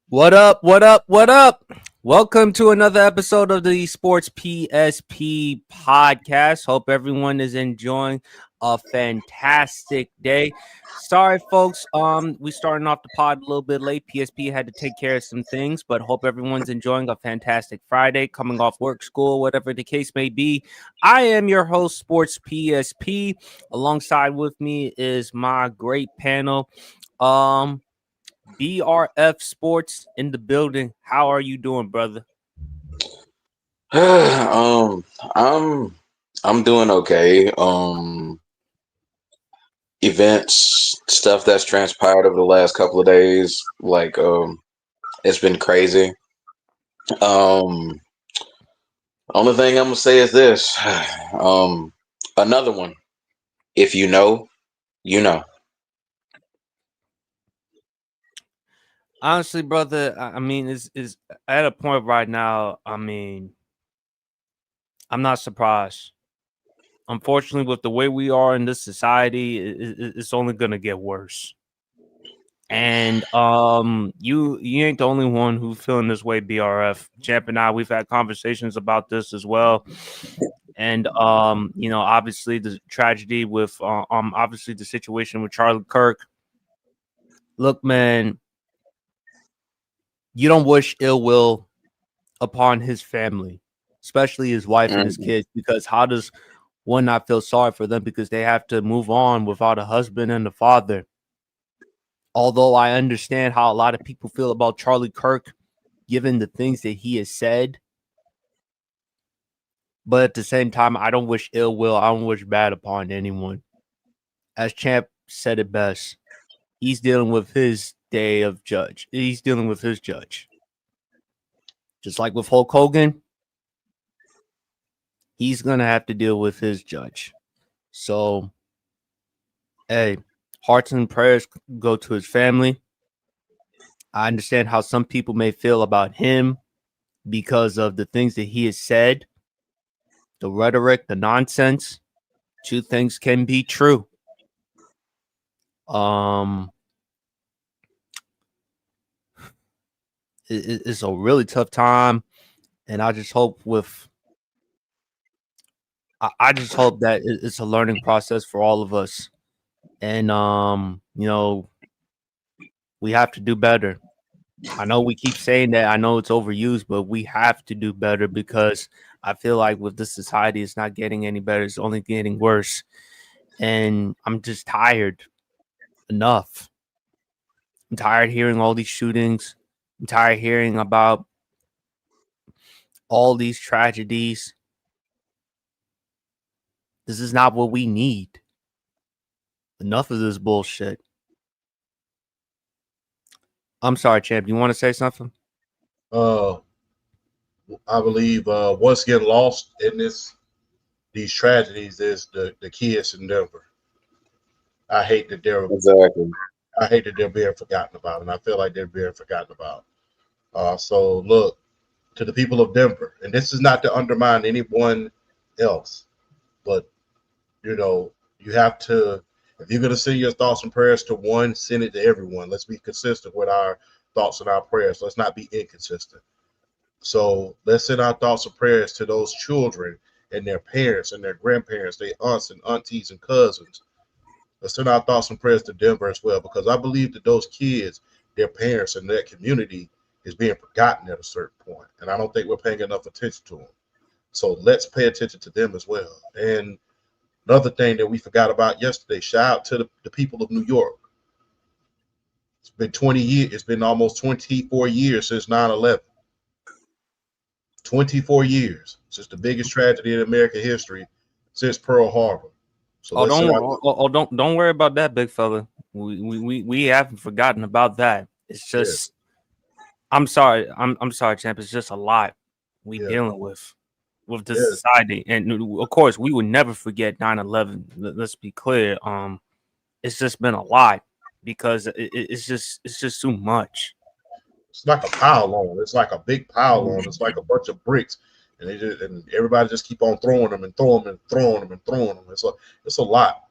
What up? What up? What up? Welcome to another episode of the Sports PSP podcast. Hope everyone is enjoying a fantastic day. Sorry, folks. We starting off the pod a little bit late. PSP had to take care of some things, but hope everyone's enjoying a fantastic Friday, coming off work, school, whatever the case may be. I am your host, Sports PSP. Alongside with me is my great panel. BRF Sports in the building. How are you doing, brother? um, I'm I'm doing okay. Events, stuff that's transpired over the last couple of days, it's been crazy. Um, Only thing I'm gonna say is this. Um, Another one. If you know, you know. Honestly, brother, I mean, is at a point right now. I mean, I'm not surprised. Unfortunately, with the way we are in this society, it's only gonna get worse. And you ain't the only one who's feeling this way. BRF Champ and I, we've had conversations about this as well. And obviously the tragedy with obviously the situation with Charlie Kirk. Look, man, you don't wish ill will upon his family, especially his wife and his Mhm. kids, because how does one not feel sorry for them because they have to move on without a husband and a father? Although I understand how a lot of people feel about Charlie Kirk, given the things that he has said, but at the same time, I don't wish ill will. I don't wish bad upon anyone. As Champ said it best, he's dealing with his day of judge. He's dealing with his judge. Just like with Hulk Hogan, he's going to have to deal with his judge. So, hey, hearts and prayers go to his family. I understand how some people may feel about him because of the things that he has said, the rhetoric, the nonsense. Two things can be true. Um, it's a really tough time, and I just hope I just hope that it's a learning process for all of us, and we have to do better. I know we keep saying that. I know it's overused, but we have to do better because I feel like with this society, it's not getting any better. It's only getting worse, and I'm just tired. Enough. I'm tired hearing all these shootings. I'm tired hearing about all these tragedies. This is not what we need. Enough of this bullshit. I'm sorry, champ. You want to say something? Uh, I believe what's getting lost in these tragedies is the kids in Denver. I hate that they're Exactly. I hate that they're being forgotten about, and I feel like they're being forgotten about. So look to the people of Denver, and this is not to undermine anyone else, but you know you have to. If you're going to send your thoughts and prayers to one, send it to everyone. Let's be consistent with our thoughts and our prayers. Let's not be inconsistent. So let's send our thoughts and prayers to those children and their parents and their grandparents, their aunts and aunties and cousins. Let's send our thoughts and prayers to Denver as well, because I believe that those kids, their parents, and their community is being forgotten at a certain point, and I don't think we're paying enough attention to them. So let's pay attention to them as well. And another thing that we forgot about yesterday, shout out to the people of New York. It's been 20 years. It's been almost 24 years since 9/11. 24 years since the biggest tragedy in American history since Pearl Harbor. So Oh, let's don't send our don't worry about that, big fella. We haven't forgotten about that. It's yeah, just I'm sorry. I'm sorry, champ. It's just a lot we yeah, dealing with this yeah. society, and of course, we would never forget 9/11. Let's be clear. It's just been a lot because it's just too much. It's like a pile on. It's like a big pile on. It's like a bunch of bricks, and and everybody just keep on throwing them and throwing them and throwing them and throwing them. It's a lot.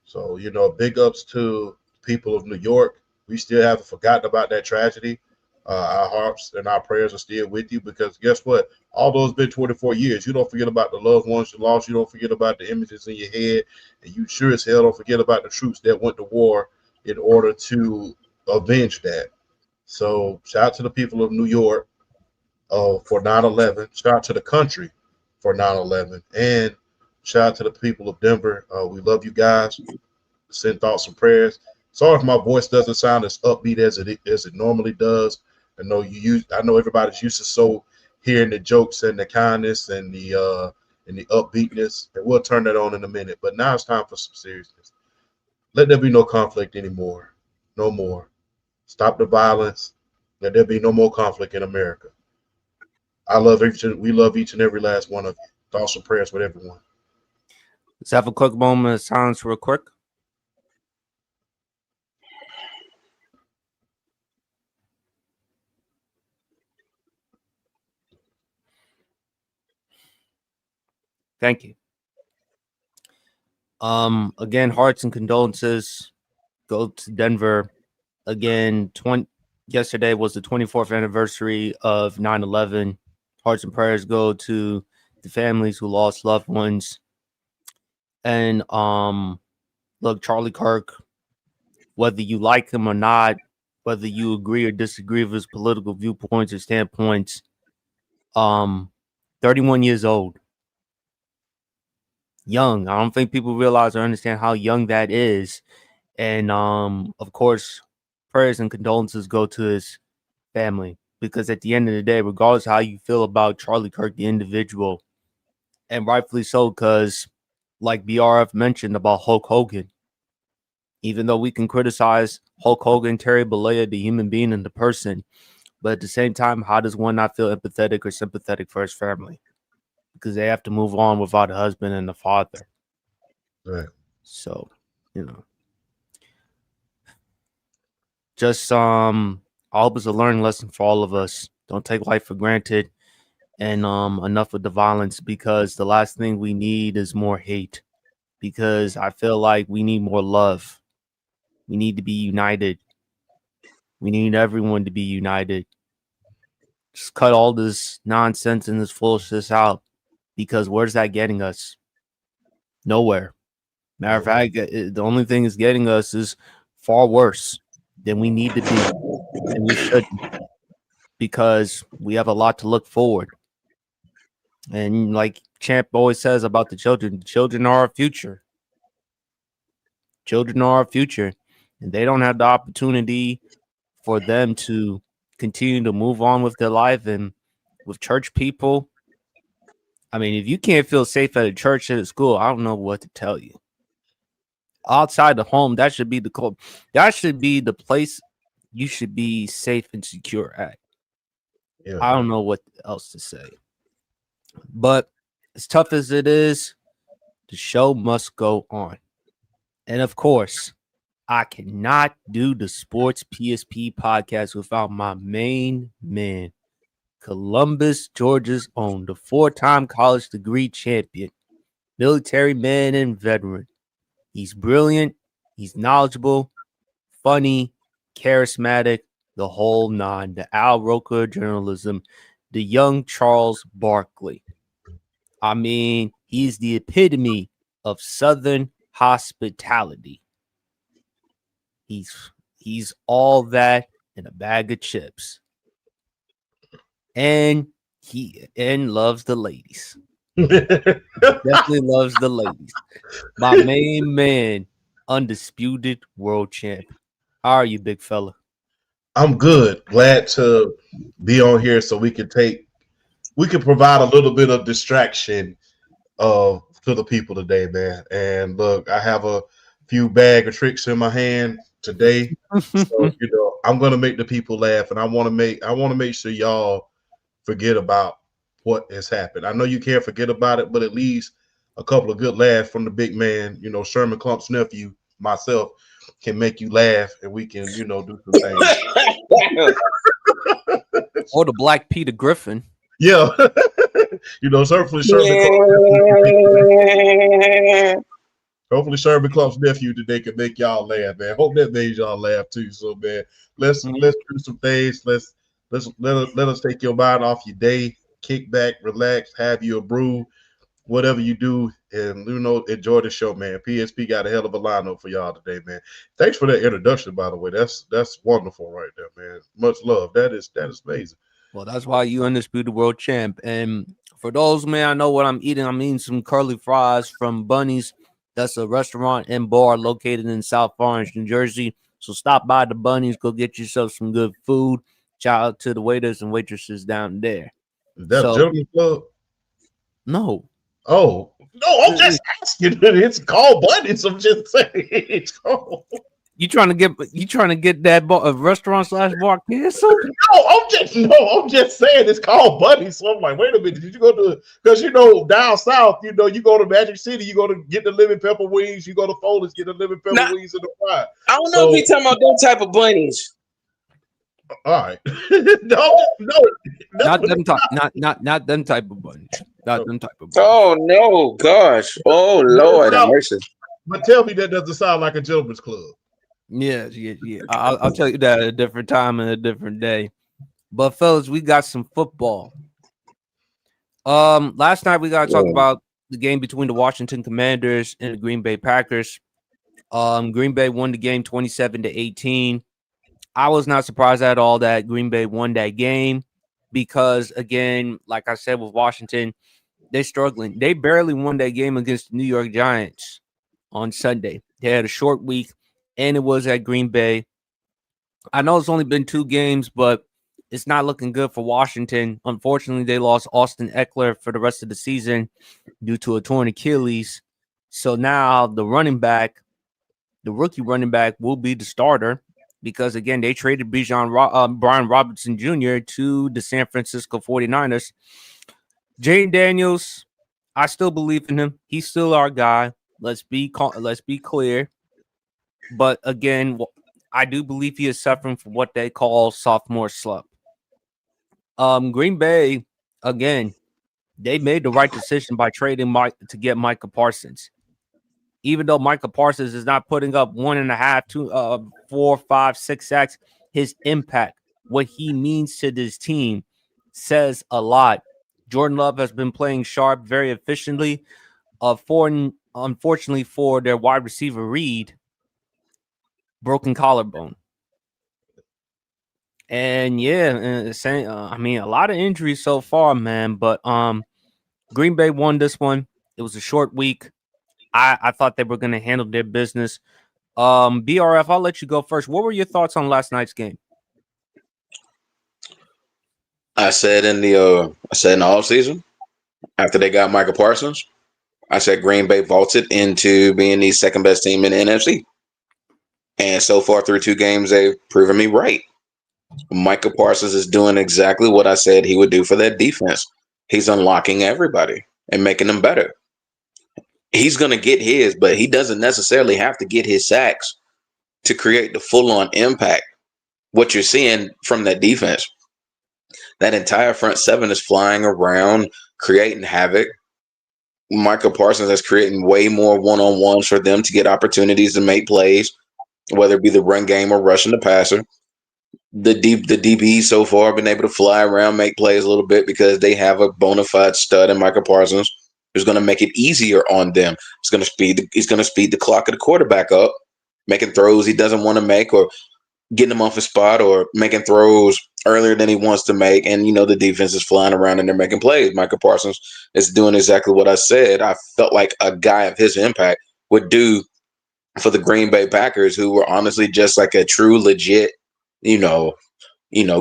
So big ups to people of New York. We still haven't forgotten about that tragedy. Our hearts and our prayers are still with you because guess what? Although it's been 24 years, you don't forget about the loved ones you lost. You don't forget about the images in your head. And you sure as hell don't forget about the troops that went to war in order to avenge that. So shout out to the people of New York for 9/11. Shout out to the country for 9/11. And shout out to the people of Denver. We love you guys. Send thoughts and prayers. Sorry if my voice doesn't sound as upbeat as it normally does. I know everybody's used to hearing the jokes and the kindness and the upbeatness, and we'll turn that on in a minute. But now it's time for some seriousness. Let there be no conflict anymore. No more. Stop the violence. Let there be no more conflict in America. We love each and every last one of you. Thoughts and prayers with everyone. Let's have a quick moment of silence real quick. Thank you. Again, hearts and condolences go to Denver. Again, yesterday was the 24th anniversary of 9/11. Hearts and prayers go to the families who lost loved ones. And look, Charlie Kirk, whether you like him or not, whether you agree or disagree with his political viewpoints or standpoints, 31 years old. Young. I don't think people realize or understand how young that is. And of course, prayers and condolences go to his family, because at the end of the day, regardless of how you feel about Charlie Kirk, the individual, and rightfully so, because like BRF mentioned about Hulk Hogan, even though we can criticize Hulk Hogan, Terry Bollea, the human being and the person, but at the same time, how does one not feel empathetic or sympathetic for his family? Because they have to move on without a husband and a father. Right. So, just I hope it's a learning lesson for all of us. Don't take life for granted, and enough with the violence, because the last thing we need is more hate, because I feel like we need more love. We need to be united. We need everyone to be united. Just cut all this nonsense and this foolishness out, because where's that getting us? Nowhere. Matter of fact, the only thing is getting us is far worse than we need to be, and we shouldn't, because we have a lot to look forward. And like Champ always says about the children are our future. Children are our future, and they don't have the opportunity for them to continue to move on with their life. And with church people, I mean, if you can't feel safe at a church, at a school, I don't know what to tell you. Outside the home, that should be the place you should be safe and secure at. Yeah. I don't know what else to say. But as tough as it is, the show must go on. And of course, I cannot do the Sports PSP podcast without my main man, Columbus, Georgia's own, the 4-time college degree champion, military man and veteran. He's brilliant, he's knowledgeable, funny, charismatic, the whole nine, the Al Roker journalism, the young Charles Barkley. I mean, he's the epitome of Southern hospitality. He's all that in a bag of chips. And he loves the ladies. Definitely loves the ladies. My main man, undisputed world champ. How are you, big fella? I'm good. Glad to be on here so we can provide a little bit of distraction to the people today, man. And look, I have a few bag of tricks in my hand today. So, I'm gonna make the people laugh, and I want to make sure y'all forget about what has happened. I know you can't forget about it, but at least a couple of good laughs from the big man, Sherman Clump's nephew, myself, can make you laugh, and we can, do some things. Or the Black Peter Griffin. Yeah. Hopefully Sherman Clump's nephew today can make y'all laugh, man. Hope that made y'all laugh too. So, man, let's do some things. Let's Let us take your mind off your day. Kick back, relax, have you a brew, whatever you do, and enjoy the show, man. PSP got a hell of a lineup for y'all today, man. Thanks for that introduction, by the way. That's wonderful right there, man. Much love. That is amazing. Well, that's why you undisputed world champ. And for those, man, I know what I'm eating. I'm eating some curly fries from Bunny's. That's a restaurant and bar located in South Orange, New Jersey. So stop by the Bunny's, go get yourself some good food. Shout out to the waiters and waitresses down there. Is that a gentleman's club? No. Oh, no, I'm just asking. It's called Bunny's. I'm just saying it's called. You trying to get that restaurant / bar canceled? No, I'm just saying it's called Bunny's. So I'm like, wait a minute, did you go to? Because down south, you go to Magic City, you go to get the lemon pepper wings, you go to Foley's, get the lemon pepper wings and the fry. I don't know if you're talking about those type of bunnies. All right, no, not them type, not them type of bunnies. Not them type of bunnies. Oh no, gosh, oh Lord, have mercy. But tell me that doesn't sound like a gentleman's club. Yeah. I'll tell you that at a different time and a different day. But fellas, we got some football. Last night we got to talk about the game between the Washington Commanders and the Green Bay Packers. Green Bay won the game 27-18. I was not surprised at all that Green Bay won that game because, again, like I said with Washington, they're struggling. They barely won that game against the New York Giants on Sunday. They had a short week. And it was at Green Bay. I know it's only been 2 games, but it's not looking good for Washington. Unfortunately, they lost Austin Eckler for the rest of the season due to a torn Achilles. So now the rookie running back, will be the starter because, again, they traded Brian Robinson Jr. to the San Francisco 49ers. Jayden Daniels, I still believe in him. He's still our guy. Let's be clear. But again, I do believe he is suffering from what they call sophomore slump. Green Bay, again, they made the right decision by trading Mike to get Micah Parsons. Even though Micah Parsons is not putting up 1.5, 2, 4, 5, 6 sacks, his impact, what he means to this team, says a lot. Jordan Love has been playing sharp very efficiently. Unfortunately for their wide receiver Reed, broken collarbone. And I mean, a lot of injuries so far, man. But Green Bay won this one. It was a short week. I thought they were going to handle their business. BRF, I'll let you go first. What were your thoughts on last night's game? I said in the offseason, after they got Micah Parsons, I said Green Bay vaulted into being the second best team in the NFC. And so far through 2 games, they've proven me right. Micah Parsons is doing exactly what I said he would do for that defense. He's unlocking everybody and making them better. He's going to get his, but he doesn't necessarily have to get his sacks to create the full-on impact. What you're seeing from that defense, that entire front 7 is flying around, creating havoc. Micah Parsons is creating way more one-on-ones for them to get opportunities to make plays, whether it be the run game or rushing the passer. The DBs so far have been able to fly around, make plays a little bit because they have a bona fide stud in Micah Parsons who's going to make it easier on them. He's going to speed the clock of the quarterback up, making throws he doesn't want to make or getting him off his spot or making throws earlier than he wants to make. And, the defense is flying around and they're making plays. Micah Parsons is doing exactly what I said. I felt like a guy of his impact would do for the Green Bay Packers, who were honestly just like a true, legit,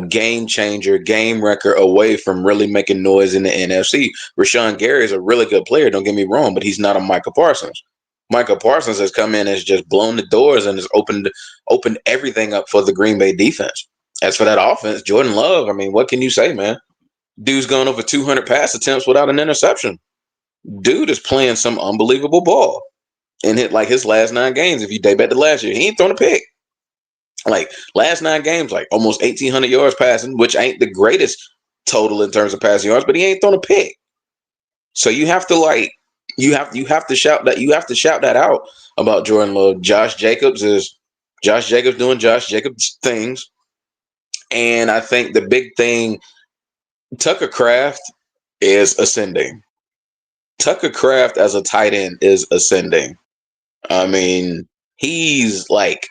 game changer, game wrecker away from really making noise in the NFC. Rashawn Gary is a really good player, don't get me wrong, but he's not a Micah Parsons. Micah Parsons has come in and has just blown the doors and has opened everything up for the Green Bay defense. As for that offense, Jordan Love, I mean, what can you say, man? Dude's gone over 200 pass attempts without an interception. Dude is playing some unbelievable ball. And hit like his last 9 games, if you date back to last year, he ain't thrown a pick. Like last 9 games, like almost 1,800 yards passing, which ain't the greatest total in terms of passing yards, but he ain't thrown a pick. So you have to shout that out about Jordan Love. Josh Jacobs doing Josh Jacobs things. And I think the big thing, Tucker Kraft is ascending. Tucker Kraft as a tight end is ascending. I mean, he's like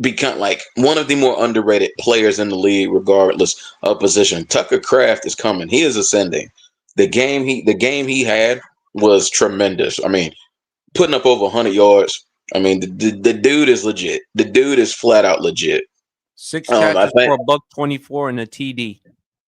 become like one of the more underrated players in the league, regardless of position. Tucker Kraft is coming. He is ascending. The game he had was tremendous. I mean, putting up over 100 yards. I mean, the dude is legit. The dude is flat out legit. 6 catches for a $124 and a TD.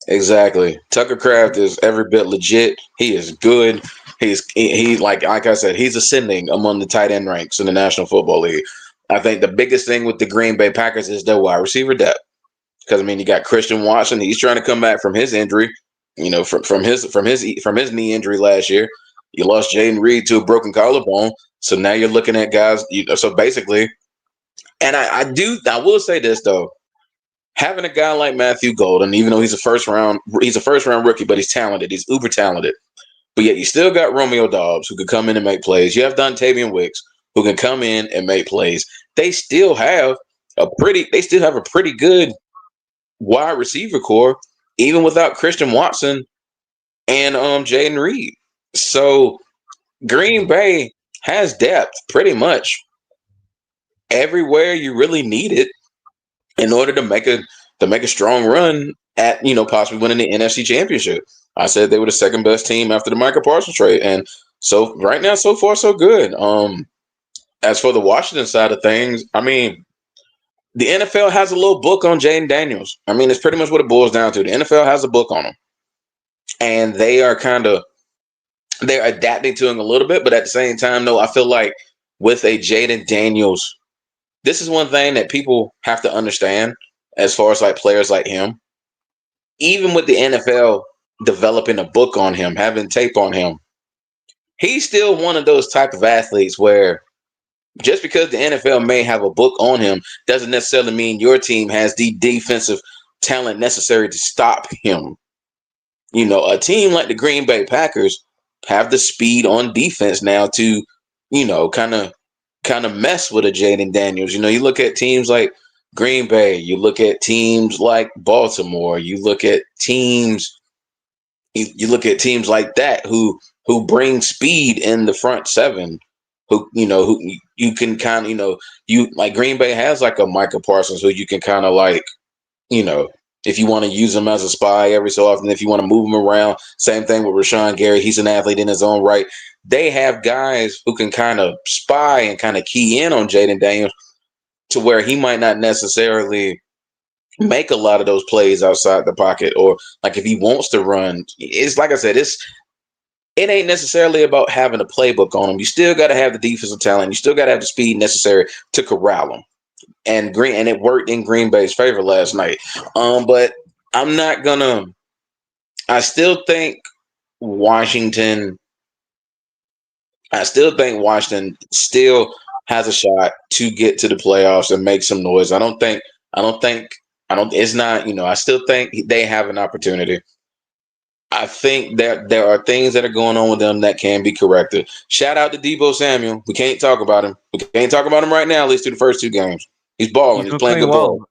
Exactly. Tucker Kraft is every bit legit. He is good. He like I said, he's ascending among the tight end ranks in the National Football League. I think the biggest thing with the Green Bay Packers is their wide receiver depth. Because I mean, you got Christian Watson. He's trying to come back from his injury. You know, from his knee injury last year. You lost Jaden Reed to a broken collarbone. So now you're looking at guys. So basically, and I will say this though. Having a guy like Matthew Golden, even though he's a first round rookie, but he's talented. He's uber talented. But yet you still got Romeo Dobbs who could come in and make plays. You have Dontavian Wicks who can come in and make plays. They still have a pretty good wide receiver core, even without Christian Watson and Jaden Reed. So Green Bay has depth pretty much everywhere you really need it in order to make a strong run at possibly winning the NFC Championship. I said they were the second best team after the Micah Parsons trade, and so right now, so far, so good. As for the Washington side of things, I mean, the NFL has a little book on Jaden Daniels. I mean, it's pretty much what it boils down to. The NFL has a book on him, and they're adapting to him a little bit, but at the same time, though, I feel like with a Jaden Daniels, this is one thing that people have to understand as far as like players like him. Even with the NFL developing a book on him, having tape on him, he's still one of those type of athletes where just because the NFL may have a book on him doesn't necessarily mean your team has the defensive talent necessary to stop him. You know, a team like the Green Bay Packers have the speed on defense now to, kind of mess with a Jaden Daniels. You know, you look at teams like Green Bay, you look at teams like Baltimore, you look at teams like that who bring speed in the front seven, who you can kind of, you like Green Bay has like a Micah Parsons who you can kind of like, if you want to use him as a spy every so often, if you want to move him around. Same thing with Rashawn Gary. He's an athlete in his own right. They have guys who can kind of spy and kind of key in on Jaden Daniels to where he might not necessarily make a lot of those plays outside the pocket, or like if he wants to run. It's like I said, it ain't necessarily about having a playbook on him. You still got to have the defensive talent. You still got to have the speed necessary to corral him. And it worked in Green Bay's favor last night. But I'm not gonna. I still think Washington still has a shot to get to the playoffs and make some noise. I still think they have an opportunity. I think that there are things that are going on with them that can be corrected. Shout out to Deebo Samuel. We can't talk about him. We can't talk about him right now, at least through the first 2 games. He's balling. He's playing good ball.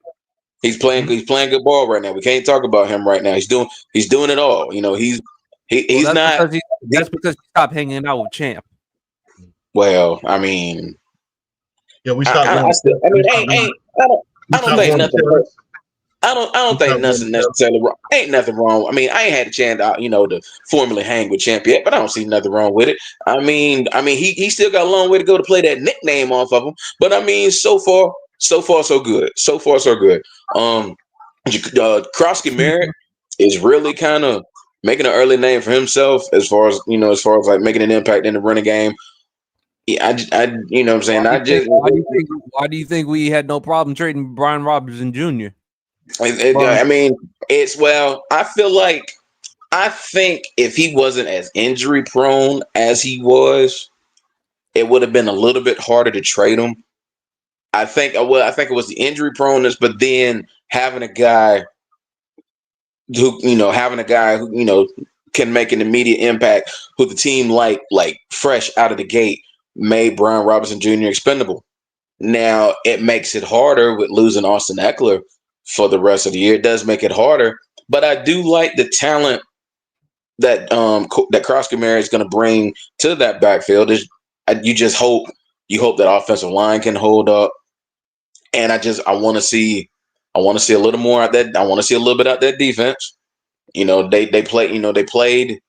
He's playing good ball right now. We can't talk about him right now. He's doing it all. You know, he's not. That's because he stopped hanging out with Champ. Well, I mean, yeah, we stopped. I don't think nothing. I don't think nothing necessarily wrong. Ain't nothing wrong. I mean, I ain't had a chance to formally hang with Champ yet, but I don't see nothing wrong with it. I mean, he still got a long way to go to play that nickname off of him. But I mean, so far so good. So far so good. Krosky Merritt is really kind of making an early name for himself as far as like making an impact in the running game. Yeah, I you know what I'm saying. Why do you think we had no problem trading Brian Robinson Jr.? I mean, I think if he wasn't as injury prone as he was, it would have been a little bit harder to trade him. I think it was the injury proneness, but then having a guy who can make an immediate impact, who the team like fresh out of the gate made Brian Robinson Jr. expendable. Now it makes it harder with losing Austin Eckler for the rest of the year. It does make it harder, but I do like the talent that that Cross-Camara is going to bring to that backfield. You just hope that offensive line can hold up, and I want to see a little more out that. I want to see a little bit out that defense. They played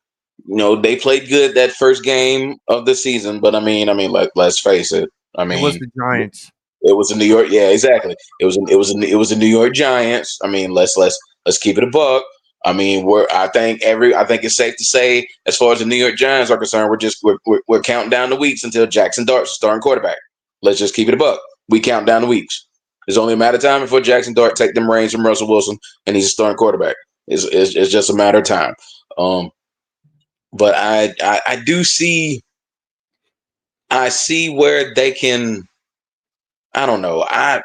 good that first game of the season, but I mean, let's face it. It was the Giants. It was a New York, yeah, exactly. It was the New York Giants. I mean, let's keep it a buck. I mean, I think it's safe to say, as far as the New York Giants are concerned, we're counting down the weeks until Jackson Dart's starting quarterback. Let's just keep it a buck. We count down the weeks. It's only a matter of time before Jackson Dart take them reins from Russell Wilson and he's a starting quarterback. It's just a matter of time. But I do see. I see where they can. I don't know. I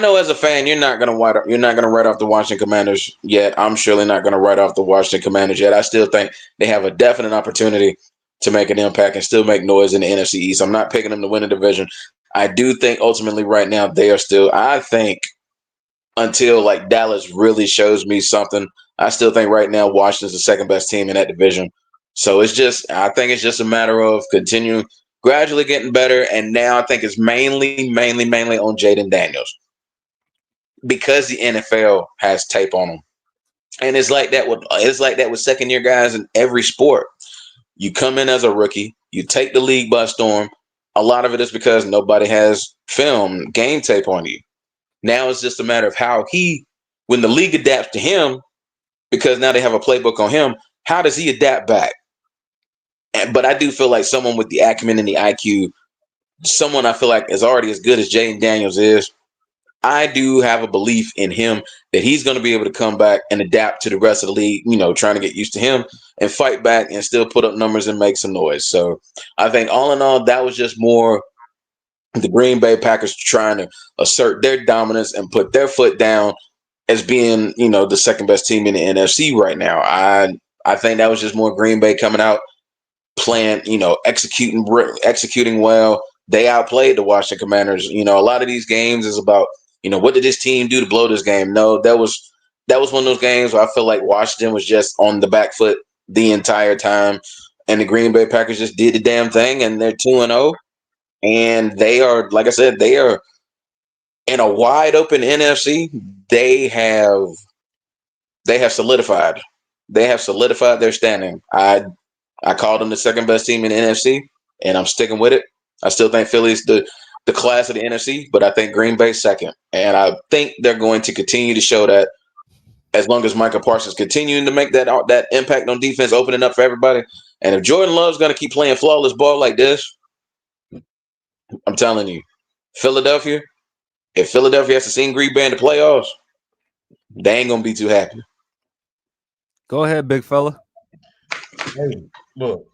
know as a fan, you're not gonna write off the Washington Commanders yet. I'm surely not gonna write off the Washington Commanders yet. I still think they have a definite opportunity to make an impact and still make noise in the NFC East. I'm not picking them to win the division. I do think ultimately right now they are still. I think until like Dallas really shows me something, I still think right now Washington's the second best team in that division. So I think it's just a matter of continuing, gradually getting better. And now I think it's mainly on Jaden Daniels because the NFL has tape on him. And it's like that with second year guys in every sport. You come in as a rookie, you take the league by storm. A lot of it is because nobody has film, game tape on you. Now it's just a matter of how when the league adapts to him, because now they have a playbook on him, how does he adapt back? But I do feel like someone with the acumen and the IQ, someone I feel like is already as good as Jaden Daniels is, I do have a belief in him that he's going to be able to come back and adapt to the rest of the league, trying to get used to him and fight back and still put up numbers and make some noise. So I think all in all, that was just more the Green Bay Packers trying to assert their dominance and put their foot down as being, the second best team in the NFC right now. I think that was just more Green Bay coming out, playing, executing well. They outplayed the Washington Commanders. A lot of these games is about, what did this team do to blow this game? No, that was one of those games where I feel like Washington was just on the back foot the entire time, and the Green Bay Packers just did the damn thing, and they're 2-0. And they are, like I said, they are in a wide open NFC. They have solidified. They have solidified their standing. I called them the second best team in the NFC, and I'm sticking with it. I still think Philly's the class of the NFC, but I think Green Bay's second. And I think they're going to continue to show that as long as Micah Parsons continuing to make that impact on defense, opening up for everybody. And if Jordan Love's going to keep playing flawless ball like this, I'm telling you, if Philadelphia has to see Green Bay in the playoffs, they ain't going to be too happy. Go ahead, big fella. Hey, look,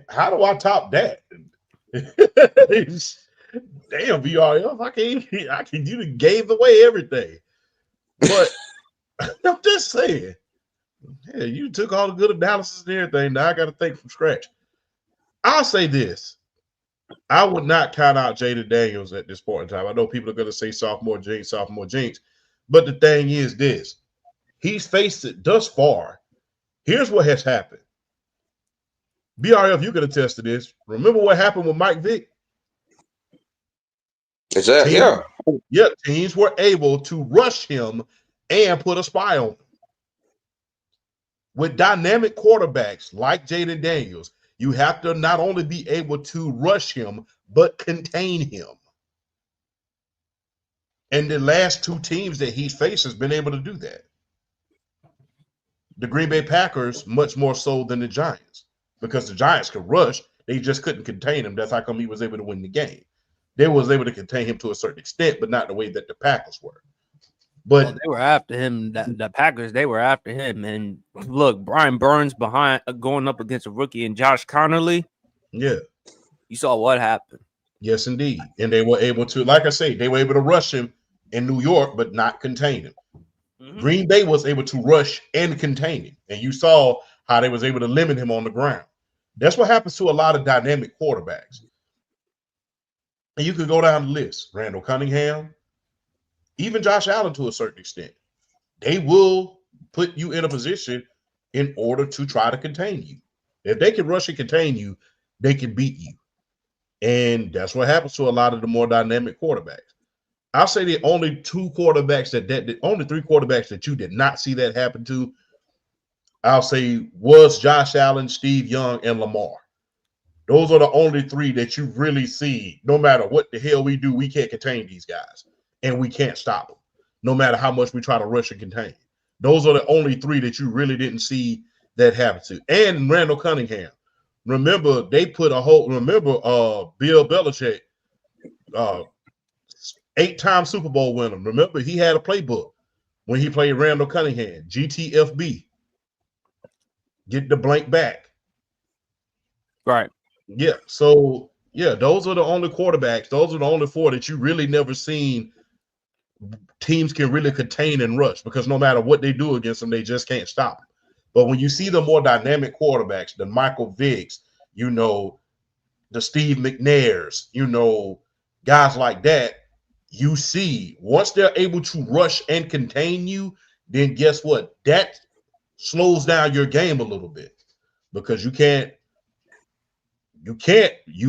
how do I top that? Damn, VRF, you gave away everything. But I'm just saying, yeah, you took all the good analysis and everything. Now I got to think from scratch. I'll say this. I would not count out Jaden Daniels at this point in time. I know people are going to say sophomore jinx. But the thing is this. He's faced it thus far. Here's what has happened. BRF, you can attest to this. Remember what happened with Mike Vick? Yeah, teams were able to rush him and put a spy on him. With dynamic quarterbacks like Jaden Daniels, you have to not only be able to rush him, but contain him. And the last two teams that he's faced has been able to do that. The Green Bay Packers, much more so than the Giants, because the Giants could rush. They just couldn't contain him. That's how come he was able to win the game. They was able to contain him to a certain extent, but not the way that the Packers were. But they were after him. The Packers, they were after him. And look, Brian Burns behind going up against a rookie and Josh Connerly. Yeah. You saw what happened. Yes, indeed. And they were able to, like I say, they were able to rush him in New York, but not contain him. Mm-hmm. Green Bay was able to rush and contain him. And you saw how they was able to limit him on the ground. That's what happens to a lot of dynamic quarterbacks. And you could go down the list. Randall Cunningham, even Josh Allen to a certain extent. They will put you in a position in order to try to contain you. If they can rush and contain you, they can beat you. And that's what happens to a lot of the more dynamic quarterbacks. I'll say the only two quarterbacks only three quarterbacks that you did not see that happen to, I'll say, was Josh Allen, Steve Young, and Lamar. Those are the only three that you really see. No matter what the hell we do, we can't contain these guys, and we can't stop them, no matter how much we try to rush and contain. Those are the only three that you really didn't see that happen to. And Randall Cunningham. Remember, they put a whole. Remember, Bill Belichick, 8-time Super Bowl winner. Remember, he had a playbook when he played Randall Cunningham, GTFB. Get the blank back. Right. Yeah. So, yeah, those are the only quarterbacks. Those are the only four that you really never seen teams can really contain and rush, because no matter what they do against them, they just can't stop them. But when you see the more dynamic quarterbacks, the Michael Vicks, the Steve McNairs, guys like that, you see once they're able to rush and contain you, then guess what? That slows down your game a little bit, because you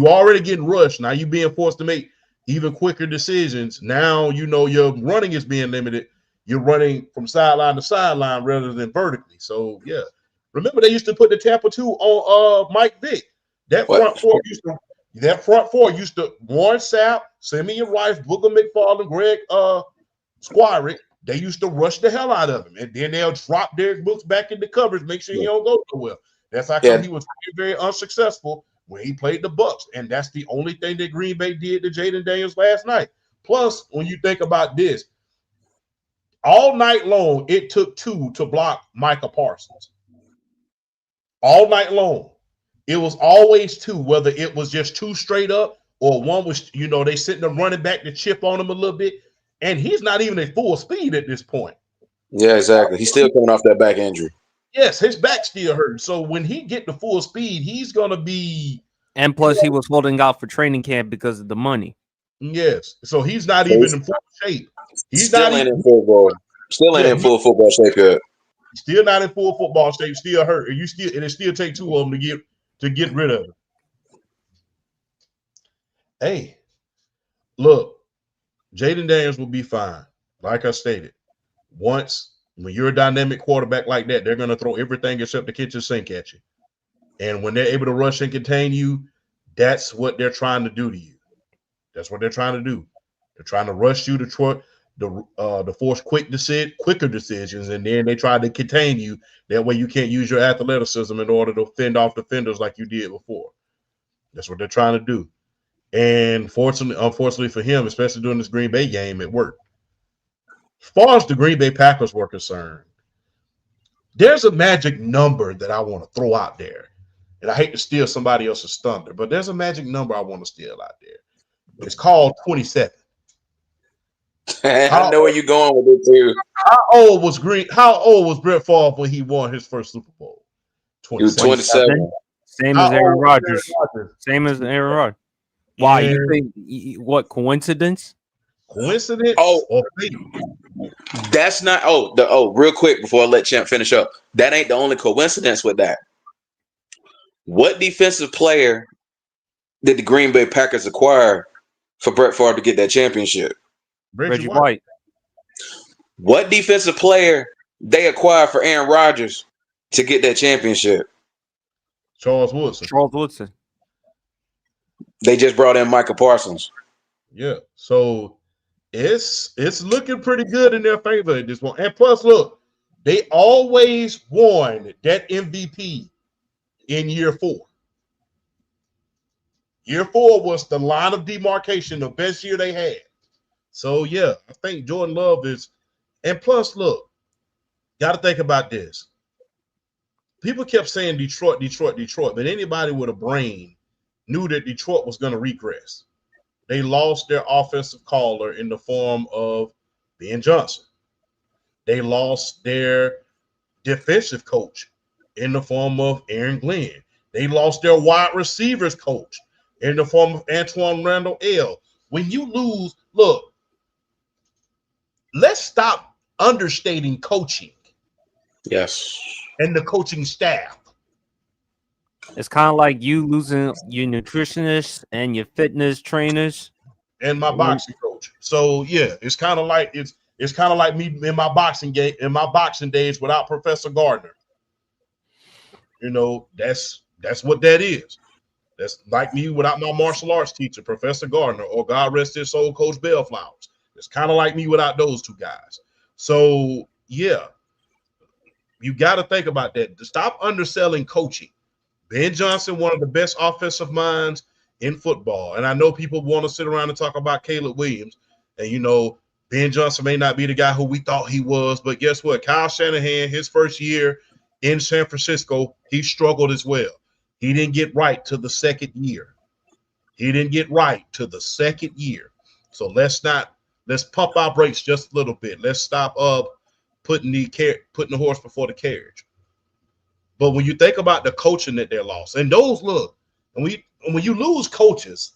already getting rushed. Now you're being forced to make even quicker decisions. Now, your running is being limited. You're running from sideline to sideline rather than vertically. So, yeah. Remember, they used to put the Tampa 2 on Mike Vick. That front four used to Warren Sapp, Simeon Rice, Booker McFarland, Greg Squirick. They used to rush the hell out of him. And then they'll drop Derek Brooks back in the coverage, make sure he don't go nowhere. That's how come he was very, very unsuccessful when he played the Bucs. And that's the only thing that Green Bay did to Jaden Daniels last night. Plus, when you think about this, all night long, it took two to block Micah Parsons. All night long. It was always two, whether it was just two straight up or one was, they sitting there running back to chip on him a little bit. And he's not even at full speed at this point. Yeah, exactly. He's still coming off that back injury. Yes, his back still hurts. So when he get to full speed, he's going to be. And plus, he was holding out for training camp because of the money. Yes. So he's not even in full shape. He's still not ain't even in football. Still ain't in full football shape yet. Still not in full football shape. Still hurt. And it still take two of them to get rid of him. Hey, look, Jaden Daniels will be fine. Like I stated, when you're a dynamic quarterback like that, they're going to throw everything except the kitchen sink at you. And when they're able to rush and contain you, that's what they're trying to do to you. That's what they're trying to do. They're trying to rush you to force quicker decisions, and then they try to contain you. That way you can't use your athleticism in order to fend off defenders like you did before. That's what they're trying to do. And unfortunately for him, especially during this Green Bay game, it worked. As far as the Green Bay Packers were concerned, there's a magic number that I want to throw out there. And I hate to steal somebody else's thunder, but there's a magic number I want to steal out there. It's called 27. I know where you're going with it too. How old was Brett Favre when he won his first Super Bowl? 27. He was 27. Same as Aaron Rodgers. Same as Aaron Rodgers. Why? You think what coincidence? Coincidence? Or fate? That's not. Real quick before I let Champ finish up. That ain't the only coincidence with that. What defensive player did the Green Bay Packers acquire for Brett Favre to get that championship? Reggie White. What defensive player they acquired for Aaron Rodgers to get that championship? Charles Woodson. They just brought in Micah Parsons. Yeah. So it's looking pretty good in their favor at this one. And plus, look, they always won that MVP in year 4. Year 4 was the line of demarcation, the best year they had. So, yeah, I think Jordan Love is – and plus, look, got to think about this. People kept saying Detroit, but anybody with a brain knew that Detroit was going to regress. They lost their offensive caller in the form of Ben Johnson. They lost their defensive coach in the form of Aaron Glenn. They lost their wide receivers coach in the form of Antoine Randall L. When you lose, look, let's stop understating coaching Yes. and the coaching staff. It's kind of like you losing your nutritionists and your fitness trainers. And my boxing coach. So yeah, it's kind of like me in my boxing days without Professor Gardner. You know, that's what that is. That's like me without my martial arts teacher, Professor Gardner, or God rest his soul, Coach Bellflowers. It's kind of like me without those two guys. So yeah, you got to think about that. Stop underselling coaching. Ben Johnson, one of the best offensive minds in football. And I know people want to sit around and talk about Caleb Williams. And, you know, Ben Johnson may not be the guy who we thought he was. But guess what? Kyle Shanahan, his first year in San Francisco, he struggled as well. He didn't get right to the second year. So let's pump our brakes just a little bit. Let's stop putting the horse before the carriage. But when you think about the coaching that they lost, and those when you lose coaches,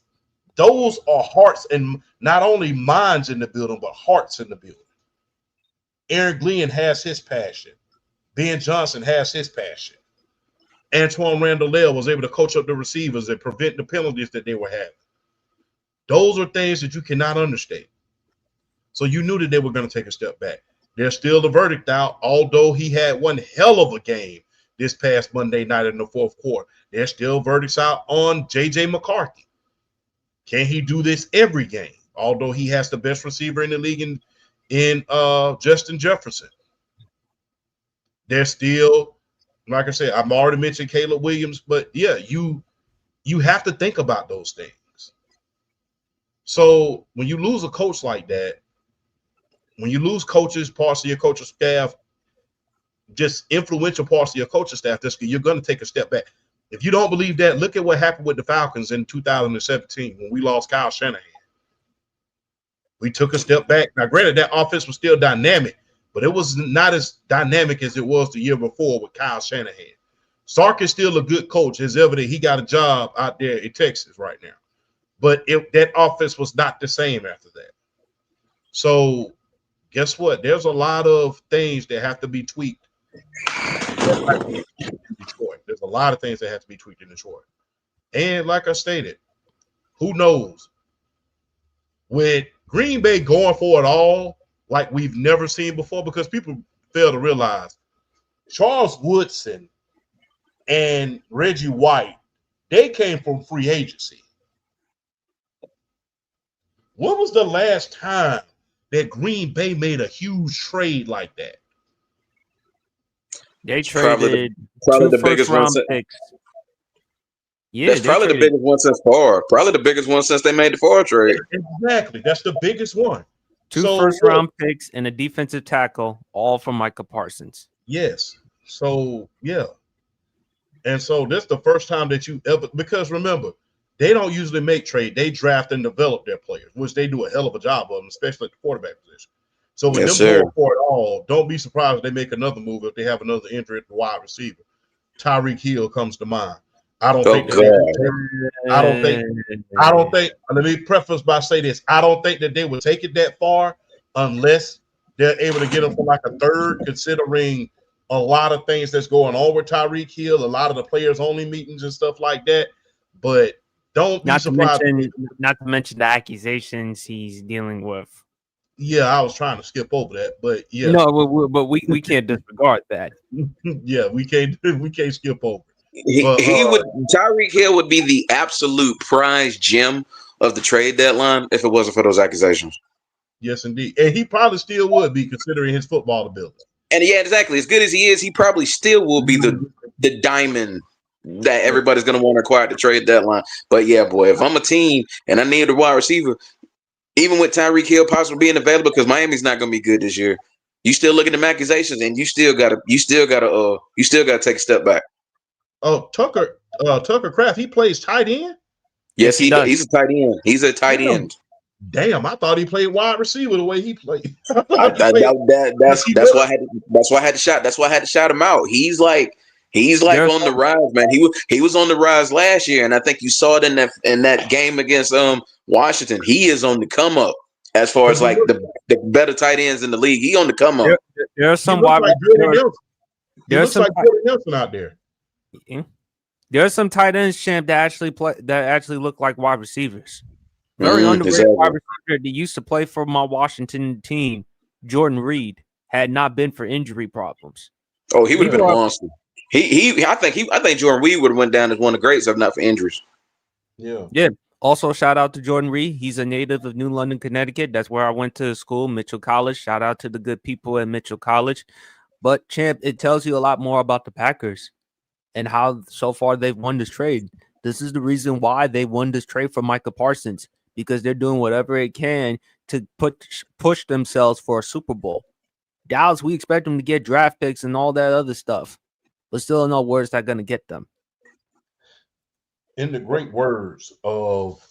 those are hearts and not only minds in the building, but hearts in the building. Aaron Glenn has his passion. Ben Johnson has his passion. Antoine Randall was able to coach up the receivers and prevent the penalties that they were having. Those are things that you cannot understate. So you knew that they were going to take a step back. There's still the verdict out, although he had one hell of a game this past Monday night in the fourth quarter. There's still verdicts out on J.J. McCarthy. Can he do this every game? Although he has the best receiver in the league in Justin Jefferson. There's still, like I said, I've already mentioned Caleb Williams, but yeah, you have to think about those things. So when you lose a coach like that, when you lose coaches, parts of your coaching staff, just influential parts of your coaching staff, you're going to take a step back. If you don't believe that, look at what happened with the Falcons in 2017 when we lost Kyle Shanahan. We took a step back. Now, granted, that offense was still dynamic, but it was not as dynamic as it was the year before with Kyle Shanahan. Sark is still a good coach. It's evident he got a job out there in Texas right now. But that offense was not the same after that. So guess what? There's a lot of things that have to be tweaked. There's a lot of things that have to be tweaked in Detroit. And like I stated, who knows? With Green Bay going for it all like we've never seen before, because people fail to realize Charles Woodson and Reggie White, they came from free agency. When was the last time that Green Bay made a huge trade like that? They traded probably two the biggest first-round one. picks. Yeah, that's probably the biggest one since Favre. Probably the biggest one since they made the Favre trade. Exactly. That's the biggest one. Two first-round picks and a defensive tackle, all from Micah Parsons. Yes. So, yeah. And so this is the first time that you ever – because remember, they don't usually make trade. They draft and develop their players, which they do a hell of a job of, especially at the quarterback position. So with them going for it all, don't be surprised if they make another move if they have another injury at the wide receiver. Tyreek Hill comes to mind. I don't think. Let me preface by saying this: I don't think that they would take it that far unless they're able to get him for like a third, considering a lot of things that's going on with Tyreek Hill, a lot of the players only meetings and stuff like that. But don't be surprised. Not to mention the accusations he's dealing with. Yeah, I was trying to skip over that, but yeah. No, but we can't disregard that. Yeah, we can't skip over. Tyreek Hill would be the absolute prize gem of the trade deadline if it wasn't for those accusations. Yes, indeed, and he probably still would be considering his football ability. And yeah, exactly. As good as he is, he probably still will be the diamond that everybody's going to want to acquire at the trade deadline. But yeah, boy, if I'm a team and I need a wide receiver, even with Tyreek Hill possibly being available, because Miami's not going to be good this year, you still look at them accusations, and you still gotta take a step back. Oh, Tucker Kraft, he plays tight end. Yes, he does. He's a tight end. He's a tight end. Damn, I thought he played wide receiver the way he played. That's why I had to shout him out. He's like on the rise, man. He was on the rise last year, and I think you saw it in that game against Washington. He is on the come up, as far as like the better tight ends in the league. He on the come up. There are some He looks like Jordan Nelson. He looks like Jordan Nelson out there. There are some tight ends, champ, that actually look like wide receivers. Very underrated wide receiver that used to play for my Washington team, Jordan Reed, had not been for injury problems. Oh, he would have been a monster. I think Jordan Reed would have went down as one of the greats if not for injuries. Yeah. Also, shout out to Jordan Reed. He's a native of New London, Connecticut. That's where I went to school, Mitchell College. Shout out to the good people at Mitchell College. But, champ, it tells you a lot more about the Packers and how so far they've won this trade. This is the reason why they won this trade for Micah Parsons, because they're doing whatever it can to push themselves for a Super Bowl. Dallas, we expect them to get draft picks and all that other stuff, but still no words that going to get them. In the great words of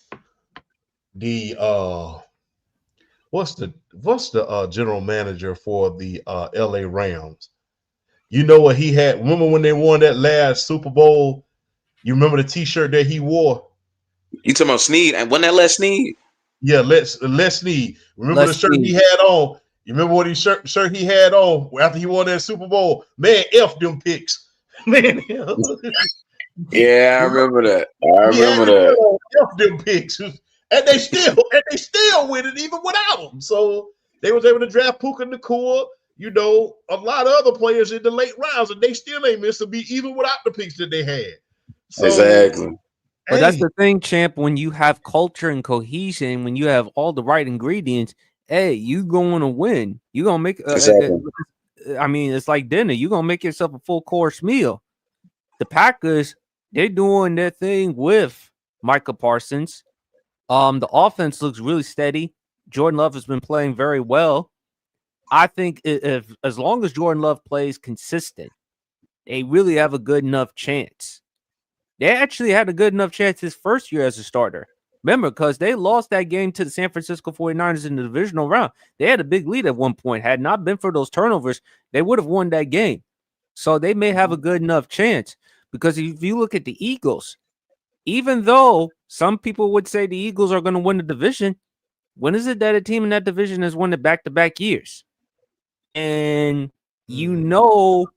the what's the general manager for the LA Rams? You know what he had? Remember when they won that last Super Bowl? You remember the T-shirt that he wore? You talking about Snead? And wasn't that Les Snead? Yeah, Les Snead. Remember the shirt he had on? You remember what shirt he had on after he won that Super Bowl? Man, F them picks. Man. Yeah, I remember that. F them picks. And they still win it even without them. So they was able to draft Puka Nacua, you know, a lot of other players in the late rounds, and they still ain't missed a beat even without the picks that they had. So, exactly. But that's the thing, champ. When you have culture and cohesion, when you have all the right ingredients, hey, you going to win. You gonna make. I mean, it's like dinner. You gonna make yourself a full course meal. The Packers, they're doing their thing with Micah Parsons. The offense looks really steady. Jordan Love has been playing very well. I think if as long as Jordan Love plays consistent, they really have a good enough chance. They actually had a good enough chance his first year as a starter. Remember, because they lost that game to the San Francisco 49ers in the divisional round. They had a big lead at one point. Had not been for those turnovers, they would have won that game. So they may have a good enough chance. Because if you look at the Eagles, even though some people would say the Eagles are going to win the division, when is it that a team in that division has won it back-to-back years? And you know,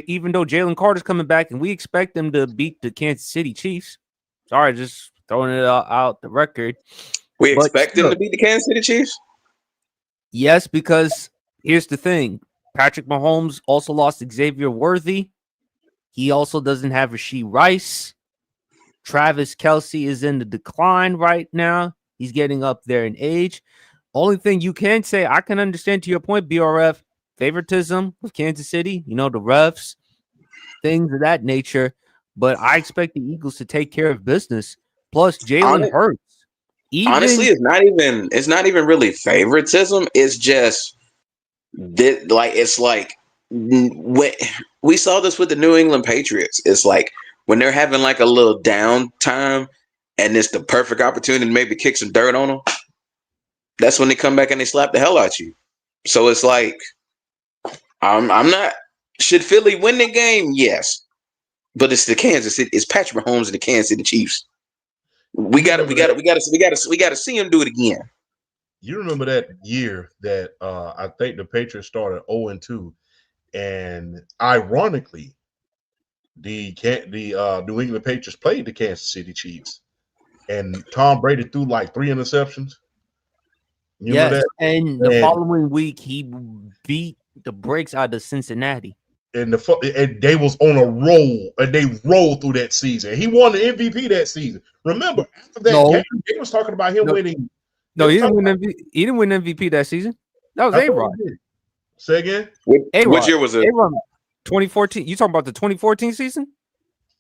even though Jalen Carter's coming back and we expect them to beat the Kansas City Chiefs. Sorry, just throwing it out the record. We expect them to beat the Kansas City Chiefs? Yes, because here's the thing. Patrick Mahomes also lost Xavier Worthy. He also doesn't have Rashee Rice. Travis Kelce is in the decline right now. He's getting up there in age. Only thing you can say, I can understand to your point, BRF, favoritism with Kansas City, you know, the refs, things of that nature. But I expect the Eagles to take care of business. Plus, Jalen Hurts. Honestly, it's not even really favoritism. It's just that, like, it's like we saw this with the New England Patriots. It's like when they're having like a little downtime and it's the perfect opportunity to maybe kick some dirt on them. That's when they come back and they slap the hell out you. So it's like, I'm not. Should Philly win the game? Yes, but it's the Kansas City. It's Patrick Mahomes and the Kansas City Chiefs. We got to see him do it again. You remember that year that I think the Patriots started 0-2, and ironically, the New England Patriots played the Kansas City Chiefs, and Tom Brady threw like 3 interceptions. Yes, and the following week he beat the brakes out of Cincinnati. And they was on a roll, and they rolled through that season. He won the MVP that season. Remember, after that game, they was talking about him winning. No, he didn't win MVP that season. That was A-Rod. Say again? Which year was it? A-Rod, 2014. You talking about the 2014 season?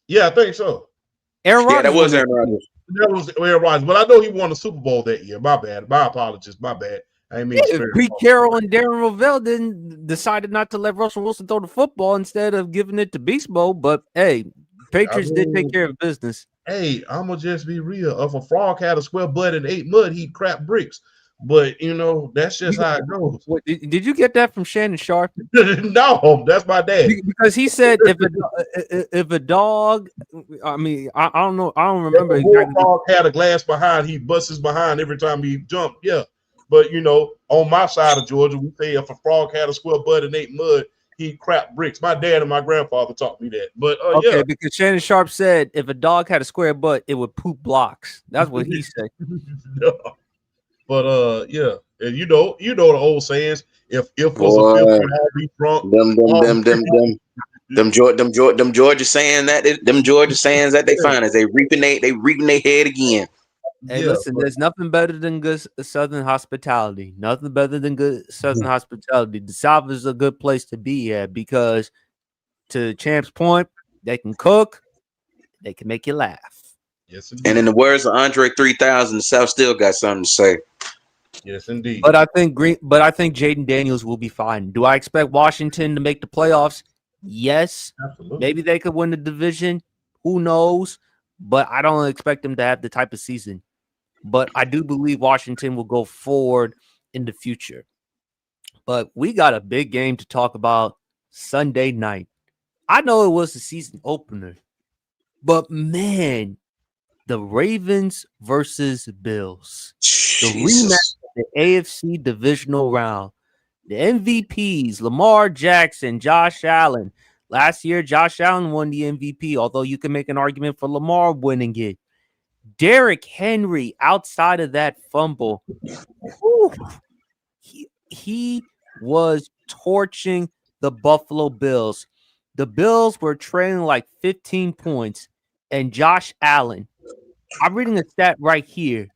Yeah, I think so. Aaron Rodgers. Yeah, that was Aaron Rodgers. That was Aaron Rodgers, but I know he won the Super Bowl that year. My bad. My apologies. My bad. I mean, Pete Carroll and Darren Rovell decided not to let Russell Wilson throw the football instead of giving it to Beast Mode. But hey, Patriots did take care of business. Hey, I'm gonna just be real. If a frog had a square butt and ate mud, he'd crap bricks. But you know, that's just how it goes. Did you get that from Shannon Sharp? No, that's my dad. Because he said if a dog, I mean, I don't know, I don't remember. If a dog had a glass behind, he busts his behind every time he jumped. Yeah. But on my side of Georgia, we say if a frog had a square butt and ate mud, he'd crap bricks. My dad and my grandfather taught me that. But Okay, yeah, because Shannon Sharp said if a dog had a square butt, it would poop blocks. That's what he said. But yeah, and the old sayings. If was a fifth, Boy, we'd all be drunk. them Georgia saying that they find as they reaping their head again. Hey, Yeah, listen, there's nothing better than good Southern hospitality. Nothing better than good Southern hospitality. The South is a good place to be at because, to Champ's point, they can cook, they can make you laugh. yes, And indeed. in the words of Andre 3000, the South still got something to say. Yes, indeed. But I think Jaden Daniels will be fine. Do I expect Washington to make the playoffs? Yes. Absolutely. Maybe they could win the division. Who knows? But I don't expect them to have the type of season. But I do believe Washington will go forward in the future. But we got a big game to talk about Sunday night. I know it was the season opener, but man, the Ravens versus Bills. The rematch of the AFC divisional round. The MVPs, Lamar Jackson, Josh Allen. Last year, Josh Allen won the MVP, although you can make an argument for Lamar winning it. Derrick Henry, outside of that fumble, he was torching the Buffalo Bills. The Bills were trailing like 15 points, and Josh Allen, I'm reading a stat right here.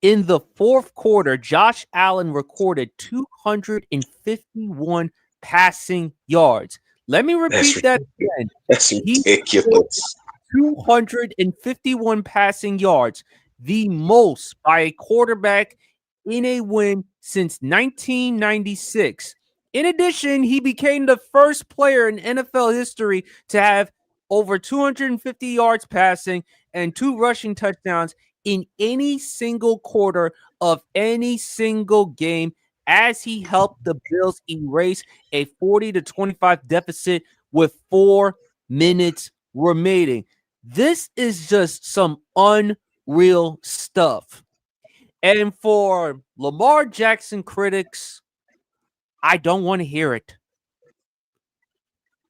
In the fourth quarter, Josh Allen recorded 251 passing yards. Let me repeat that again. That's ridiculous. 251 passing yards, the most by a quarterback in a win since 1996. In addition, he became the first player in NFL history to have over 250 yards passing and 2 rushing touchdowns in any single quarter of any single game, as he helped the Bills erase a 40-25 deficit with 4 minutes remaining. This is just some unreal stuff. And for Lamar Jackson critics, I don't want to hear it.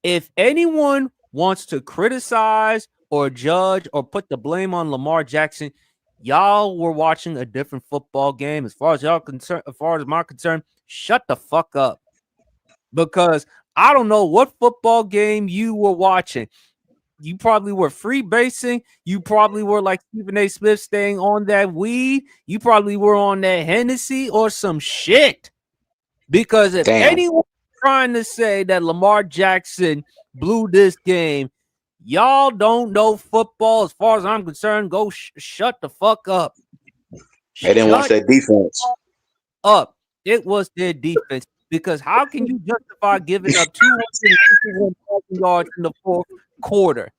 If anyone wants to criticize or judge or put the blame on Lamar Jackson, y'all were watching a different football game. As far as my concern, shut the fuck up. Because I don't know what football game you were watching. You probably were free basing. You probably were like Stephen A. Smith staying on that weed. You probably were on that Hennessy or some shit. Because if anyone trying to say that Lamar Jackson blew this game, y'all don't know football. As far as I'm concerned, go shut the fuck up. They didn't watch that defense. Up. It was their defense. Because how can you justify giving up 251 yards in the fourth quarter,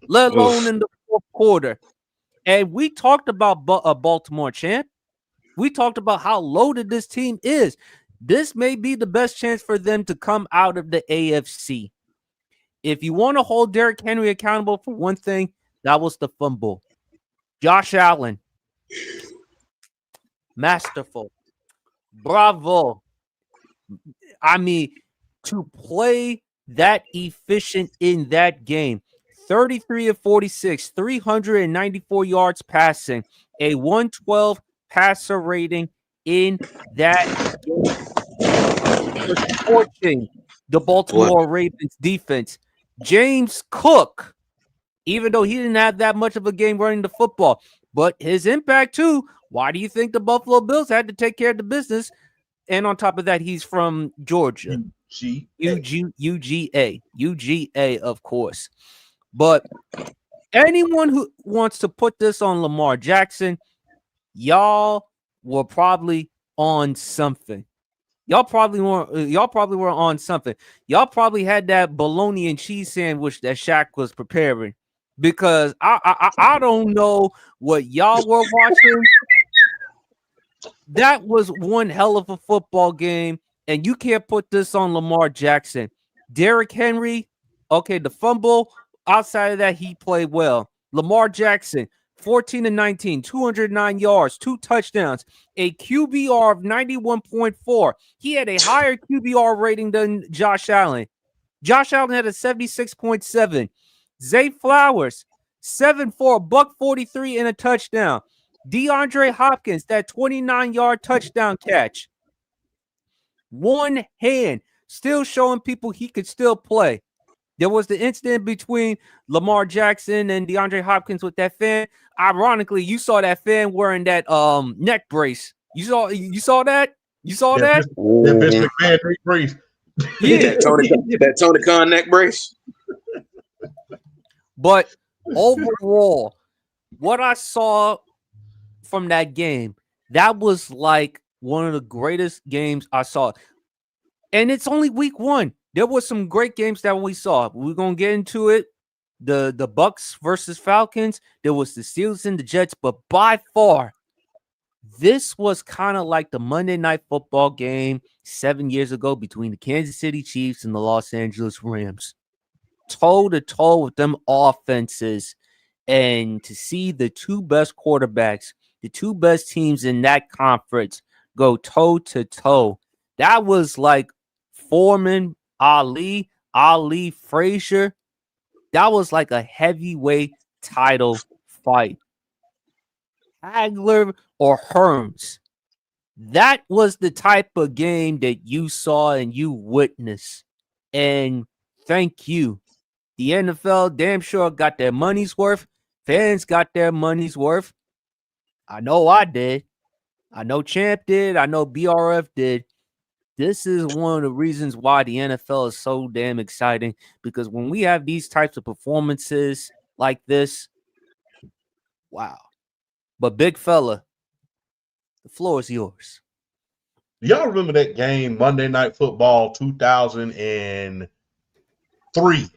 let alone in the fourth quarter? And we talked about Baltimore, champ. We talked about how loaded this team is. This may be the best chance for them to come out of the AFC. If you want to hold Derrick Henry accountable for one thing, that was the fumble. Josh Allen, masterful. Bravo. I mean, to play that efficient in that game, 33 of 46, 394 yards passing, a 112 passer rating in that game. Torching the Baltimore Ravens defense. James Cook, even though he didn't have that much of a game running the football, but his impact too. Why do you think the Buffalo Bills had to take care of the business? And on top of that, he's from Georgia. UGA, of course. But anyone who wants to put this on Lamar Jackson, y'all were probably on something. Y'all probably were on something. Y'all probably had that bologna and cheese sandwich that Shaq was preparing. Because I don't know what y'all were watching. That was one hell of a football game, and you can't put this on Lamar Jackson. Derrick Henry, okay, the fumble, outside of that, he played well. Lamar Jackson, 14-19, 209 yards, 2 touchdowns, a QBR of 91.4. He had a higher QBR rating than Josh Allen. Josh Allen had a 76.7. Zay Flowers, 7-4, $143 and a touchdown. DeAndre Hopkins, that 29-yard touchdown catch. One hand, still showing people he could still play. There was the incident between Lamar Jackson and DeAndre Hopkins with that fan. Ironically, you saw that fan wearing that neck brace. You saw that? You saw that? That Vince McMahon neck brace. Yeah. that Tony Khan neck brace. But overall, what I saw from that game, that was like one of the greatest games I saw. And it's only week 1. There was some great games that we saw. We're gonna get into it. The Bucks versus Falcons. There was the Steelers and the Jets, but by far, this was kind of like the Monday Night Football game 7 years ago between the Kansas City Chiefs and the Los Angeles Rams. Toe to toe with them offenses, and to see the two best quarterbacks, the two best teams in that conference go toe to toe. That was like Foreman, Ali, Frazier. That was like a heavyweight title fight. Hagler or Hearns. That was the type of game that you saw and you witnessed. And thank you. The NFL damn sure got their money's worth. Fans got their money's worth. I know I did. I know Champ did. I know BRF did. This is one of the reasons why the NFL is so damn exciting, because when we have these types of performances like this, wow. But big fella, the floor is yours. Y'all remember that game, Monday Night Football 2003?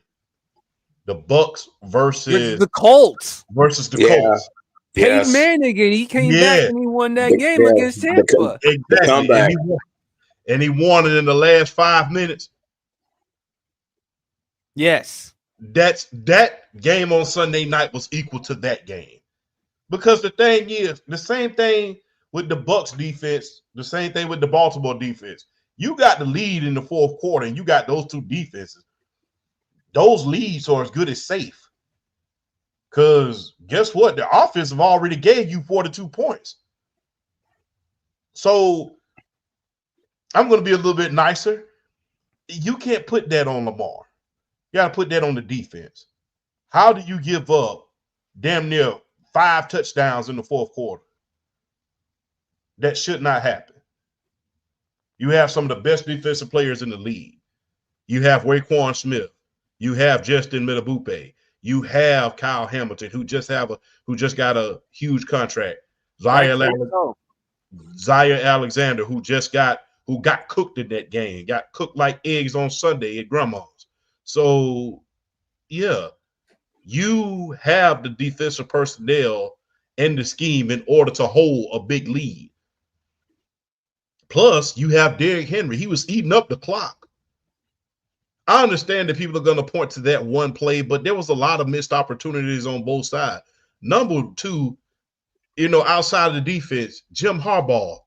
The Bucks versus the Colts. Colts. Peyton Manning, and he came back and he won that game against Tampa. Exactly. And he won it in the last 5 minutes. Yes. That game on Sunday night was equal to that game. Because the thing is, the same thing with the Bucks defense, the same thing with the Baltimore defense. You got the lead in the fourth quarter, and you got those two defenses. Those leads are as good as safe. Because guess what? The offense have already gave you 42 points. So I'm going to be a little bit nicer. You can't put that on Lamar. You got to put that on the defense. How do you give up damn near 5 touchdowns in the fourth quarter? That should not happen. You have some of the best defensive players in the league. You have Raekwon Smith. You have Justin Mitabupe. You have Kyle Hamilton, who just got a huge contract. Zaire Alexander, who got cooked in that game, got cooked like eggs on Sunday at grandma's. So, yeah, you have the defensive personnel and the scheme in order to hold a big lead. Plus, you have Derrick Henry. He was eating up the clock. I understand that people are going to point to that one play, but there was a lot of missed opportunities on both sides. Number 2, outside of the defense, Jim Harbaugh.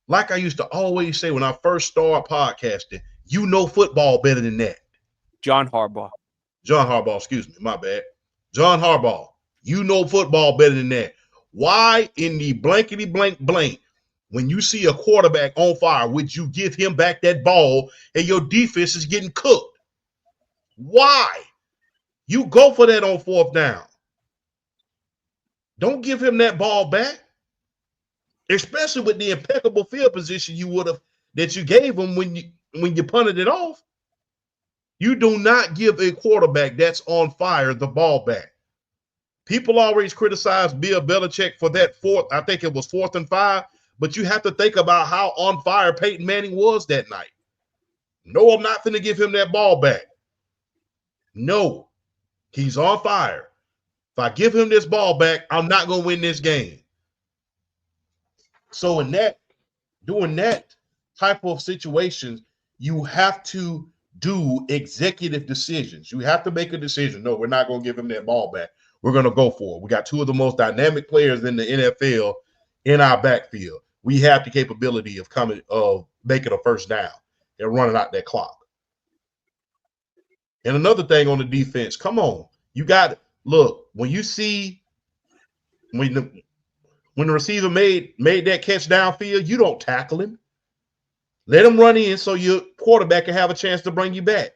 Like I used to always say when I first started podcasting, you know football better than that. John Harbaugh, excuse me, my bad. John Harbaugh, you know football better than that. Why in the blankety blank blank, when you see a quarterback on fire, would you give him back that ball and your defense is getting cooked? Why? You go for that on fourth down. Don't give him that ball back. Especially with the impeccable field position that you gave him when you punted it off. You do not give a quarterback that's on fire the ball back. People always criticize Bill Belichick for that I think it was 4th and 5, but you have to think about how on fire Peyton Manning was that night. No, I'm not going to give him that ball back. No, he's on fire. If I give him this ball back, I'm not going to win this game. So doing that type of situations, you have to do executive decisions. You have to make a decision. No, we're not going to give him that ball back. we're going to go for it. We got two of the most dynamic players in the NFL in our backfield. We have the capability of making a first down and running out that clock. And another thing on the defense, come on. You got look, when you see when the receiver made that catch downfield, you don't tackle him. Let him run in so your quarterback can have a chance to bring you back.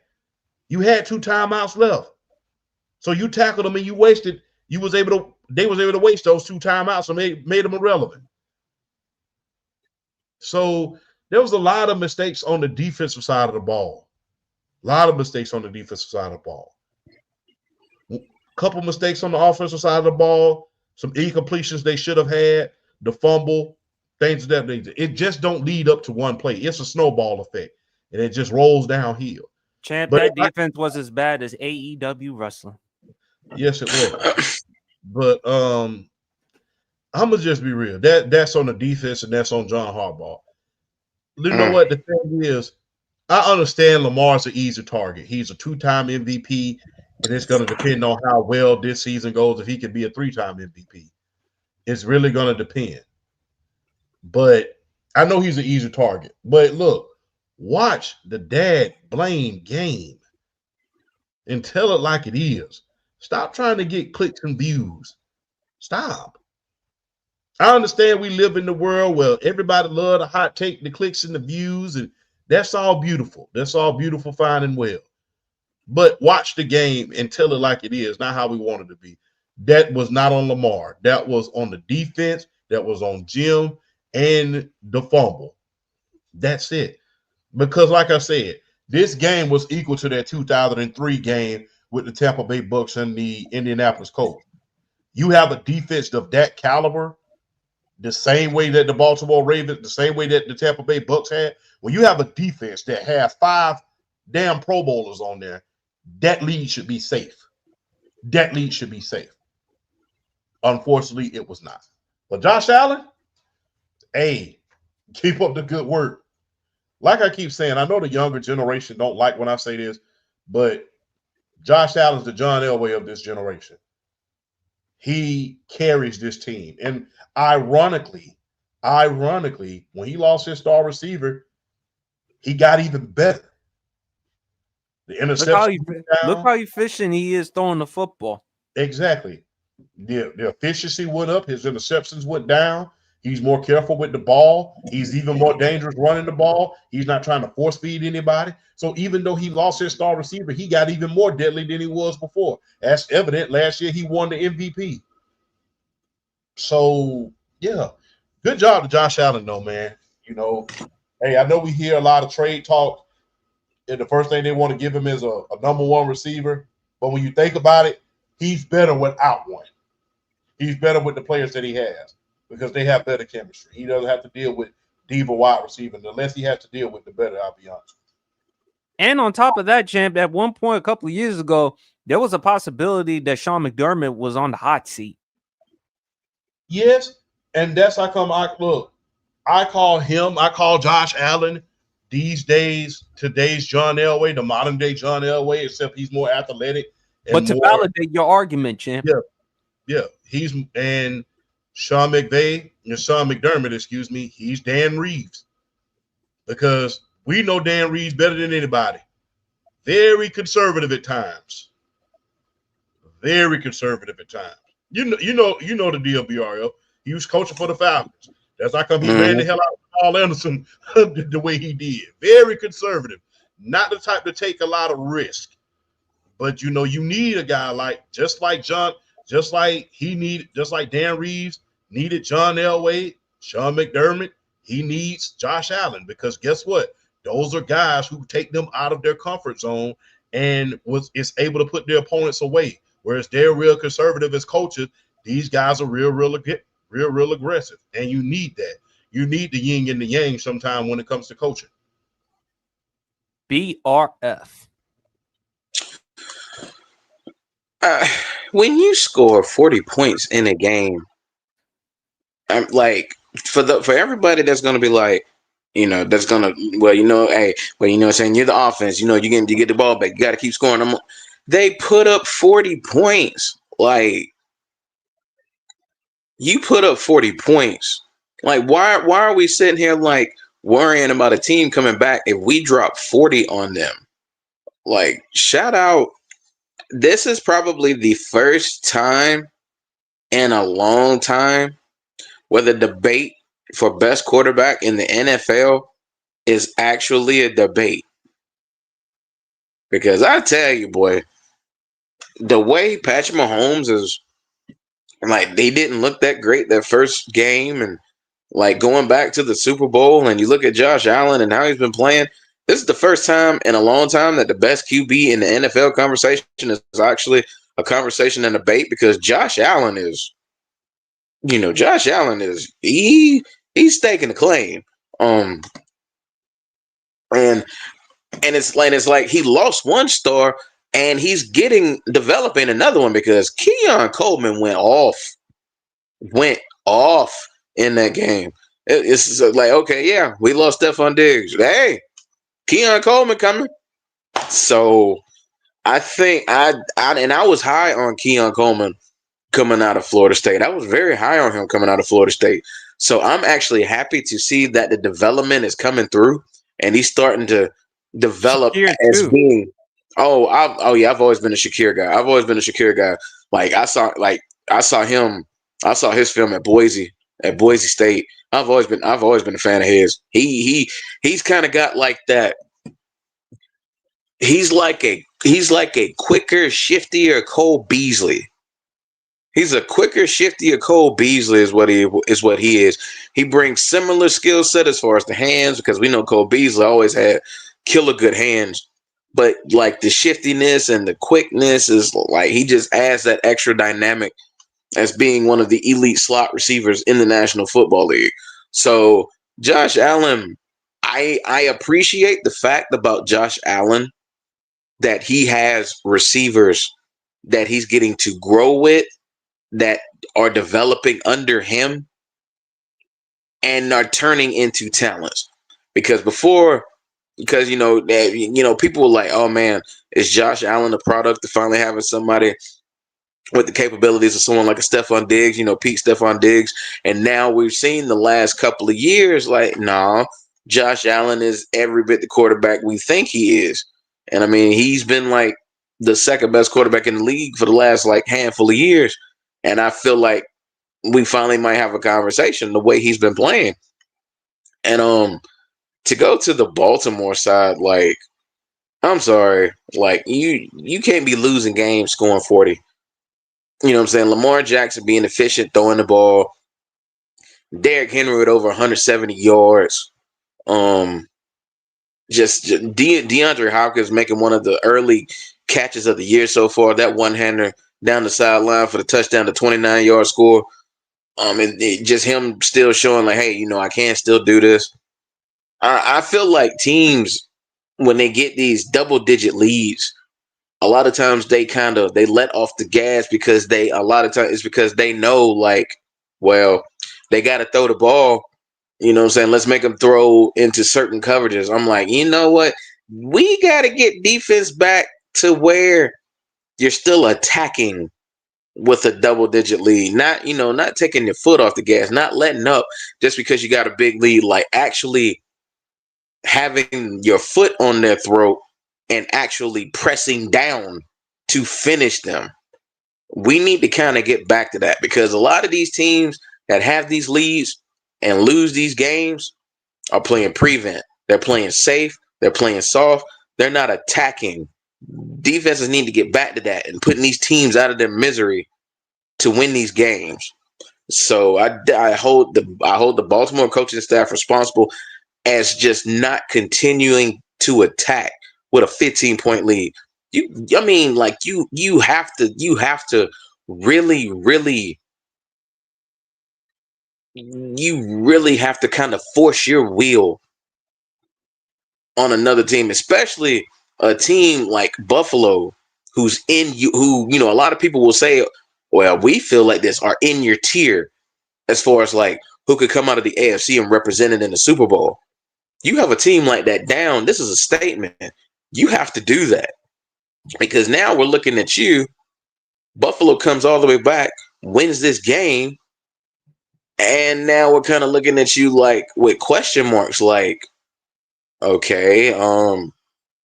You had 2 timeouts left. So you tackled them and they was able to waste those 2 timeouts and made them irrelevant. So there was a lot of mistakes on the defensive side of the ball. A lot of mistakes on the defensive side of the ball. A couple mistakes on the offensive side of the ball. Some incompletions they should have had. The fumble, things of that nature. It just don't lead up to one play. It's a snowball effect, and it just rolls downhill. Champ, that defense was as bad as AEW wrestling. Yes, it was. But I'm gonna just be real. That's on the defense, and that's on John Harbaugh. You know what the thing is? I understand Lamar's an easy target. He's a 2-time MVP, and it's going to depend on how well this season goes. If he can be a 3-time MVP, it's really going to depend. But I know he's an easy target. But look, watch the dad blame game and tell it like it is. Stop trying to get clicks and views. Stop. I understand we live in the world where everybody love the hot take, the clicks and the views, and that's all beautiful. That's all beautiful, fine, and well. But watch the game and tell it like it is, not how we want it to be. That was not on Lamar. That was on the defense. That was on Jim and the fumble. That's it. Because like I said, this game was equal to that 2003 game with the Tampa Bay Bucks and the Indianapolis Colts. You have a defense of that caliber, the same way that the Baltimore Ravens, the same way that the Tampa Bay Bucks had. When you have a defense that has 5 damn Pro Bowlers on there, that lead should be safe. That lead should be safe. Unfortunately, it was not. But Josh Allen, hey, keep up the good work. Like I keep saying, I know the younger generation don't like when I say this, but Josh Allen's the John Elway of this generation. He carries this team. And ironically, when he lost his star receiver, he got even better. The interception. Look how efficient he is throwing the football. Exactly. The efficiency went up. His interceptions went down. He's more careful with the ball. He's even more dangerous running the ball. He's not trying to force feed anybody. So even though he lost his star receiver, he got even more deadly than he was before. That's evident. Last year, he won the MVP. So, yeah, good job to Josh Allen, though, man. You know, hey, I know we hear a lot of trade talk, and the first thing they want to give him is a number 1 receiver. But when you think about it, he's better without one. He's better with the players that he has because they have better chemistry. He doesn't have to deal with diva wide receiver. The less he has to deal with, the better, I'll be honest. And on top of that, Champ, at one point a couple of years ago, there was a possibility that Sean McDermott was on the hot seat. Yes, and that's how come I call Josh Allen today's John Elway, the modern day John Elway, except he's more athletic. But to validate your argument, Champ. Yeah. And Sean McDermott, he's Dan Reeves. Because we know Dan Reeves better than anybody. Very conservative at times. Very conservative at times. You know the deal, BRL. He was coaching for the Falcons. That's how come he ran the hell out of Paul Anderson the way he did. Very conservative. Not the type to take a lot of risk. But you need a guy just like Dan Reeves needed John Elway, Sean McDermott, he needs Josh Allen, because guess what? Those are guys who take them out of their comfort zone and is able to put their opponents away. Whereas they're real conservative as coaches, these guys are real aggressive. And you need that. You need the yin and the yang sometime when it comes to coaching. BRF. When you score 40 points in a game, I'm like, for everybody that's gonna be like, that's gonna, saying you're the offense, you get the ball back, you got to keep scoring them. They put up 40 points. Like, you put up 40 points. Like, why are we sitting here like worrying about a team coming back if we drop 40 on them? Like, shout out. This is probably the first time in a long time where the debate for best quarterback in the NFL is actually a debate. Because I tell you, boy, the way Patrick Mahomes is, like, they didn't look that great that first game, and like going back to the Super Bowl, and you look at Josh Allen and how he's been playing. This is the first time in a long time that the best QB in the NFL conversation is actually a conversation and debate, because Josh Allen is, he's staking the claim. And it's like he lost one star and he's developing another one, because Keon Coleman went off in that game. It's like, okay, yeah, we lost Stephon Diggs. Hey, Keon Coleman coming. So I think I was high on Keon Coleman coming out of Florida State. I was very high on him coming out of Florida State. So I'm actually happy to see that the development is coming through and he's starting to develop Shakir as too. being. I've always been a Shakir guy. Like I saw his film at Boise State. I've always been a fan of his. He's kind of got like that. He's like a quicker, shiftier Cole Beasley. He's a quicker, shiftier Cole Beasley is what he is. He brings similar skill set as far as the hands, because we know Cole Beasley always had killer good hands. But like the shiftiness and the quickness is like he just adds that extra dynamic as being one of the elite slot receivers in the National Football League. So Josh Allen, I appreciate the fact about Josh Allen that he has receivers that he's getting to grow with, that are developing under him and are turning into talents. Because people were like, oh man, is Josh Allen a product of finally having somebody with the capabilities of someone like a Stephon Diggs, Pete Stephon Diggs? And now we've seen the last couple of years, like, nah, Josh Allen is every bit the quarterback we think he is. And I mean, he's been like the second best quarterback in the league for the last like handful of years. And I feel like we finally might have a conversation the way he's been playing. And to go to the Baltimore side, like, I'm sorry, like you can't be losing games scoring 40. You know what I'm saying? Lamar Jackson being efficient, throwing the ball. Derrick Henry with over 170 yards. Just DeAndre Hopkins making one of the early catches of the year so far. That one-hander down the sideline for the touchdown, the 29-yard score. And just him still showing like, hey, I can still do this. I feel like teams, when they get these double-digit leads, a lot of times they let off the gas because it's because they know, like, well, they got to throw the ball. You know what I'm saying? Let's make them throw into certain coverages. I'm like, you know what? We got to get defense back to where you're still attacking with a double-digit lead. Not taking your foot off the gas, not letting up just because you got a big lead, like actually having your foot on their throat and actually pressing down to finish them. We need to kind of get back to that, because a lot of these teams that have these leads and lose these games are playing prevent. They're playing safe. They're playing soft. They're not attacking. Defenses need to get back to that and putting these teams out of their misery to win these games. So I hold the Baltimore coaching staff responsible as just not continuing to attack with a 15-point lead. You have to really have to kind of force your will on another team, especially a team like Buffalo, who a lot of people will say, well, we feel like this, are in your tier as far as like who could come out of the AFC and represent it in the Super Bowl. You have a team like that down. This is a statement. You have to do that, because now we're looking at you. Buffalo comes all the way back, wins this game, And now we're kind of looking at you like with question marks, like, okay,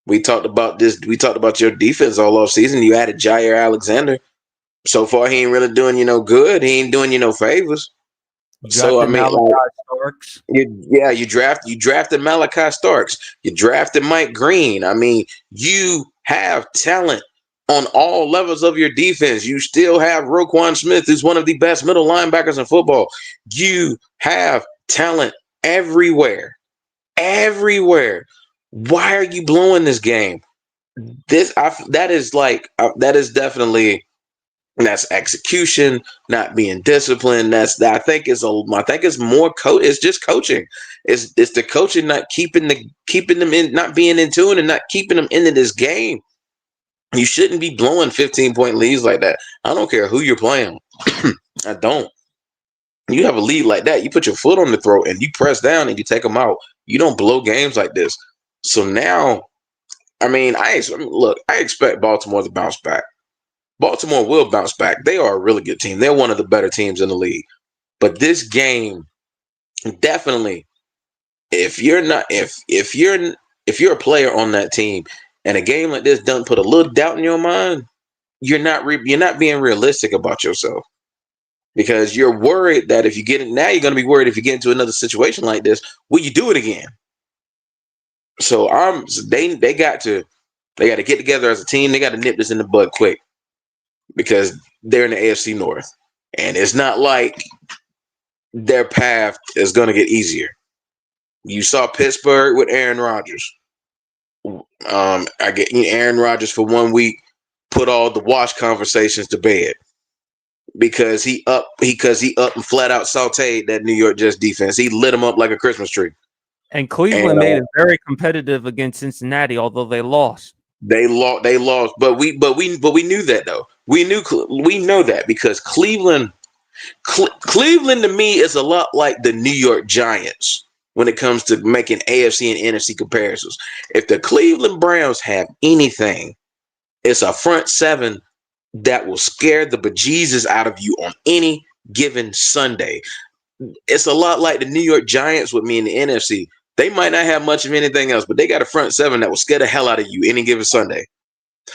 we talked about this. We talked about your defense all off season. You added Jair Alexander. So far, he ain't really doing you no good. He ain't doing you no favors. So I Drafted mean, Malachi Starks. you drafted Malachi Starks. You drafted Mike Green. I mean, you have talent on all levels of your defense. You still have Roquan Smith, who's one of the best middle linebackers in football. You have talent everywhere. Everywhere. Why are you blowing this game? That is definitely that's execution, not being disciplined. I think it's more it's just coaching. It's the coaching not keeping them in, not being in tune, and not keeping them into this game. You shouldn't be blowing 15-point leads like that. I don't care who you're playing. I don't. You have a lead like that, you put your foot on the throat and you press down and you take them out. You don't blow games like this. So now, I mean, I expect Baltimore to bounce back. Baltimore will bounce back. They are a really good team. They're one of the better teams in the league. But this game, definitely, if you're a player on that team and a game like this doesn't put a little doubt in your mind, you're not being realistic about yourself. Because you're worried that if you get it now, you're going to be worried if you get into another situation like this, will you do it again? So they got to get together as a team. They got to nip this in the bud quick because they're in the AFC North, and it's not like their path is going to get easier. You saw Pittsburgh with Aaron Rodgers. I get Aaron Rodgers for 1 week put all the wash conversations to bed. Because he up and flat out sauteed that New York Jets defense. He lit them up like a Christmas tree. And Cleveland made it very competitive against Cincinnati, although they lost. They lost, but we knew that though. We know that because Cleveland to me is a lot like the New York Giants when it comes to making AFC and NFC comparisons. If the Cleveland Browns have anything, it's a front seven that will scare the bejesus out of you on any given Sunday. It's a lot like the New York Giants with me in the NFC. They might not have much of anything else, but they got a front seven that will scare the hell out of you any given Sunday.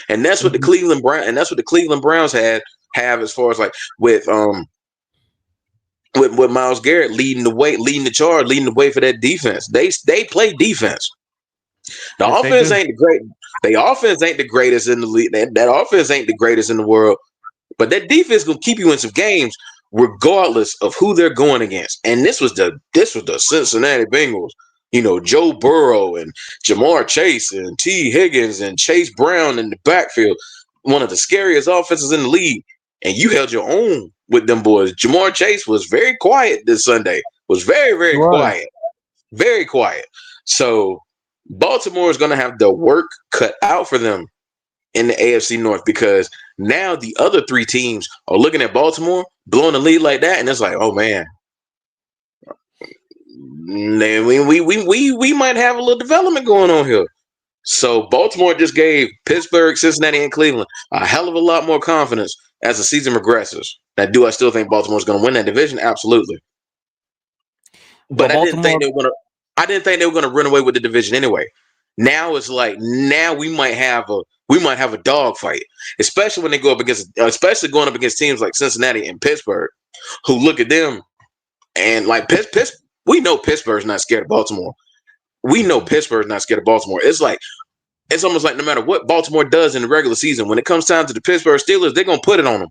And that's what the Cleveland Browns have as far as like with Myles Garrett leading the way for that defense. They play defense. The offense ain't the great. The offense ain't the greatest in the league. That offense ain't the greatest in the world. But that defense gonna keep you in some games, regardless of who they're going against. And this was the Cincinnati Bengals. You know, Joe Burrow and Jamar Chase and T. Higgins and Chase Brown in the backfield. One of the scariest offenses in the league. And you held your own with them boys. Jamar Chase was very quiet this Sunday. Was very, very quiet. Very quiet. So Baltimore is going to have the work cut out for them in the AFC North because now the other three teams are looking at Baltimore blowing the lead like that, and it's like, oh man, we might have a little development going on here. So Baltimore just gave Pittsburgh, Cincinnati, and Cleveland a hell of a lot more confidence as the season progresses. Now, do I still think Baltimore's going to win that division? Absolutely. But I didn't think they were going to run away with the division anyway. Now it's like we might have a dogfight, especially when they going up against teams like Cincinnati and Pittsburgh, who look at them and like we know Pittsburgh's not scared of Baltimore. We know Pittsburgh's not scared of Baltimore. It's almost like no matter what Baltimore does in the regular season, when it comes time to the Pittsburgh Steelers, they're gonna put it on them.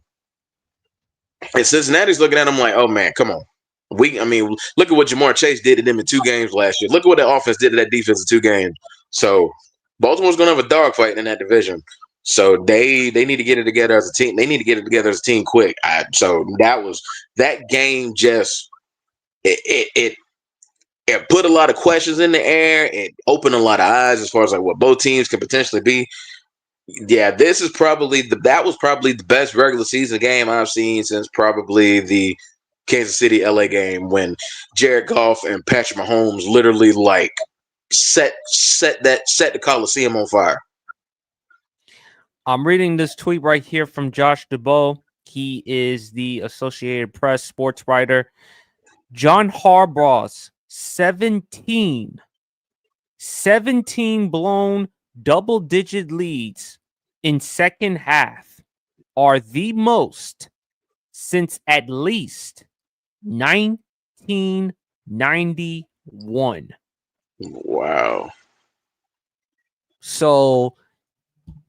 And Cincinnati's looking at them like, oh man, come on. Look at what Jamar Chase did to them in 2 games last year. Look at what the offense did to that defense in 2 games. So Baltimore's gonna have a dogfight in that division. So they need to get it together as a team. They need to get it together as a team quick. So that game just it put a lot of questions in the air. It opened a lot of eyes as far as like what both teams can potentially be. Yeah, that was probably the best regular season game I've seen since probably the Kansas City LA game when Jared Goff and Patrick Mahomes literally like set the Coliseum on fire. I'm reading this tweet right here from Josh Dubow. He is the Associated Press sports writer. John Harbaugh's 17 blown double-digit leads in second half are the most since at least 1991. Wow. So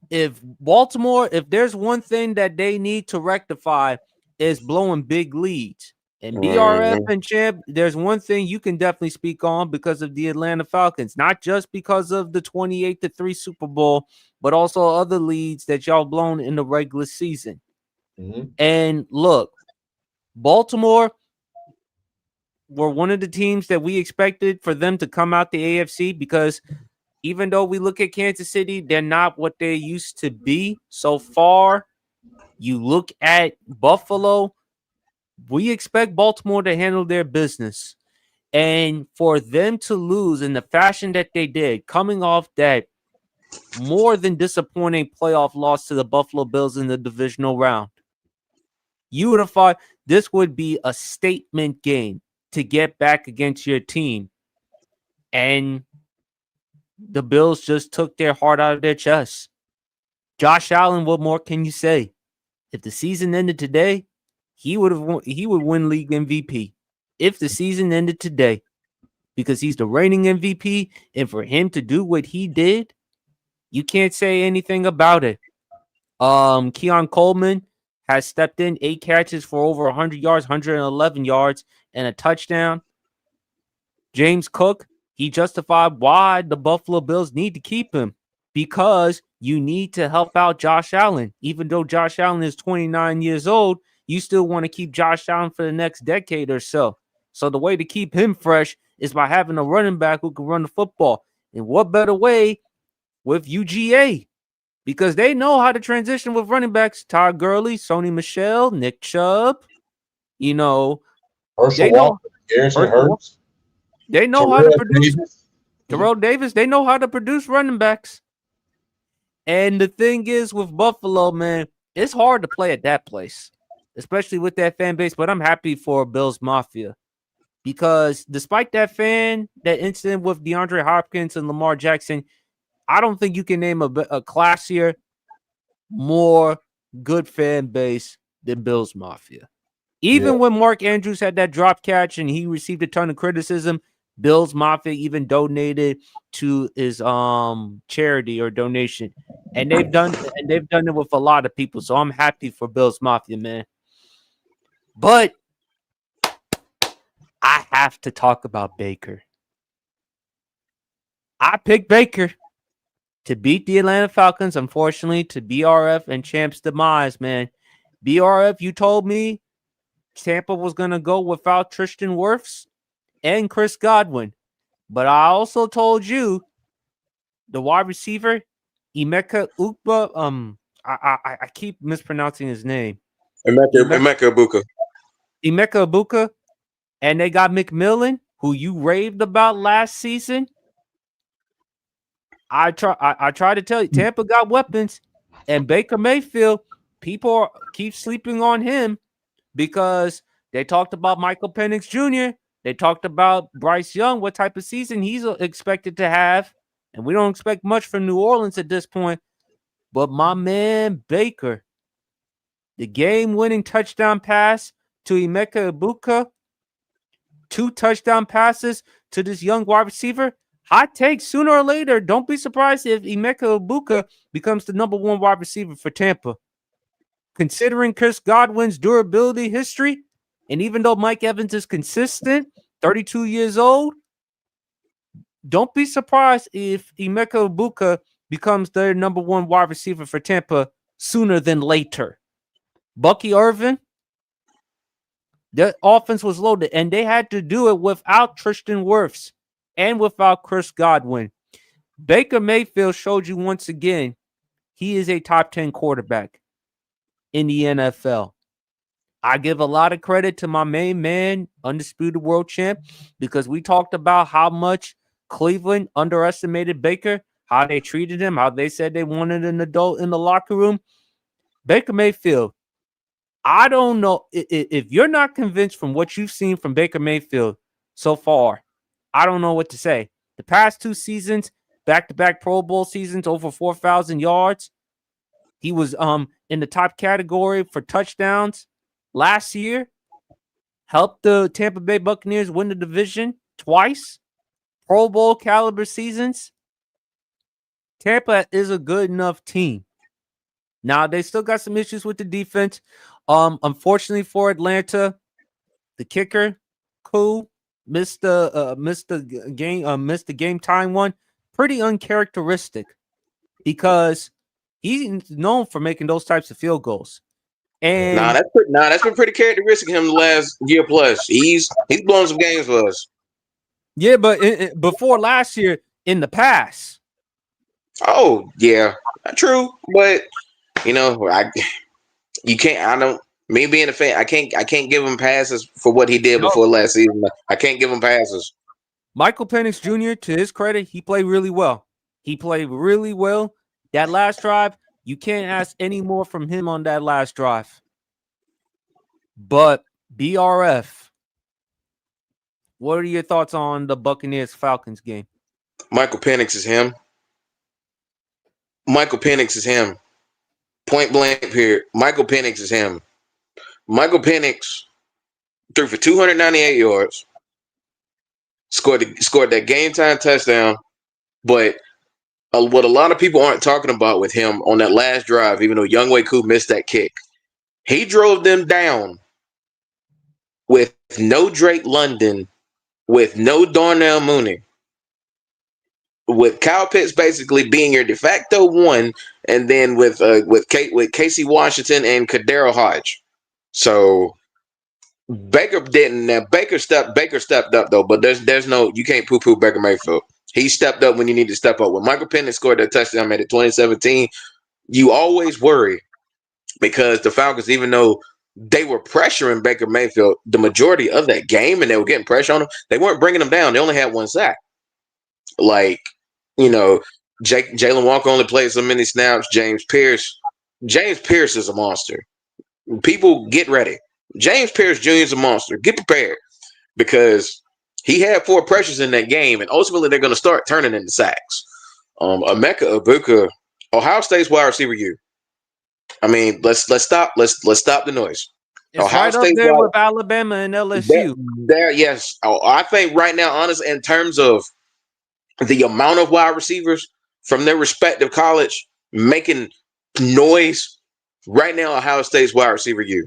if Baltimore, if there's one thing that they need to rectify is blowing big leads. And BRF Mhm. and Champ, there's one thing you can definitely speak on because of the Atlanta Falcons, not just because of the 28-3 Super Bowl, but also other leads that y'all blown in the regular season. Mhm. And look, Baltimore were one of the teams that we expected for them to come out the AFC because even though we look at Kansas City, they're not what they used to be so far. You look at Buffalo, we expect Baltimore to handle their business. And for them to lose in the fashion that they did, coming off that more than disappointing playoff loss to the Buffalo Bills in the divisional round, you would have thought this would be a statement game to get back against your team. And the Bills just took their heart out of their chest. Josh Allen, what more can you say? If the season ended today, he would win league MVP. If the season ended today, because he's the reigning MVP, and for him to do what he did, you can't say anything about it. Keon Coleman has stepped in 8 catches for over 100 yards, 111 yards, and a touchdown. James Cook, he justified why the Buffalo Bills need to keep him because you need to help out Josh Allen. Even though Josh Allen is 29 years old, you still want to keep Josh Allen for the next decade or so. So the way to keep him fresh is by having a running back who can run the football. And what better way with UGA? Because they know how to transition with running backs. Todd Gurley, Sony Michel, Nick Chubb. You know, Herschel they know Walker, Garrison Hurts, they know how to Terrell produce. Davis. Terrell Davis, they know how to produce running backs. And the thing is with Buffalo, man, it's hard to play at that place, especially with that fan base. But I'm happy for Bills Mafia because despite that incident with DeAndre Hopkins and Lamar Jackson, I don't think you can name a classier, more good fan base than Bills Mafia. Even when Mark Andrews had that drop catch and he received a ton of criticism, Bills Mafia even donated to his charity or donation. And they've done it with a lot of people. So I'm happy for Bills Mafia, man. But I have to talk about Baker. I picked Baker to beat the Atlanta Falcons, unfortunately, to BRF and Champ's demise, man. BRF, you told me Tampa was going to go without Tristan Wirfs and Chris Godwin. But I also told you the wide receiver, Emeka Ukba, I keep mispronouncing his name. Emeka Ibuka. Emeka Ibuka, and they got McMillan, who you raved about last season. I try to tell you, Tampa got weapons, and Baker Mayfield, people keep sleeping on him because they talked about Michael Penix Jr. They talked about Bryce Young, what type of season he's expected to have. And we don't expect much from New Orleans at this point. But my man Baker, the game-winning touchdown pass to Emeka Ibuka, 2 touchdown passes to this young wide receiver. Hot take, sooner or later, don't be surprised if Emeka Ibuka becomes the number 1 wide receiver for Tampa. Considering Chris Godwin's durability history, and even though Mike Evans is consistent, 32 years old, don't be surprised if Emeka Ibuka becomes their number 1 wide receiver for Tampa sooner than later. Bucky Irvin, their offense was loaded, and they had to do it without Tristan Wirfs and without Chris Godwin. Baker Mayfield showed you once again he is a top 10 quarterback in the NFL. I give a lot of credit to my main man, Undisputed World Champ, because we talked about how much Cleveland underestimated Baker, how they treated him, how they said they wanted an adult in the locker room. Baker Mayfield, I don't know if you're not convinced from what you've seen from Baker Mayfield so far. I don't know what to say. The past 2 seasons, back-to-back Pro Bowl seasons, over 4,000 yards. He was in the top category for touchdowns last year. Helped the Tampa Bay Buccaneers win the division twice. Pro Bowl caliber seasons. Tampa is a good enough team. Now they still got some issues with the defense. Unfortunately for Atlanta, the kicker, missed the game time one. Pretty uncharacteristic because he's known for making those types of field goals. And that's been pretty characteristic of him the last year plus. He's blowing some games for us. Yeah, but before last year, in the past. Oh yeah, true. But you can't. I don't. Me being a fan, I can't give him passes for what he did before last season. I can't give him passes. Michael Penix Jr., to his credit, he played really well. That last drive, you can't ask any more from him on that last drive. But BRF, what are your thoughts on the Buccaneers Falcons game? Michael Penix is him. Point blank period. Michael Penix is him. Michael Penix threw for 298 yards, scored that game time touchdown. But what a lot of people aren't talking about with him on that last drive, even though Younghoe Koo missed that kick, he drove them down with no Drake London, with no Darnell Mooney, with Kyle Pitts basically being your de facto one, and then with Casey Washington and Kadero Hodge. So Baker didn't. Now Baker stepped up though, but there's no, you can't poo-poo Baker Mayfield. He stepped up when you need to step up. When Michael Penix scored that touchdown made it 2017, you always worry because the Falcons, even though they were pressuring Baker Mayfield the majority of that game and they were getting pressure on him, they weren't bringing him down. They only had 1 sack. Jalen Walker only played so many snaps. James Pierce is a monster. People get ready. James Pierce Jr. is a monster. Get prepared because he had 4 pressures in that game, and ultimately they're going to start turning into sacks. Emeka Egbuka, Ohio State's wide receiver U. I mean, let's stop the noise. It's Ohio right State up there with Alabama and LSU. Yes. I think right now, honestly, in terms of the amount of wide receivers from their respective college making noise, right now, Ohio State's wide receiver U.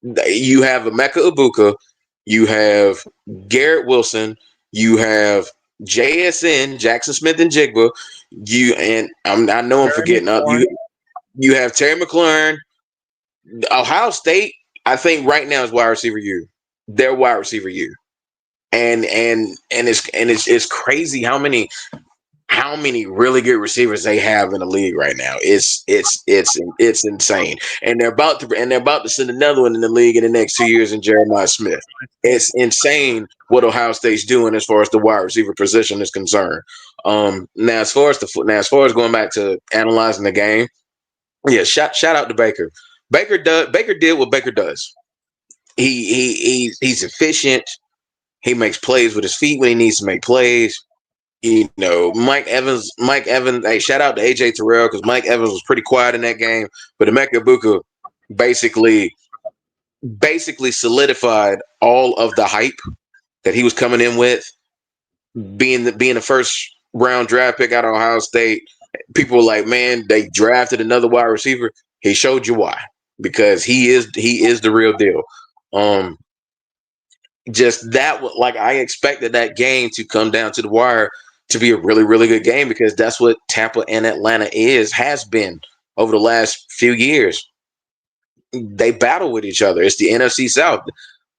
You have Emeka Egbuka, you have Garrett Wilson, you have JSN, Jackson Smith and Jigba, I know I'm forgetting. You have Terry McLaurin. Ohio State, I think right now is wide receiver U. They're wide receiver U. And it's crazy how many really good receivers they have in the league right now. It's insane. And they're about to send another one in the league in the next 2 years in Jeremiah Smith. It's insane what Ohio State's doing as far as the wide receiver position is concerned. Now as far as going back to analyzing the game, yeah, shout out to Baker. Baker did what Baker does. He's efficient. He makes plays with his feet when he needs to make plays. Mike Evans, hey, shout out to AJ Terrell because Mike Evans was pretty quiet in that game. But Emeka Egbuka basically solidified all of the hype that he was coming in with, being the first round draft pick out of Ohio State. People were like, man, they drafted another wide receiver. He showed you why, because he is the real deal. Just that, like, I expected that game to come down to the wire to be a really, really good game because that's what Tampa and Atlanta has been over the last few years. They battle with each other. It's the NFC South.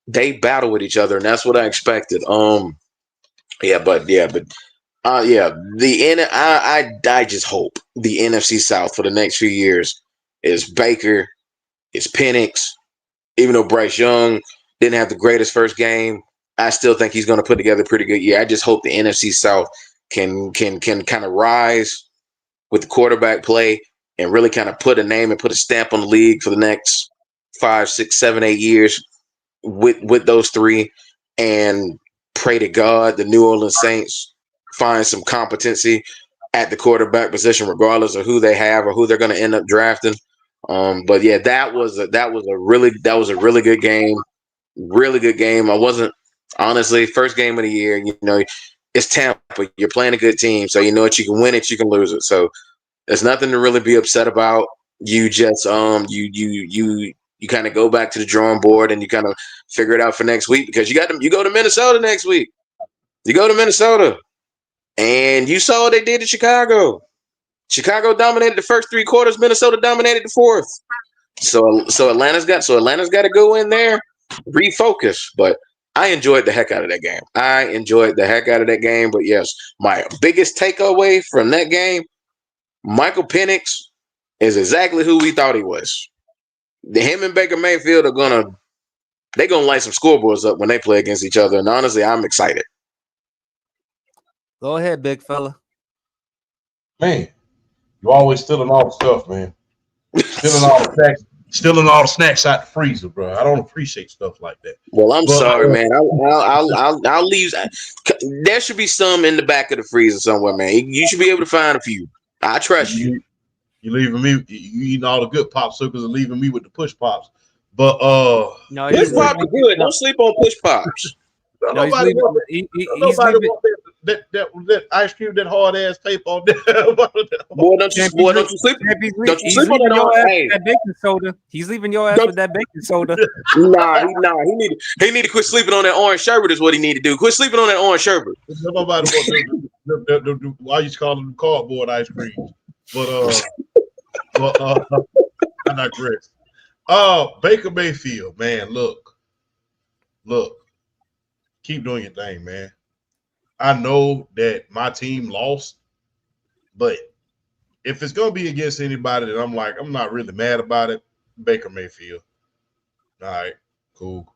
They battle with each other, and that's what I expected. I just hope the NFC South for the next few years is Baker, is Penix. Even though Bryce Young didn't have the greatest first game, I still think he's going to put together a pretty good year. I just hope the NFC South can kind of rise with the quarterback play and really kind of put a name and put a stamp on the league for the next 5, 6, 7, 8 years with those three, and pray to God the New Orleans Saints find some competency at the quarterback position, regardless of who they have or who they're going to end up drafting. But yeah, that was a really good game. Really good game. I wasn't honestly first game of the year. You know, it's Tampa. You're playing a good team, so you know what, you can win it, you can lose it. So there's nothing to really be upset about. You just you kind of go back to the drawing board and you kind of figure it out for next week, because you go to Minnesota next week. You go to Minnesota, and you saw what they did to Chicago. Chicago dominated the first 3 quarters. Minnesota dominated the fourth. So Atlanta's got to go in there, refocus. But I enjoyed the heck out of that game. But yes, my biggest takeaway from that game, Michael Penix is exactly who we thought he was. Him and Baker Mayfield are gonna light some scoreboards up when they play against each other. And honestly, I'm excited. Go ahead, big fella. Man, you always stealing all the stuff, man. Stealing all the snacks out the freezer, bro. I don't appreciate stuff like that. Well, I'm sorry, man. I'll leave. There should be some in the back of the freezer somewhere, man. You should be able to find a few. I trust you. You leaving me? You eating all the good popsicles and leaving me with the push pops. But no, push pops are good. Don't sleep on push pops. Nobody wants that ice cream, that hard ass paper on there. Boy, don't you sleep on that baking soda. He's leaving your ass with that baking soda. Nah. He need to quit sleeping on that orange sherbet. Is what he need to do. Quit sleeping on that orange sherbet. Nobody wants I used to call them cardboard ice creams, but I digress. Baker Mayfield, man, look, keep doing your thing, man. I know that my team lost, but if it's gonna be against anybody that I'm not really mad about it, Baker Mayfield. All right, cool.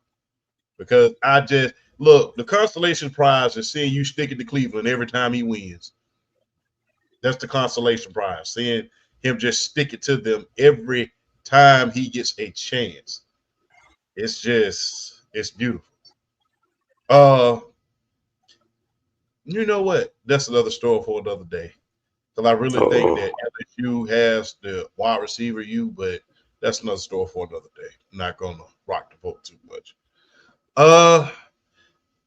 Because the consolation prize is seeing you stick it to Cleveland every time he wins. That's the consolation prize, seeing him just stick it to them every time he gets a chance. It's beautiful. You know what? That's another story for another day. Because I really think that LSU has the wide receiver but that's another story for another day. I'm not gonna rock the boat too much.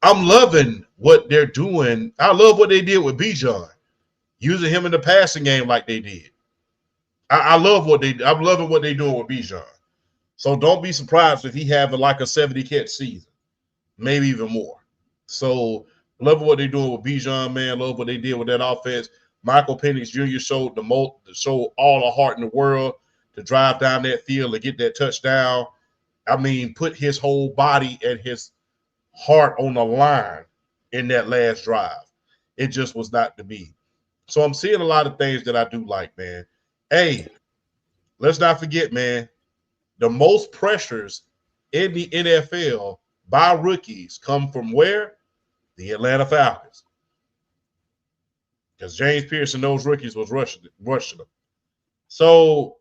I'm loving what they're doing. I love what they did with Bijan, using him in the passing game like they did. I'm loving what they're doing with Bijan. So don't be surprised if he having like a 70-catch season, maybe even more. So love what they're doing with Bijan, man. Love what they did with that offense. Michael Penix Jr. showed all the heart in the world to drive down that field and get that touchdown. I mean, put his whole body and his heart on the line in that last drive. It just was not to be. So I'm seeing a lot of things that I do like, man. Hey, let's not forget, man, the most pressures in the NFL by rookies come from where? The Atlanta Falcons. Because James Pierce and those rookies was rushing them. So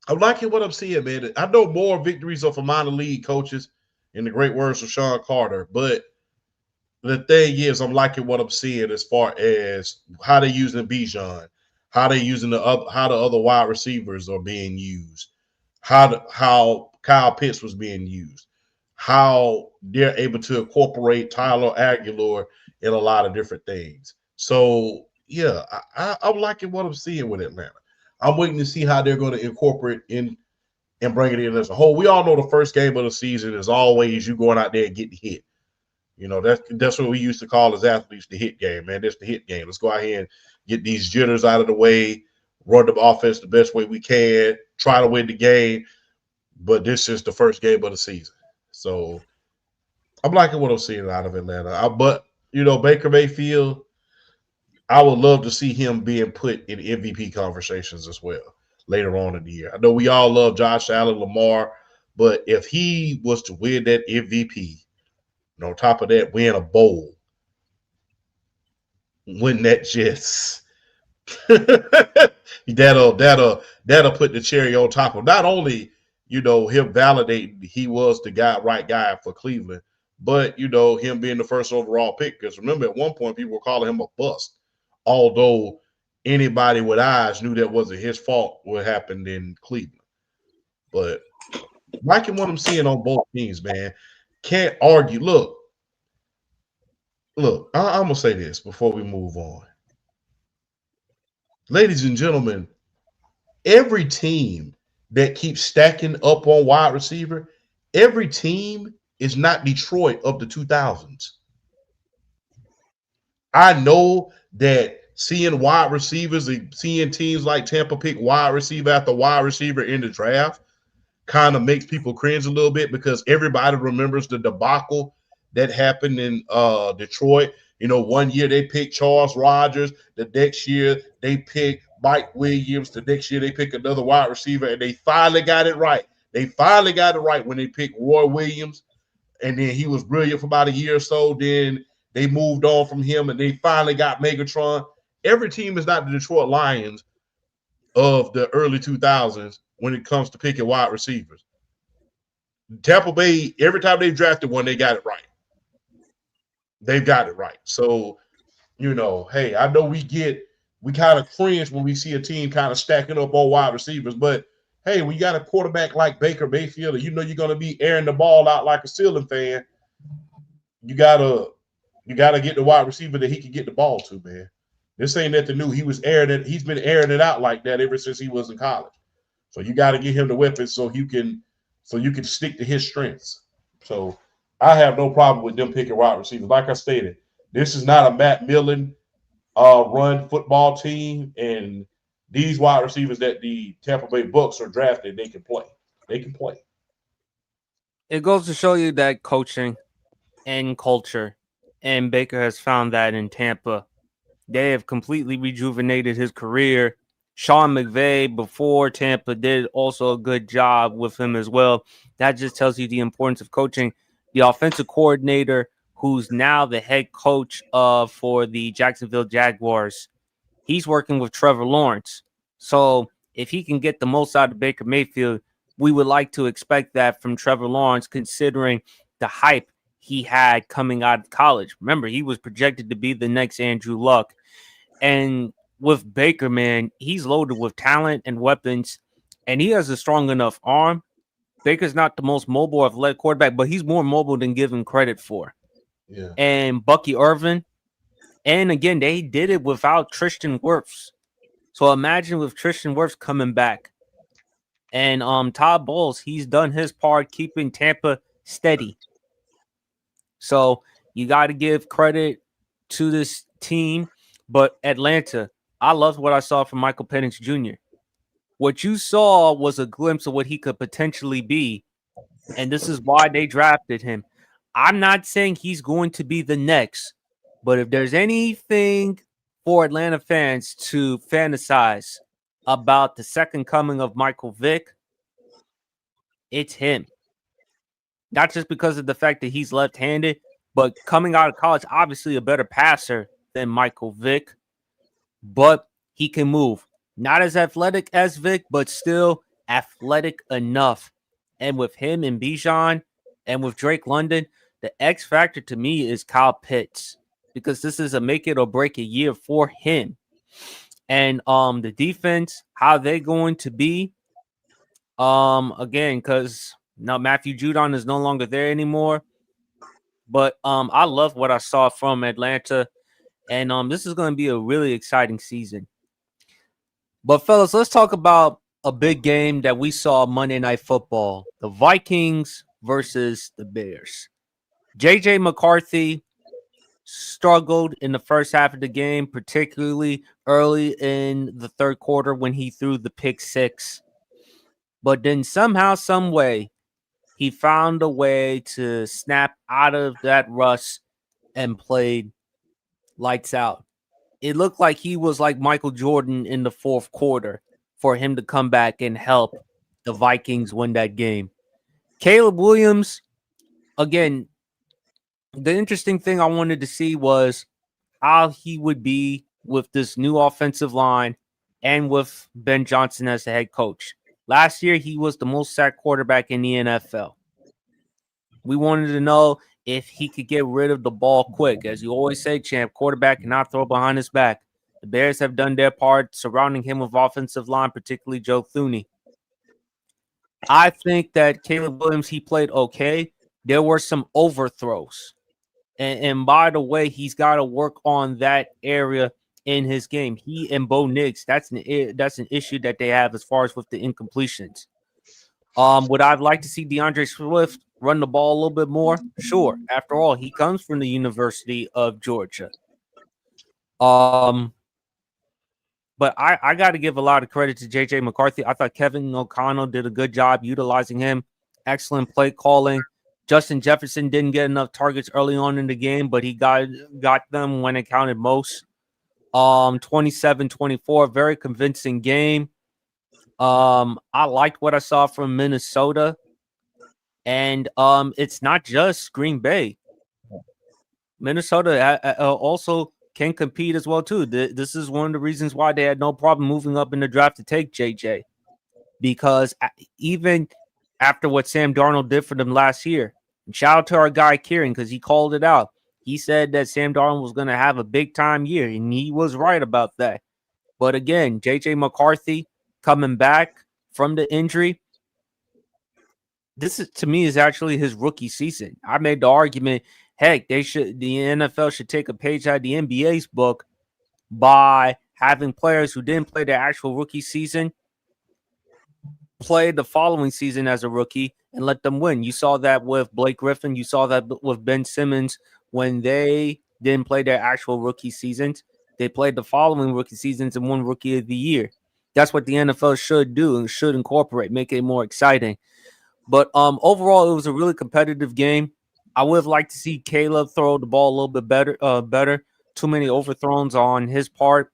I'm liking what I'm seeing, man. I know more victories are for minor league coaches, in the great words of Sean Carter, but the thing is, I'm liking what I'm seeing as far as how they're using Bijan, how they're using how the other wide receivers are being used, how Kyle Pitts was being used, how they're able to incorporate Tyler Aguilar in a lot of different things. So, yeah, I'm liking what I'm seeing with Atlanta. I'm waiting to see how they're going to incorporate in and bring it in as a whole. We all know the first game of the season is always you going out there and getting hit. You know, that's what we used to call as athletes the hit game, man. That's the hit game. Let's go out here and get these jitters out of the way, run the offense the best way we can, try to win the game. But this is the first game of the season. So I'm liking what I'm seeing out of Atlanta. But, Baker Mayfield, I would love to see him being put in MVP conversations as well later on in the year. I know we all love Josh Allen, Lamar, but if he was to win that MVP, and on top of that, win a bowl, win that just that'll put the cherry on top of not only him validating he was the right guy for Cleveland. But, him being the first overall pick, because remember at one point people were calling him a bust, although anybody with eyes knew that wasn't his fault what happened in Cleveland. But liking what I'm seeing on both teams, man. Can't argue. Look, I'm going to say this before we move on. Ladies and gentlemen, every team that keeps stacking up on wide receiver, every team is not Detroit of the 2000s. I know that seeing wide receivers and seeing teams like Tampa pick wide receiver after wide receiver in the draft kind of makes people cringe a little bit because everybody remembers the debacle that happened in Detroit. 1 year they picked Charles Rogers. The next year they picked Mike Williams. The next year they picked another wide receiver, and they finally got it right. They finally got it right when they picked Roy Williams, and then he was brilliant for about a year or so. Then they moved on from him, and they finally got Megatron. Every team is not the Detroit Lions of the early 2000s when it comes to picking wide receivers. Tampa Bay, every time they drafted one, they got it right. They've got it right. So, hey, I know we kind of cringe when we see a team kind of stacking up on wide receivers, but hey, when you got a quarterback like Baker Mayfield, and you're going to be airing the ball out like a ceiling fan, you gotta get the wide receiver that he can get the ball to, man. This ain't nothing new. He's been airing it out like that ever since he was in college. So you got to get him the weapons so you can stick to his strengths. So I have no problem with them picking wide receivers. Like I stated, this is not a Matt Millen run football team, and these wide receivers that the Tampa Bay Bucs are drafted, they can play. They can play. It goes to show you that coaching and culture, and Baker has found that in Tampa. They have completely rejuvenated his career. Sean McVay before Tampa did also a good job with him as well. That just tells you the importance of coaching. The offensive coordinator, who's now the head coach for the Jacksonville Jaguars, he's working with Trevor Lawrence. So if he can get the most out of Baker Mayfield, we would like to expect that from Trevor Lawrence, considering the hype he had coming out of college. Remember, he was projected to be the next Andrew Luck. And with Baker, man, he's loaded with talent and weapons, and he has a strong enough arm. Baker's not the most mobile athletic quarterback, but he's more mobile than given credit for. Yeah. And Bucky Irvin, and again, they did it without Tristan Wirfs. So imagine with Tristan Wirfs coming back. And Todd Bowles, he's done his part keeping Tampa steady. So you got to give credit to this team. But Atlanta, I loved what I saw from Michael Penix Jr. What you saw was a glimpse of what he could potentially be, and this is why they drafted him. I'm not saying he's going to be the next, but if there's anything for Atlanta fans to fantasize about the second coming of Michael Vick, it's him. Not just because of the fact that he's left-handed, but coming out of college, obviously a better passer than Michael Vick, but he can move. Not as athletic as Vick, but still athletic enough. And with him and Bijan and with Drake London, the X factor to me is Kyle Pitts, because this is a make it or break it year for him. And the defense, how they going to be, again, because now Matthew Judon is no longer there anymore. But I love what I saw from Atlanta. And this is going to be a really exciting season. But, fellas, let's talk about a big game that we saw Monday Night Football. The Vikings versus the Bears. J.J. McCarthy struggled in the first half of the game, particularly early in the third quarter when he threw the pick six. But then somehow, some way, he found a way to snap out of that rust and played lights out. It looked like he was like Michael Jordan in the fourth quarter for him to come back and help the Vikings win that game. Caleb Williams, again, the interesting thing I wanted to see was how he would be with this new offensive line and with Ben Johnson as the head coach. Last year, he was the most sacked quarterback in the NFL. We wanted to know if he could get rid of the ball quick. As you always say, champ, quarterback cannot throw behind his back. The Bears have done their part surrounding him with offensive line, particularly Joe Thuney. I think that Caleb Williams, he played okay. There were some overthrows. And by the way, he's got to work on that area in his game. He and Bo Nix, that's an issue that they have as far as with the incompletions. Would I like to see DeAndre Swift run the ball a little bit more? Sure. After all, he comes from the University of Georgia. But I got to give a lot of credit to J.J. McCarthy. I thought Kevin O'Connell did a good job utilizing him. Excellent play calling. Justin Jefferson didn't get enough targets early on in the game, but he got them when it counted most. 27-24, very convincing game. I liked what I saw from Minnesota. And it's not just Green Bay. Minnesota also can compete as well, too. This is one of the reasons why they had no problem moving up in the draft to take JJ. Because even after what Sam Darnold did for them last year, and shout out to our guy Kieran because he called it out. He said that Sam Darnold was going to have a big-time year, and he was right about that. But again, J.J. McCarthy coming back from the injury, this is, to me, is actually his rookie season. I made the argument, heck, the NFL should take a page out of the NBA's book by having players who didn't play their actual rookie season play the following season as a rookie and let them win. You saw that with Blake Griffin. You saw that with Ben Simmons when they didn't play their actual rookie seasons. They played the following rookie seasons and won Rookie of the Year. That's what the NFL should do and should incorporate, make it more exciting. But overall, it was a really competitive game. I would have liked to see Caleb throw the ball a little bit better. Too many overthrows on his part.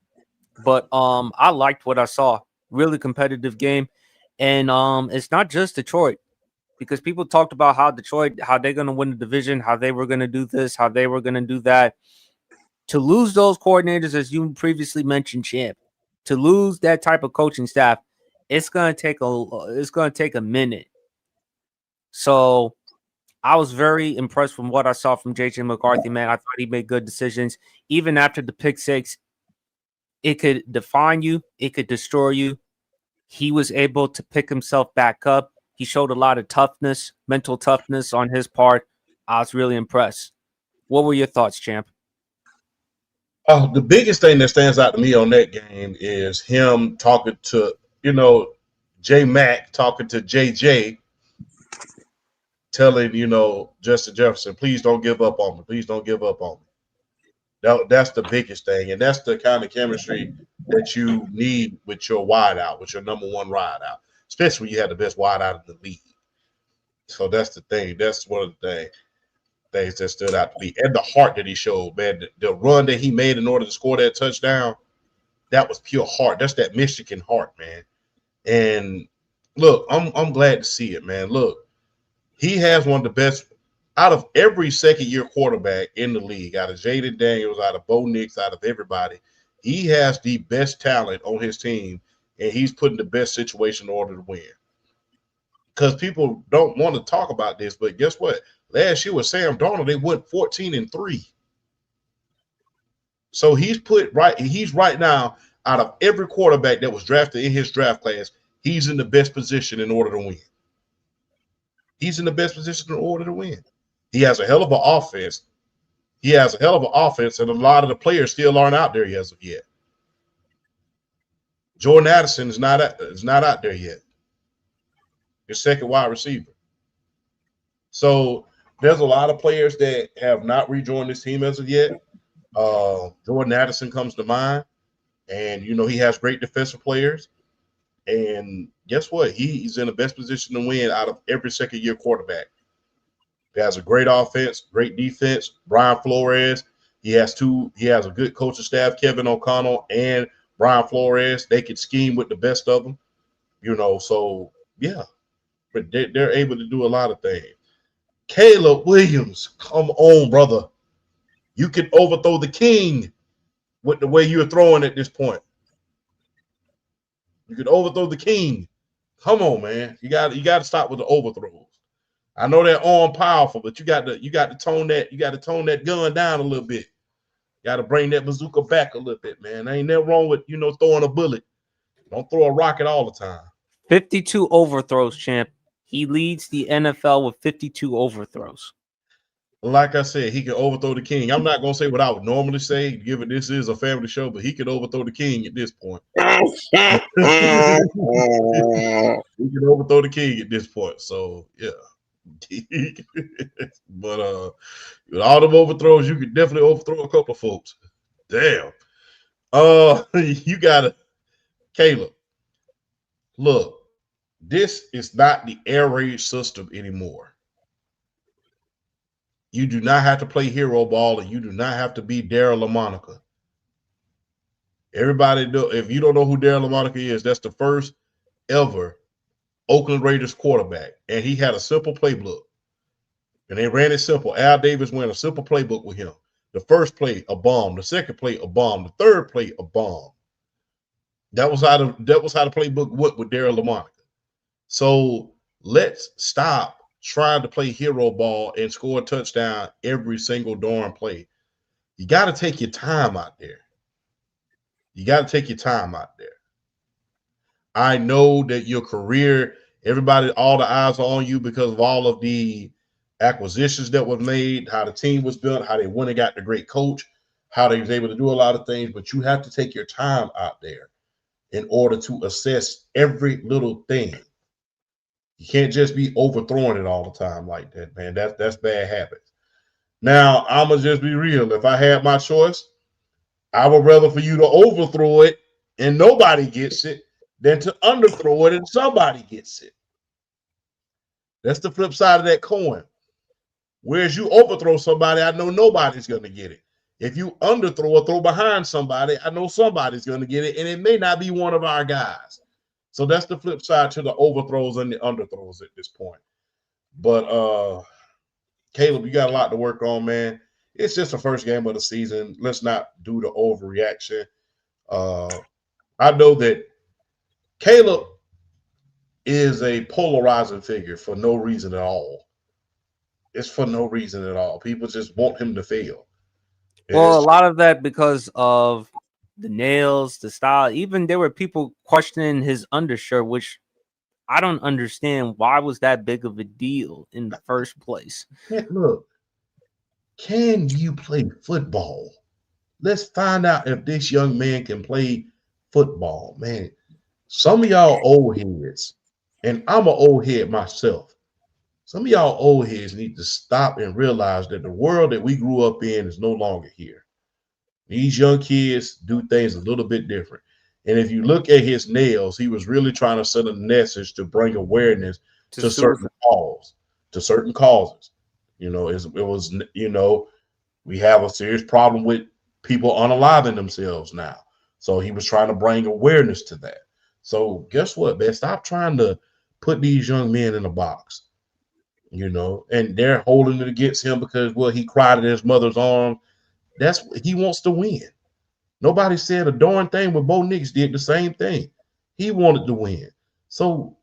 But I liked what I saw. Really competitive game. And it's not just Detroit, because people talked about how they're going to win the division, how they were going to do this, how they were going to do that. To lose those coordinators, as you previously mentioned, champ, to lose that type of coaching staff, it's going to take a minute. So I was very impressed from what I saw from J.J. McCarthy, man. I thought he made good decisions. Even after the pick six, it could define you. It could destroy you. He was able to pick himself back up. He showed a lot of toughness, mental toughness on his part. I was really impressed. What were your thoughts, champ? The biggest thing that stands out to me on that game is him talking to, J Mac talking to JJ, telling, Justin Jefferson, please don't give up on me. Please don't give up on me. That's the biggest thing. And that's the kind of chemistry that you need with your wideout, with your number one wideout, especially when you have the best wideout in the league. So that's the thing. That's one of the things that stood out to me. And the heart that he showed, man. The run that he made in order to score that touchdown, that was pure heart. That's that Michigan heart, man. And look, I'm glad to see it, man. Look, he has one of the best out of every second-year quarterback in the league, out of Jaden Daniels, out of Bo Nix, out of everybody. He has the best talent on his team, and he's put in the best situation in order to win. Because people don't want to talk about this, but guess what? Last year with Sam Darnold, they went 14-3. So he's right now, out of every quarterback that was drafted in his draft class, he's in the best position in order to win. He's in the best position in order to win. He has a hell of an offense. And a lot of the players still aren't out there as of yet. Jordan Addison is not out there yet. His second wide receiver. So there's a lot of players that have not rejoined this team as of yet. Jordan Addison comes to mind. And, he has great defensive players. And guess what? He's in the best position to win out of every second-year quarterback. He has a great offense, great defense. Brian Flores, he has a good coaching staff, Kevin O'Connell and Brian Flores. They could scheme with the best of them, so yeah. But they're able to do a lot of things. Caleb Williams, come on, brother. You can overthrow the king with the way you're throwing at this point. You could overthrow the king. Come on, man. You got to stop with the overthrows. I know that arm powerful, but you got to tone that gun down a little bit. Got to bring that bazooka back a little bit, man. There ain't nothing wrong with throwing a bullet. Don't throw a rocket all the time. 52 overthrows, champ. He leads the NFL with 52 overthrows. Like I said, he can overthrow the king. I'm not gonna say what I would normally say, given this is a family show, but he could overthrow the king at this point. He can overthrow the king at this point. So yeah. But with all them overthrows, you could definitely overthrow a couple of folks. Damn. You gotta, Caleb. Look, this is not the air raid system anymore. You do not have to play hero ball, and you do not have to be Daryl LaMonica. Everybody know, if you don't know who Daryl LaMonica is, that's the first ever Oakland Raiders quarterback, and he had a simple playbook. And they ran it simple. Al Davis ran a simple playbook with him. The first play, a bomb. The second play, a bomb. The third play, a bomb. That was how the playbook went with Daryl LaMonica. So let's stop trying to play hero ball and score a touchdown every single darn play. You got to take your time out there. I know that your career, everybody, all the eyes are on you because of all of the acquisitions that were made, how the team was built, how they went and got the great coach, how they was able to do a lot of things, but you have to take your time out there in order to assess every little thing. You can't just be overthrowing it all the time like that, man. That's bad habits. Now, I'm going to just be real. If I had my choice, I would rather for you to overthrow it and nobody gets it than to underthrow it and somebody gets it. That's the flip side of that coin. Whereas you overthrow somebody, I know nobody's going to get it. If you underthrow or throw behind somebody, I know somebody's going to get it, and it may not be one of our guys. So that's the flip side to the overthrows and the underthrows at this point. But Caleb, you got a lot to work on, man. It's just the first game of the season. Let's not do the overreaction. I know that Caleb is a polarizing figure for no reason at all. It's for no reason at all. People just want him to fail. Well, a lot of that because of the nails, the style. Even there were people questioning his undershirt, which I don't understand. Why was that big of a deal in the first place? Look, can you play football? Let's find out if this young man can play football, man. Some of y'all old heads, and I'm an old head myself. Some of y'all old heads need to stop and realize that the world that we grew up in is no longer here. These young kids do things a little bit different. And if you look at his nails, he was really trying to send a message to bring awareness to certain causes. You know, it was, we have a serious problem with people unaliving themselves now. So he was trying to bring awareness to that. So guess what, man? Stop trying to put these young men in a box. And they're holding it against him because, well, he cried in his mother's arms. He wants to win. Nobody said a darn thing when Bo Nix did the same thing. He wanted to win. So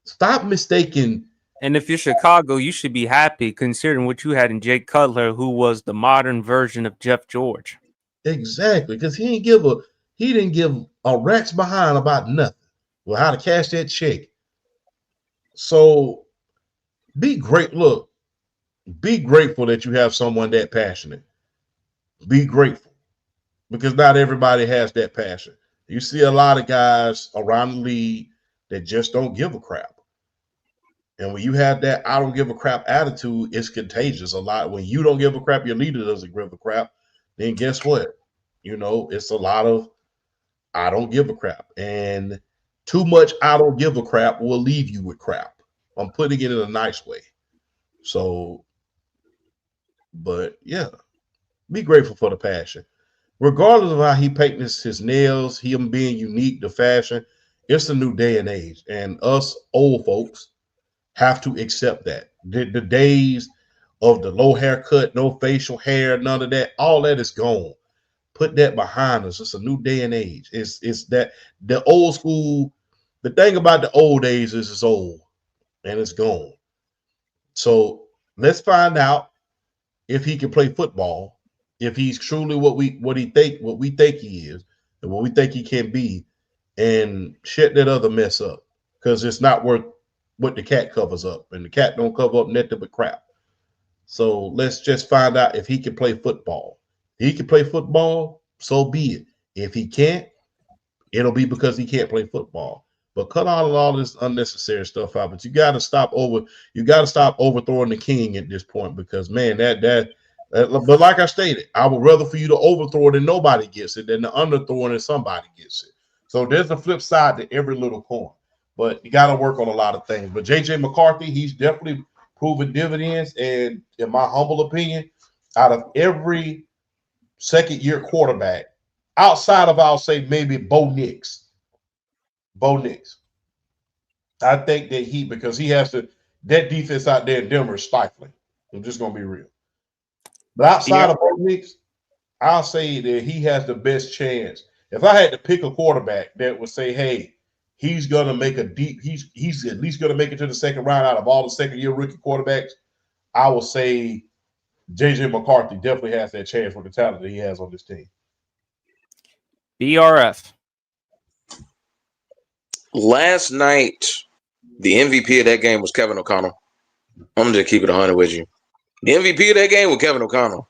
stop mistaking. And if you're Chicago, you should be happy considering what you had in Jake Cutler, who was the modern version of Jeff George. Exactly, because he didn't give a rat's behind about nothing. Well, how to cash that check. So be great. Look, be grateful that you have someone that passionate. Be grateful, because not everybody has that passion. You see a lot of guys around the league that just don't give a crap. And when you have that I don't give a crap attitude, it's contagious a lot. When you don't give a crap, your leader doesn't give a crap, then guess what? It's a lot of I don't give a crap. And too much I don't give a crap will leave you with crap. I'm putting it in a nice way. So, but yeah, be grateful for the passion. Regardless of how he paints his nails, him being unique, the fashion, it's a new day and age. And us old folks have to accept that. The days of the low haircut, no facial hair, none of that, all that is gone. Put that behind us. It's a new day and age. It's that the old school The thing about the old days is it's old and it's gone. So let's find out if he can play football, if he's truly what we think he is, and what we think he can be, and shut that other mess up because it's not worth what the cat covers up, and the cat don't cover up nothing but crap. So let's just find out if he can play football. If he can play football, so be it. If he can't, it'll be because he can't play football. But cut all this unnecessary stuff out. But you got to stop overthrowing the king at this point because man, but like I stated, I would rather for you to overthrow it and nobody gets it than to underthrow it and somebody gets it. So there's a flip side to every little coin. But you got to work on a lot of things. But JJ McCarthy, he's definitely proven dividends. And in my humble opinion, out of every second year quarterback, outside of I'll say maybe Bo Nix. I think that because he has that defense out there in Denver is stifling. I'm just gonna be real. But outside of Bo Nix, I'll say that he has the best chance. If I had to pick a quarterback that would say, hey, he's gonna make he's at least gonna make it to the second round out of all the second year rookie quarterbacks, I will say JJ McCarthy definitely has that chance with the talent that he has on this team. BRF. Last night, the MVP of that game was Kevin O'Connell. I'm going to keep it 100 with you. The MVP of that game was Kevin O'Connell.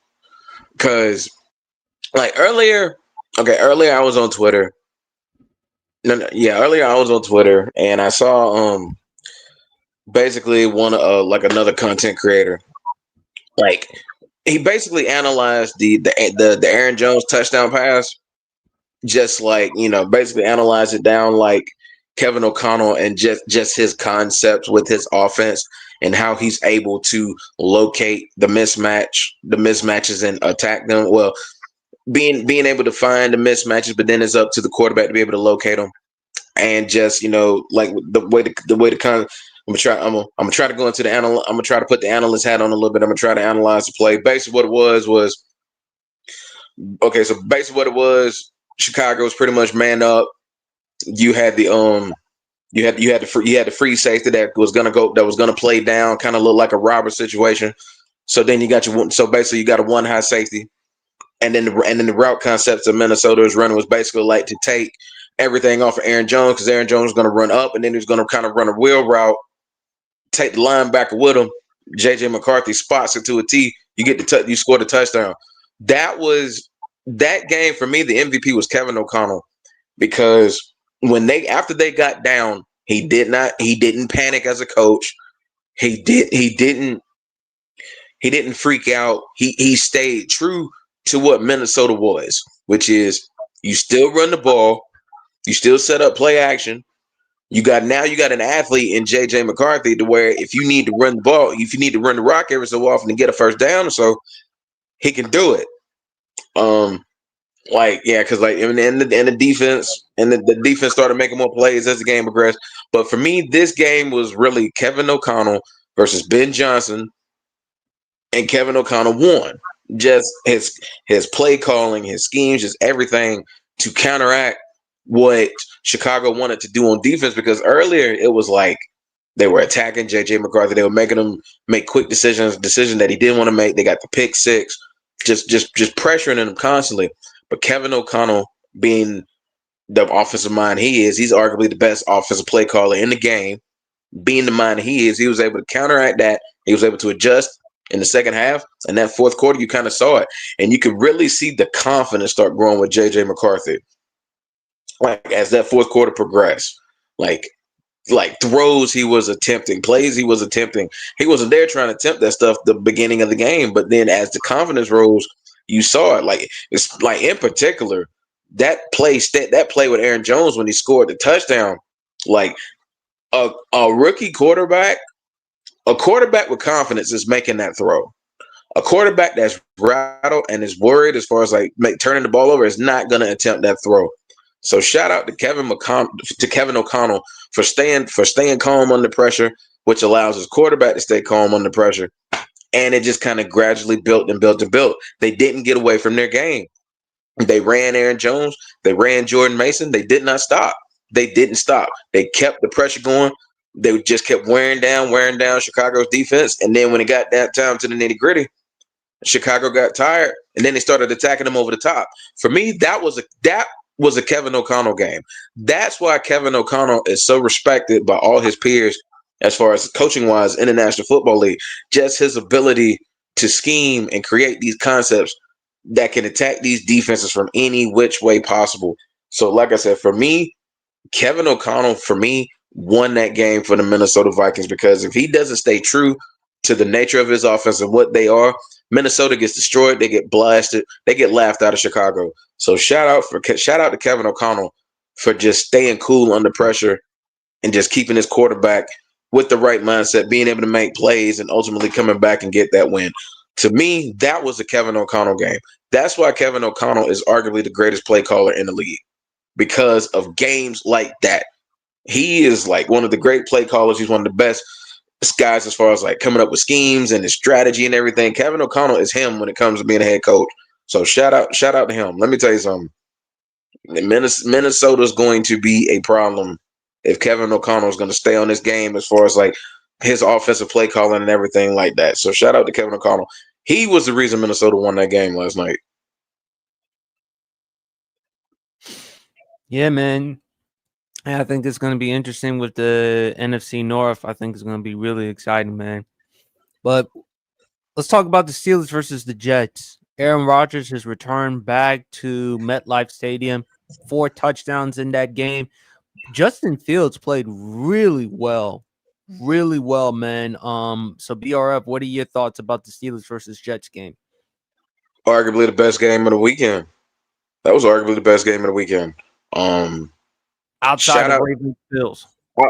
Because, earlier I was on Twitter. Earlier I was on Twitter, and I saw basically another content creator. He basically analyzed the Aaron Jones touchdown pass, just basically analyze it down like Kevin O'Connell and just his concepts with his offense and how he's able to locate the mismatches and attack them. Well, being able to find the mismatches, but then it's up to the quarterback to be able to locate them. And just the way to I'm gonna try to go into I'm gonna try to put the analyst hat on a little bit. I'm gonna try to analyze the play. Basically, what it was okay. So basically, what it was. Chicago was pretty much man up. You had the free safety that was gonna play down, kind of look like a robber situation. So then you got you got a one high safety, and then the route concepts that Minnesota was running was basically like to take everything off of Aaron Jones because Aaron Jones was gonna run up, and then he was gonna kind of run a wheel route, take the linebacker with him. JJ McCarthy spots it to a T. You get you score the touchdown. That game for me, the MVP was Kevin O'Connell because after they got down, he didn't panic as a coach. He didn't freak out. He stayed true to what Minnesota was, which is you still run the ball, you still set up play action. You got an athlete in JJ McCarthy to where if you need to run the ball, if you need to run the rock every so often to get a first down or so, he can do it. Because the defense started making more plays as the game progressed. But for me, this game was really Kevin O'Connell versus Ben Johnson, and Kevin O'Connell won. Just his play calling, his schemes, just everything to counteract what Chicago wanted to do on defense. Because earlier it was like they were attacking JJ McCarthy, they were making him make quick decisions that he didn't want to make. They got the pick six, just pressuring him constantly. But Kevin O'Connell, being the offensive mind he is, he's arguably the best offensive play caller in the game. Being the mind he is, he was able to counteract that. He was able to adjust in the second half. And that fourth quarter, you kind of saw it. And you could really see the confidence start growing with JJ McCarthy. As that fourth quarter progressed. Throws he was attempting, plays he was attempting. He wasn't there trying to attempt that stuff the beginning of the game. But then as the confidence rose, you saw it. It's in particular that play with Aaron Jones when he scored the touchdown. A rookie quarterback, a quarterback with confidence is making that throw. A quarterback that's rattled and is worried as far as turning the ball over is not going to attempt that throw. So shout out to Kevin O'Connell for staying calm under pressure, which allows his quarterback to stay calm under pressure. And it just kind of gradually built and built and built. They didn't get away from their game. They ran Aaron Jones. They ran Jordan Mason. They did not stop. they didn't stop. They kept the pressure going. They just kept wearing down Chicago's defense. And then when it got that down to the nitty-gritty, Chicago got tired, and then they started attacking them over the top. For me, that was a Kevin O'Connell game. That's why Kevin O'Connell is so respected by all his peers as far as coaching-wise in the National Football League. Just his ability to scheme and create these concepts that can attack these defenses from any which way possible. So, like I said, for me, Kevin O'Connell, for me, won that game for the Minnesota Vikings, because if he doesn't stay true to the nature of his offense and what they are, Minnesota gets destroyed. They get blasted. They get laughed out of Chicago. So shout out to Kevin O'Connell for just staying cool under pressure and just keeping his quarterback with the right mindset, being able to make plays and ultimately coming back and get that win. To me, that was a Kevin O'Connell game. That's why Kevin O'Connell is arguably the greatest play caller in the league, because of games like that. He is like one of the great play callers. He's one of the best guys as far as like coming up with schemes and his strategy and everything. Kevin O'Connell is him when it comes to being a head coach. So shout out to him. Let me tell you something. Minnesota's going to be a problem if Kevin O'Connell is going to stay on this game as far as like his offensive play calling and everything like that. So shout out to Kevin O'Connell. He was the reason Minnesota won that game last night. Yeah, man. I think it's going to be interesting with the NFC North. I think it's going to be really exciting, man. But let's talk about the Steelers versus the Jets. Aaron Rodgers has returned back to MetLife Stadium, 4 touchdowns in that game. Justin Fields played really well, man. So BRF, what are your thoughts about the Steelers versus Jets game? Arguably the best game of the weekend. That was arguably the best game of the weekend. Outside of Ravens Bills.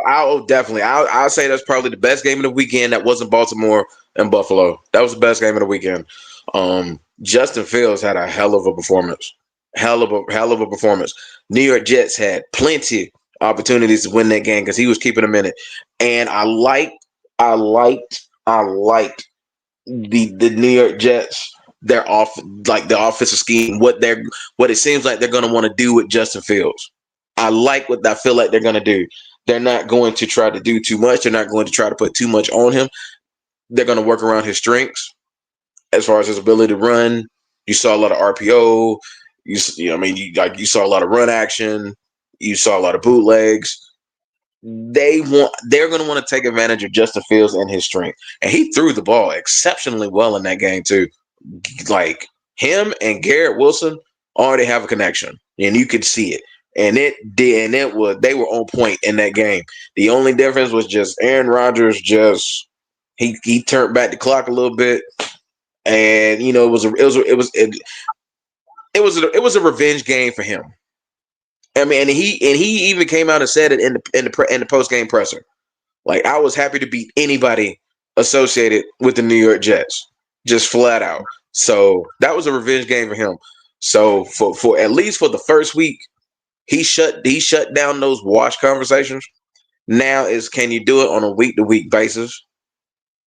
I'll definitely. I'll say that's probably the best game of the weekend. That wasn't Baltimore and Buffalo. That was the best game of the weekend. Justin Fields had a hell of a performance. Hell of a performance. New York Jets had plenty opportunities to win that game because he was keeping them in it. And I liked the New York Jets, their the offensive scheme, what it seems like they're gonna want to do with Justin Fields. I like what I feel like they're gonna do. They're not going to try to do too much. They're not going to try to put too much on him. They're going to work around his strengths as far as his ability to run. You saw a lot of RPO. You saw a lot of run action. You saw a lot of bootlegs. They're going to want to take advantage of Justin Fields and his strength. And he threw the ball exceptionally well in that game too. Like him and Garrett Wilson already have a connection, and you could see it. And they were on point in that game. The only difference was just Aaron Rodgers he turned back the clock a little bit, and it was a revenge game for him. I mean, and he even came out and said it in the post game presser. Like, I was happy to beat anybody associated with the New York Jets, just flat out. So that was a revenge game for him. So for at least for the first week, he shut down those wash conversations. Now can you do it on a week-to-week basis?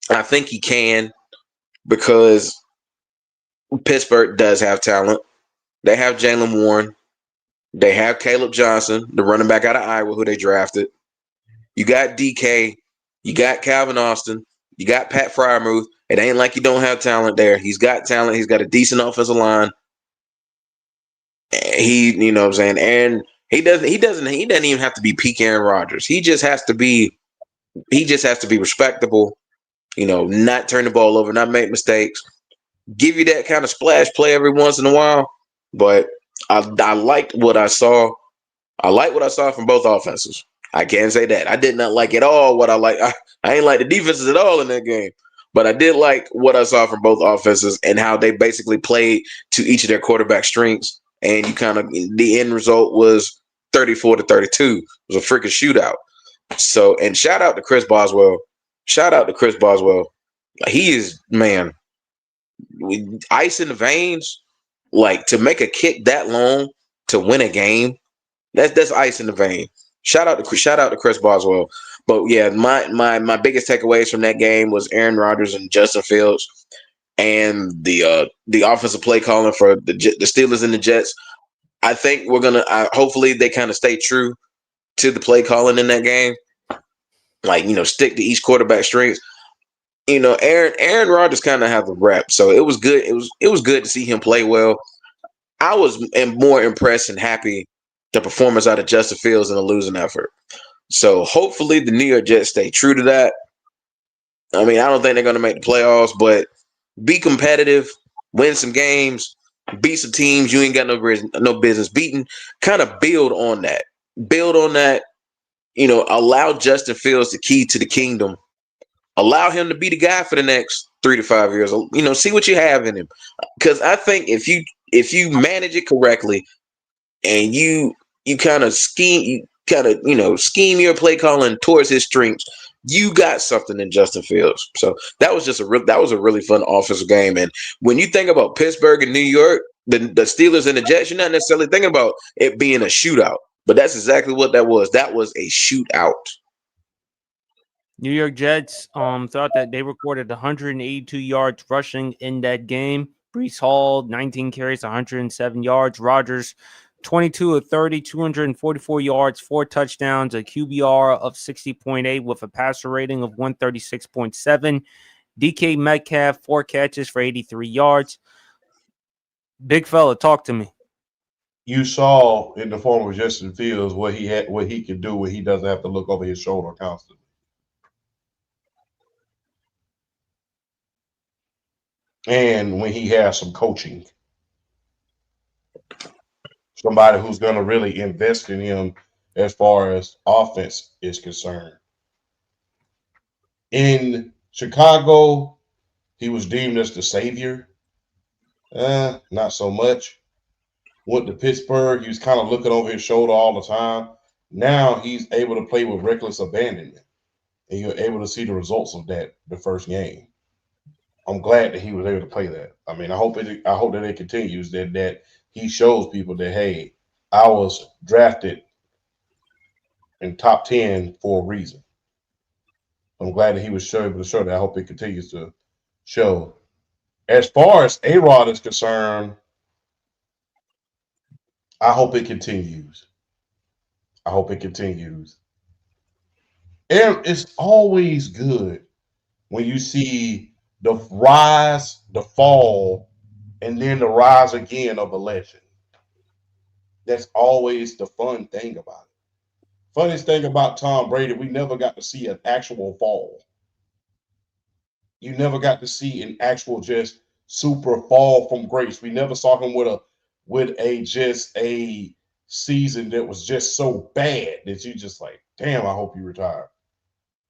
I think he can, because Pittsburgh does have talent. They have Jalen Warren. They have Caleb Johnson, the running back out of Iowa, who they drafted. You got DK. You got Calvin Austin. You got Pat Freiermuth. It ain't like you don't have talent there. He's got talent. He's got a decent offensive line. You know what I'm saying? And he doesn't even have to be peak Aaron Rodgers. He just has to be respectable, not turn the ball over, not make mistakes, give you that kind of splash play every once in a while. But I liked what I saw. I like what I saw from both offenses. I can't say that. I did not like at all what I like. I ain't like the defenses at all in that game. But I did like what I saw from both offenses and how they basically played to each of their quarterback strengths. And the end result was 34-32. It was a freaking shootout. So, and shout out to Chris Boswell. He is, man, ice in the veins. Like, to make a kick that long to win a game, that's ice in the vein. Shout out to Chris Boswell. But yeah, my biggest takeaways from that game was Aaron Rodgers and Justin Fields, and the offensive play calling for the Steelers and the Jets. I think we're gonna hopefully they kind of stay true to the play calling in that game. Like, stick to each quarterback strengths. Aaron Rodgers kind of have the rep, so it was good. It was good to see him play well. I was more impressed and happy the performance out of Justin Fields in a losing effort. So hopefully the New York Jets stay true to that. I mean, I don't think they're going to make the playoffs, but be competitive, win some games, beat some teams you ain't got no business beating. Kind of build on that. Build on that. Allow Justin Fields the key to the kingdom. Allow him to be the guy for the next 3 to 5 years. See what you have in him. Because I think if you manage it correctly and you kind of scheme your play calling towards his strengths, you got something in Justin Fields. So that was a really fun offensive game. And when you think about Pittsburgh and New York, the Steelers and the Jets, you're not necessarily thinking about it being a shootout. But that's exactly what that was. That was a shootout. New York Jets thought that they recorded 182 yards rushing in that game. Breece Hall, 19 carries, 107 yards. Rodgers, 22 of 30, 244 yards, 4 touchdowns, a QBR of 60.8 with a passer rating of 136.7. DK Metcalf, 4 catches for 83 yards. Big fella, talk to me. You saw in the form of Justin Fields what he could do when he doesn't have to look over his shoulder constantly. And when he has some coaching. Somebody who's going to really invest in him as far as offense is concerned. In Chicago, he was deemed as the savior. Not so much. Went to Pittsburgh, he was kind of looking over his shoulder all the time. Now he's able to play with reckless abandonment. And you're able to see the results of that the first game. I'm glad that he was able to play that. I mean, I hope that it continues, that he shows people that, hey, I was drafted in top 10 for a reason. I'm glad that he was able to show that. I hope it continues to show. As far as A-Rod is concerned, I hope it continues. I hope it continues. And it's always good when you see the rise, the fall, and then the rise again of a legend. That's always the fun thing about it. Funniest thing about Tom Brady, we never got to see an actual fall. You never got to see an actual just super fall from grace. We never saw him with a season that was just so bad that you just like, damn, I hope you retire.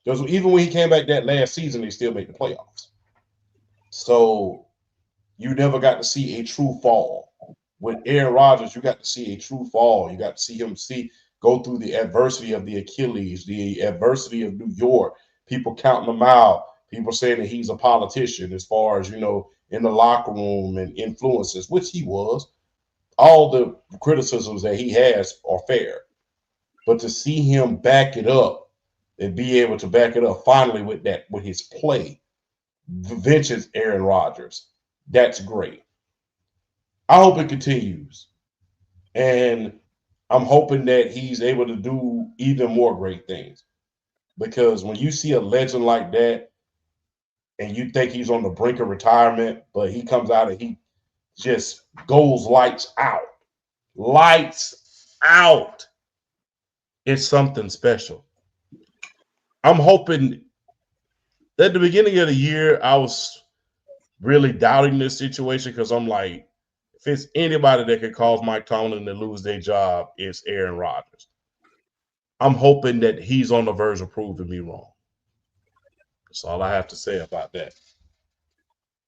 Because even when he came back that last season, they still made the playoffs. So you never got to see a true fall. With Aaron Rodgers, you got to see a true fall. You got to see him go through the adversity of the Achilles, the adversity of New York, people counting him out, people saying that he's a politician as far as, in the locker room and influences, which he was. All the criticisms that he has are fair. But to see him back it up and be able to back it up finally with his play, vintage Aaron Rodgers, that's great. I hope it continues. And I'm hoping that he's able to do even more great things. Because when you see a legend like that and you think he's on the brink of retirement, but he comes out and he just goes lights out. Lights out. It's something special. I'm hoping at the beginning of the year, I was really doubting this situation because I'm like, if it's anybody that could cause Mike Tomlin to lose their job, it's Aaron Rodgers. I'm hoping that he's on the verge of proving me wrong. That's all I have to say about that.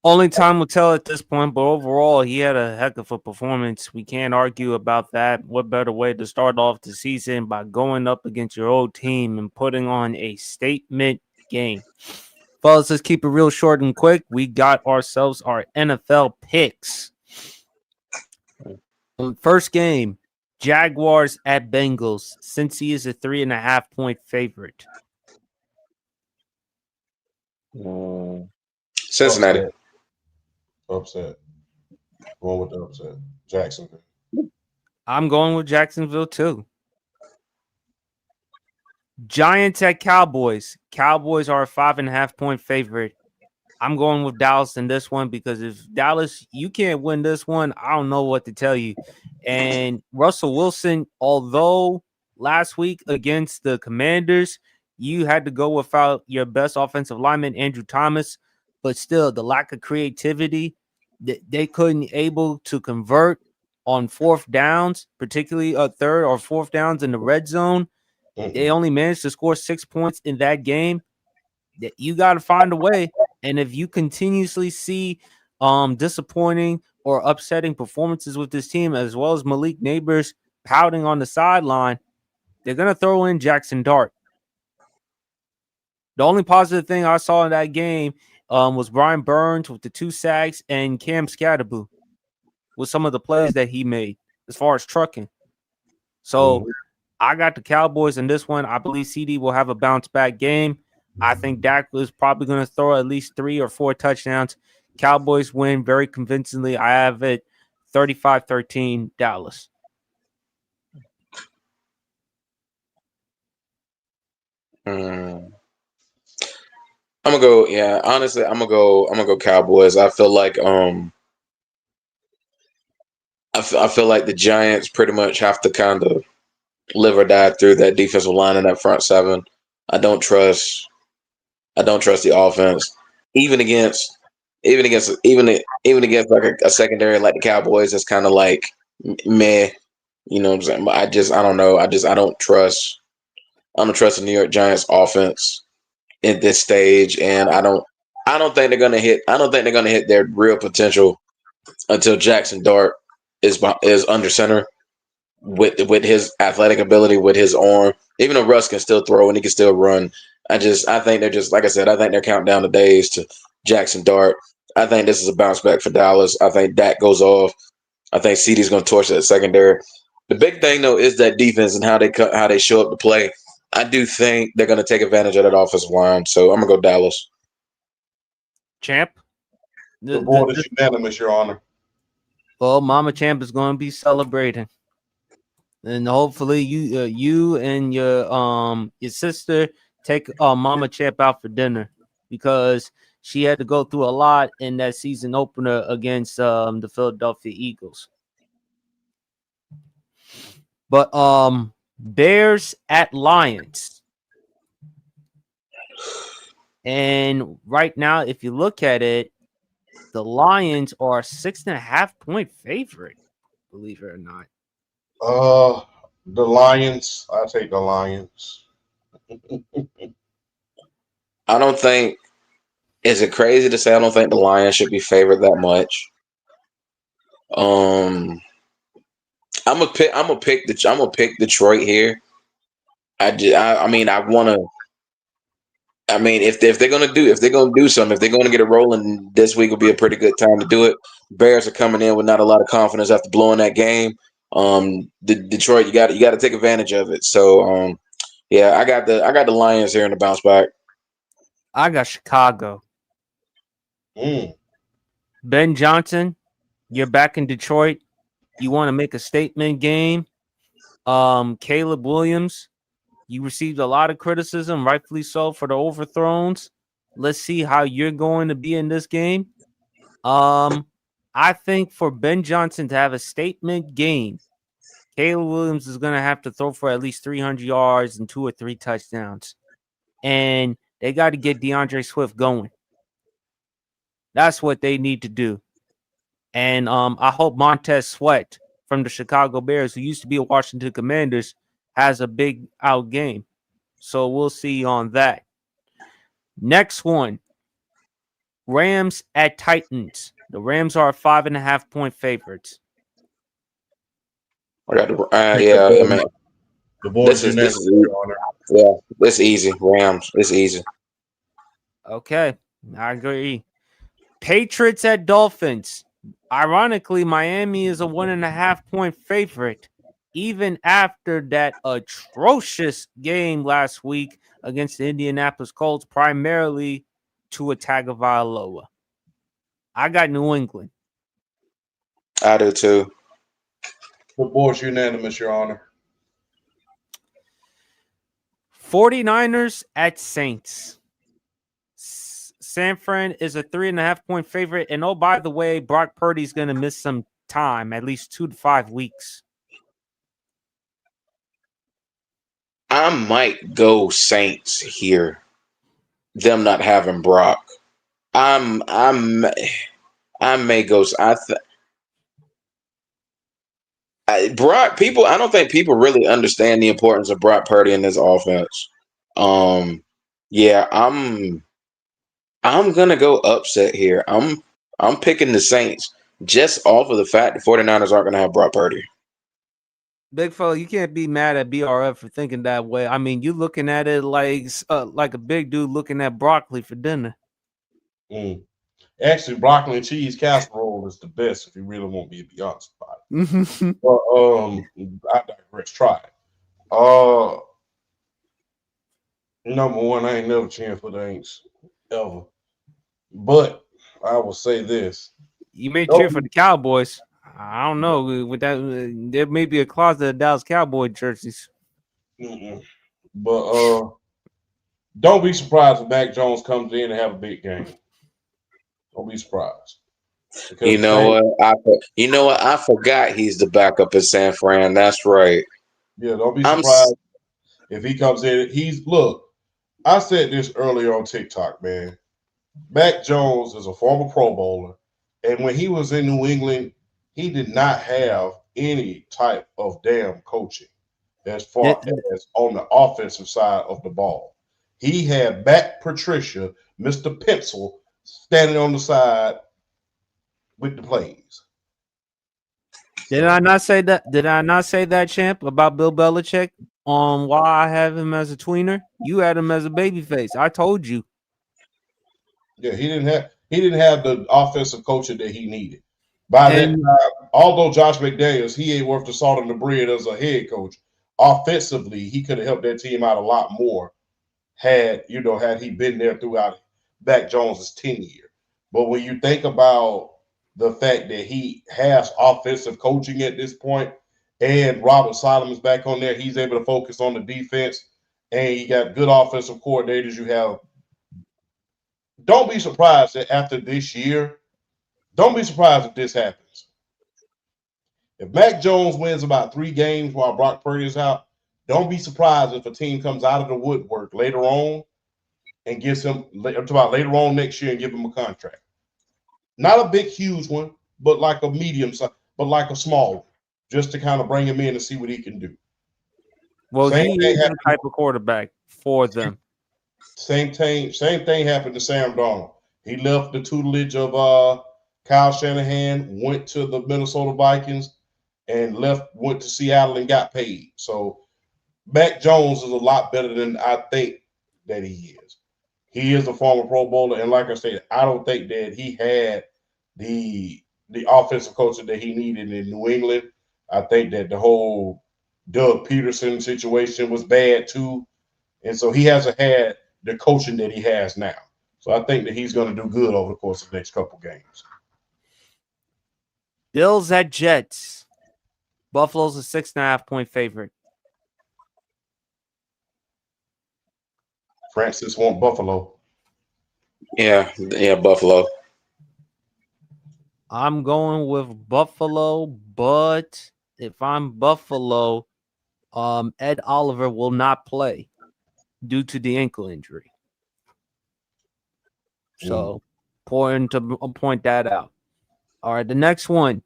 Only time will tell at this point, but overall, he had a heck of a performance. We can't argue about that. What better way to start off the season by going up against your old team and putting on a statement game? Fellas, let's keep it real short and quick. We got ourselves our NFL picks. First game, Jaguars at Bengals. Cincy is a 3.5-point favorite. Cincinnati. Upset. Going with the upset. Jacksonville. I'm going with Jacksonville too. Giants at Cowboys. Cowboys are a 5.5-point favorite. I'm going with Dallas in this one because if Dallas, you can't win this one, I don't know what to tell you. And Russell Wilson, although last week against the Commanders, you had to go without your best offensive lineman, Andrew Thomas, but still the lack of creativity, they couldn't able to convert on fourth downs, particularly a third or fourth downs in the red zone. They only managed to score 6 points in that game. That you got to find a way. And if you continuously see disappointing or upsetting performances with this team, as well as Malik Neighbors pouting on the sideline, they're gonna throw in Jackson Dart. The only positive thing I saw in that game was Brian Burns with the 2 sacks and Cam Scatterboo with some of the plays that he made as far as trucking. So I got the Cowboys in this one. I believe CD will have a bounce back game. I think Dak is probably going to throw at least 3 or 4 touchdowns. Cowboys win very convincingly. I have it 35-13 Dallas. I'm gonna go. Yeah, honestly, I'm gonna go Cowboys. I feel like I feel like the Giants pretty much have to kind of live or die through that defensive line and that front seven. I don't trust the offense, even against even against like a secondary like the Cowboys. It's kind of like meh. You know what I'm saying? I don't know. I don't trust the New York Giants offense at this stage, and I don't think they're gonna hit. I don't think they're gonna hit their real potential until Jackson Dart is under center with his athletic ability, with his arm. Even though Russ can still throw and he can still run, I think they're just like I said. I think they're counting down the days to Jackson Dart. I think this is a bounce back for Dallas. I think Dak goes off. I think CD's going to torch that secondary. The big thing though is that defense and how they show up to play. I do think they're going to take advantage of that offensive line. So I'm going to go Dallas. Champ? The board is unanimous, Your Honor. Well, Mama Champ is going to be celebrating. And hopefully you and your sister take Mama Champ out for dinner because she had to go through a lot in that season opener against the Philadelphia Eagles. But Bears at Lions. And right now, if you look at it, the Lions are a 6.5-point favorite, believe it or not. The Lions. I take the Lions. I don't think. Is it crazy to say I don't think the Lions should be favored that much? I'm gonna pick Detroit here. I mean I want to. I mean if they're gonna do something, if they're gonna get it rolling, this week will be a pretty good time to do it. Bears are coming in with not a lot of confidence after blowing that game. Detroit, you got to take advantage of it. So yeah, I got the Lions here in the bounce back. I got Chicago. Ben Johnson, you're back in Detroit. You want to make a statement game. Caleb Williams, you received a lot of criticism, rightfully so, for the overthrows. Let's see how you're going to be in this game. I think for Ben Johnson to have a statement game, Caleb Williams is going to have to throw for at least 300 yards and 2 or 3 touchdowns. And they got to get DeAndre Swift going. That's what they need to do. And I hope Montez Sweat from the Chicago Bears, who used to be a Washington Commanders, has a big out game. So we'll see on that. Next one, Rams at Titans. The Rams are 5.5-point favorites. I got the The board is unanimous, Your Honor. Yeah, it's easy. Rams, it's easy. Okay, I agree. Patriots at Dolphins. Ironically, Miami is a 1.5-point favorite, even after that atrocious game last week against the Indianapolis Colts, primarily Tua Tagovailoa. I got New England. I do too. The board's unanimous, Your Honor. 49ers at Saints. San Fran is a 3.5-point favorite. And oh, by the way, Brock Purdy's going to miss some time, at least 2 to 5 weeks. I might go Saints here. Them not having Brock. I may go. Brock. People. I don't think people really understand the importance of Brock Purdy in this offense. Yeah, I'm gonna go upset here. I'm picking the Saints just off of the fact the 49ers aren't gonna have Brock Purdy. Big fella, you can't be mad at BRF for thinking that way. I mean, you looking at it like a big dude looking at broccoli for dinner. Actually, broccoli and cheese casserole is the best if you really want me to be honest about it. But I digress. Try it. Number one, I ain't never cheering for the Aints ever. But I will say this: you may cheer for the Cowboys. I don't know. With that, there may be a closet of Dallas Cowboy jerseys. But don't be surprised if Mac Jones comes in and have a big game. Don't be surprised. You know what? I forgot he's the backup in San Fran. That's right. Yeah, don't be surprised if he comes in. Look. I said this earlier on TikTok, man. Mac Jones is a former Pro Bowler, and when he was in New England, he did not have any type of damn coaching as far as on the offensive side of the ball. He had Matt Patricia, Mr. Pencil, standing on the side with the plays. Did I not say that? Did I not say that, champ, about Bill Belichick on why I have him as a tweener? You had him as a baby face. I told you. Yeah, he didn't have the offensive coaching that he needed. By that time, although Josh McDaniels, he ain't worth the salt and the bread as a head coach. Offensively, he could have helped that team out a lot more had he been there throughout Mac Jones's tenure. But when you think about the fact that he has offensive coaching at this point, and Robert Solomon's back on there, he's able to focus on the defense, and you got good offensive coordinators. You have. Don't be surprised that after this year, don't be surprised if this happens. If Mac Jones wins about 3 games while Brock Purdy is out, don't be surprised if a team comes out of the woodwork later on and gives him, about later on next year, and give him a contract. Not a big, huge one, but like a medium size, but like a small one, just to kind of bring him in and see what he can do. Well, he is the type of quarterback for them. Same thing happened to Sam Darnold. He left the tutelage of Kyle Shanahan, went to the Minnesota Vikings, and went to Seattle and got paid. So Mac Jones is a lot better than I think that he is. He is a former Pro Bowler, and like I said, I don't think that he had the offensive coaching that he needed in New England. I think that the whole Doug Peterson situation was bad too, and so he hasn't had the coaching that he has now. So I think that he's going to do good over the course of the next couple games. Bills at Jets. Buffalo's a 6.5-point favorite. Francis want Buffalo. Yeah, Buffalo. I'm going with Buffalo, but if I'm Buffalo, Ed Oliver will not play due to the ankle injury. So, important to point that out. All right, the next one,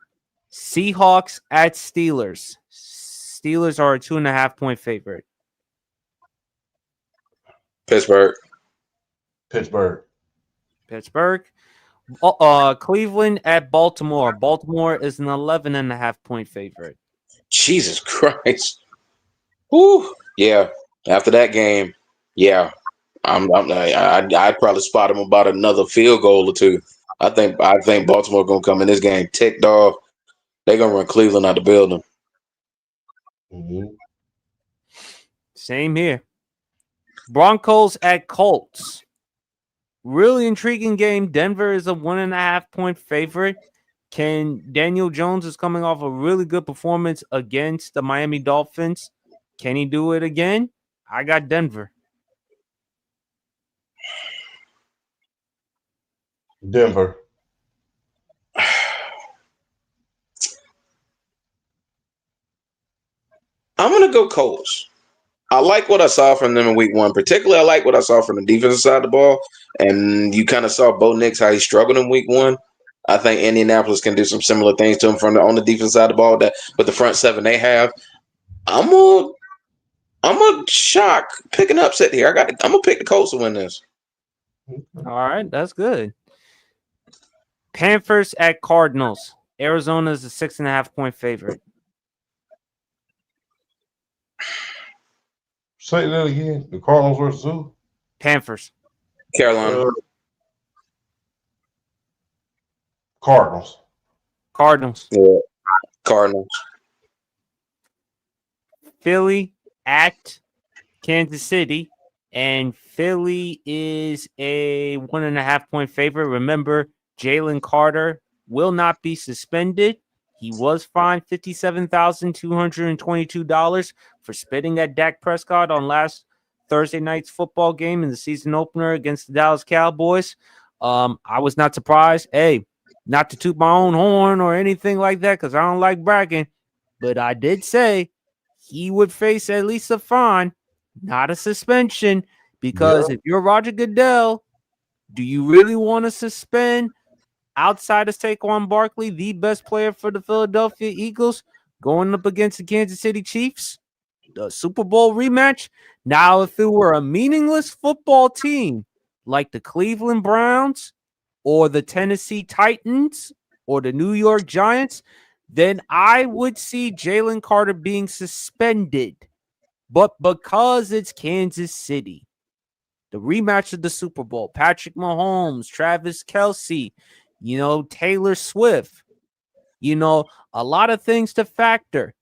Seahawks at Steelers. Steelers are a 2.5-point favorite. Pittsburgh. Cleveland at Baltimore. Baltimore is an 11.5-point favorite. Jesus Christ. Whew. Yeah. After that game, yeah, I'd probably spot him about another field goal or two. I think Baltimore gonna come in this game ticked off. They're gonna run Cleveland out the building. Mm-hmm. Same here. Broncos at Colts. Really intriguing game. Denver is a 1.5-point favorite. Daniel Jones is coming off a really good performance against the Miami Dolphins. Can he do it again? I got Denver. Denver. I'm gonna go Colts. I like what I saw from them in week one. Particularly, I like what I saw from the defensive side of the ball. And you kind of saw Bo Nix how he struggled in week one. I think Indianapolis can do some similar things to him on the defensive side of the ball. That with the front seven they have, I'm a shock pick an upset here. I'm gonna pick the Colts to win this. All right, that's good. Panthers at Cardinals. Arizona is a 6.5-point favorite. Say that again. The Cardinals versus who? Panthers. Carolina. Cardinals. Yeah. Cardinals. Philly at Kansas City, and Philly is a 1.5-point favorite. Remember, Jalen Carter will not be suspended. He was fined $57,222 for spitting at Dak Prescott on last Thursday night's football game in the season opener against the Dallas Cowboys. I was not surprised. Hey, not to toot my own horn or anything like that, because I don't like bragging, but I did say he would face at least a fine, not a suspension, because if you're Roger Goodell, do you really want to suspend outside of Saquon Barkley, the best player for the Philadelphia Eagles, going up against the Kansas City Chiefs, the Super Bowl rematch? Now, if it were a meaningless football team like the Cleveland Browns or the Tennessee Titans or the New York Giants, then I would see Jalen Carter being suspended. But because it's Kansas City, the rematch of the Super Bowl, Patrick Mahomes, Travis Kelce, Taylor Swift, a lot of things to factor.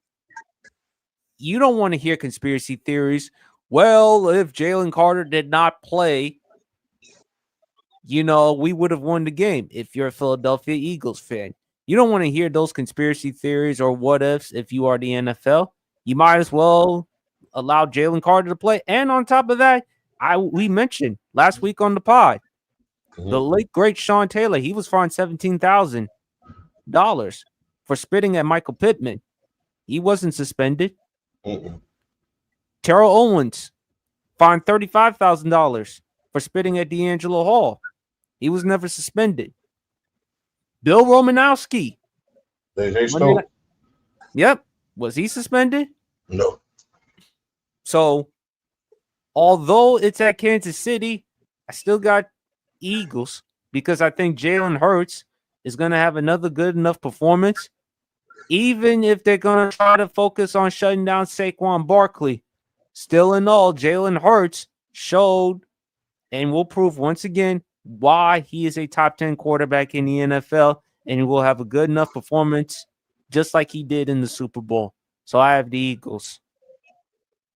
You don't want to hear conspiracy theories. Well, if Jalen Carter did not play, we would have won the game. If you're a Philadelphia Eagles fan, you don't want to hear those conspiracy theories or what ifs. If you are the NFL, you might as well allow Jalen Carter to play. And on top of that, we mentioned last week on the pod, the late great Sean Taylor, he was fined $17,000 for spitting at Michael Pittman. He wasn't suspended. Terrell Owens fined $35,000 for spitting at D'Angelo Hall. He was never suspended. Bill Romanowski. Yep. Was he suspended? No. So, although it's at Kansas City, I still got Eagles because I think Jalen Hurts is going to have another good enough performance. Even if they're going to try to focus on shutting down Saquon Barkley, still in all, Jalen Hurts showed and will prove once again why he is a top 10 quarterback in the NFL, and he will have a good enough performance just like he did in the Super Bowl. So I have the Eagles.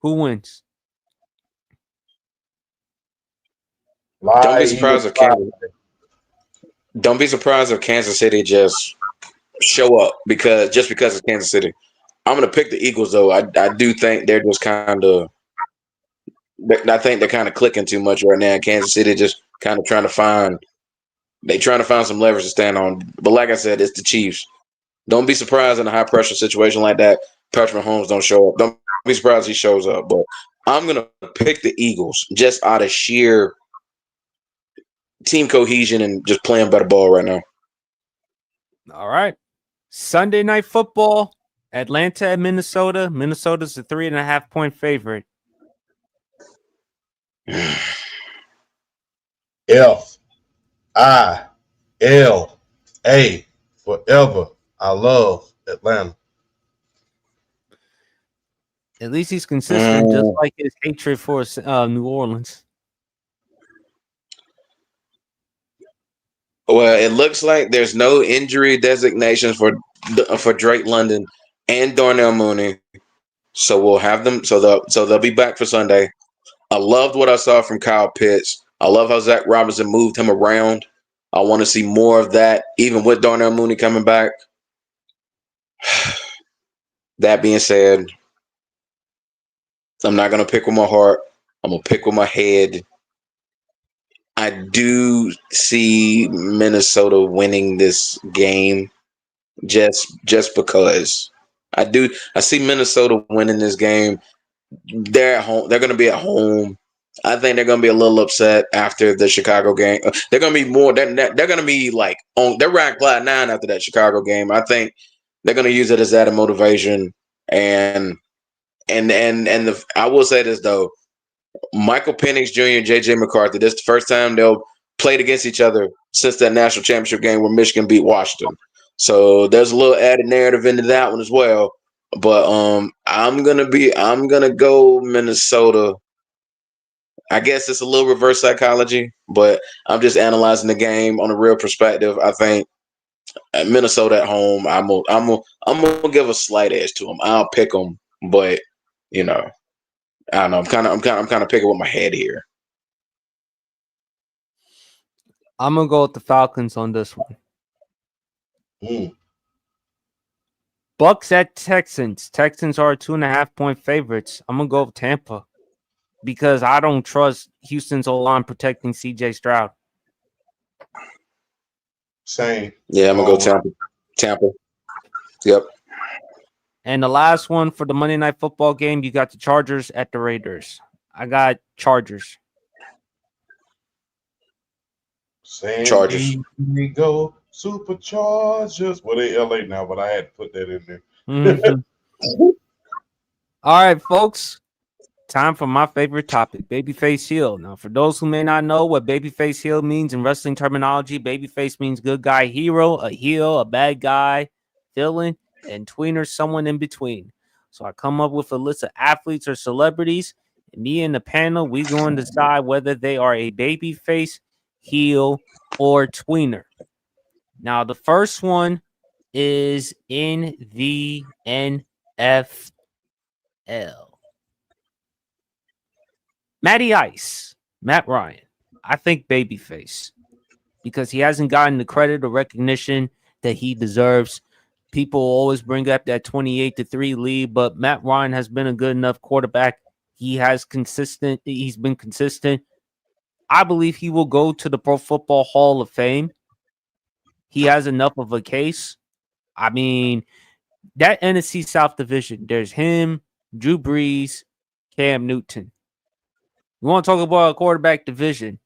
Who wins? Don't be surprised if Kansas City just show up because it's Kansas City. I'm going to pick the Eagles, though. I do think they're just kind of – I think they're kind of clicking too much right now. Kansas City just kind of trying to find some leverage to stand on. But like I said, it's the Chiefs. Don't be surprised in a high-pressure situation like that, Patrick Mahomes don't show up. Don't be surprised he shows up. But I'm going to pick the Eagles just out of sheer team cohesion and just playing better ball right now. All right. Sunday Night Football, Atlanta at Minnesota. Minnesota's a 3.5-point favorite. F-I-L-A forever. I love Atlanta. At least he's consistent, just like his hatred for New Orleans. Well, it looks like there's no injury designations for Drake London and Darnell Mooney, so we'll have them. So they'll be back for Sunday. I loved what I saw from Kyle Pitts. I love how Zach Robinson moved him around. I want to see more of that, even with Darnell Mooney coming back. That being said, I'm not going to pick with my heart. I'm going to pick with my head. I do see Minnesota winning this game just because. I see Minnesota winning this game. They're at home. They're going to be at home. I think they're going to be a little upset after the Chicago game. They're going to be more. They're going to be like on. They're ranked cloud 9 after that Chicago game. I think they're going to use it as added motivation. And I will say this though, Michael Penix Jr. and JJ McCarthy. This is the first time they'll played against each other since that national championship game where Michigan beat Washington. So there's a little added narrative into that one as well. But I'm gonna go Minnesota. I guess it's a little reverse psychology, but I'm just analyzing the game on a real perspective. I think Minnesota at home. I'm gonna give a slight edge to them. I'll pick them, but you know, I don't know. I'm kind of picking with my head here. I'm gonna go with the Falcons on this one. Mm. Bucks at Texans. Texans are 2.5-point favorites. I'm gonna go with Tampa because I don't trust Houston's O-line protecting CJ Stroud. Same. Yeah, I'm gonna go Tampa. Yep. And the last one for the Monday Night Football game, you got the Chargers at the Raiders. I got Chargers. San Chargers. Diego Superchargers. Well, they LA now, but I had to put that in there. Mm-hmm. All right, folks. Time for my favorite topic, babyface heel. Now, for those who may not know what babyface heel means in wrestling terminology, babyface means good guy hero, a heel, a bad guy, villain, and tweener, someone in between. So I come up with a list of athletes or celebrities, and me and the panel, we going to decide whether they are a babyface, heel, or tweener. Now, the first one is in the NFL. Matty Ice, Matt Ryan. I think babyface because he hasn't gotten the credit or recognition that he deserves. People always bring up that 28-3 lead, but Matt Ryan has been a good enough quarterback. He's been consistent. I believe he will go to the Pro Football Hall of Fame. He has enough of a case. I mean, that NFC South division, there's him, Drew Brees, Cam Newton. You want to talk about a quarterback division?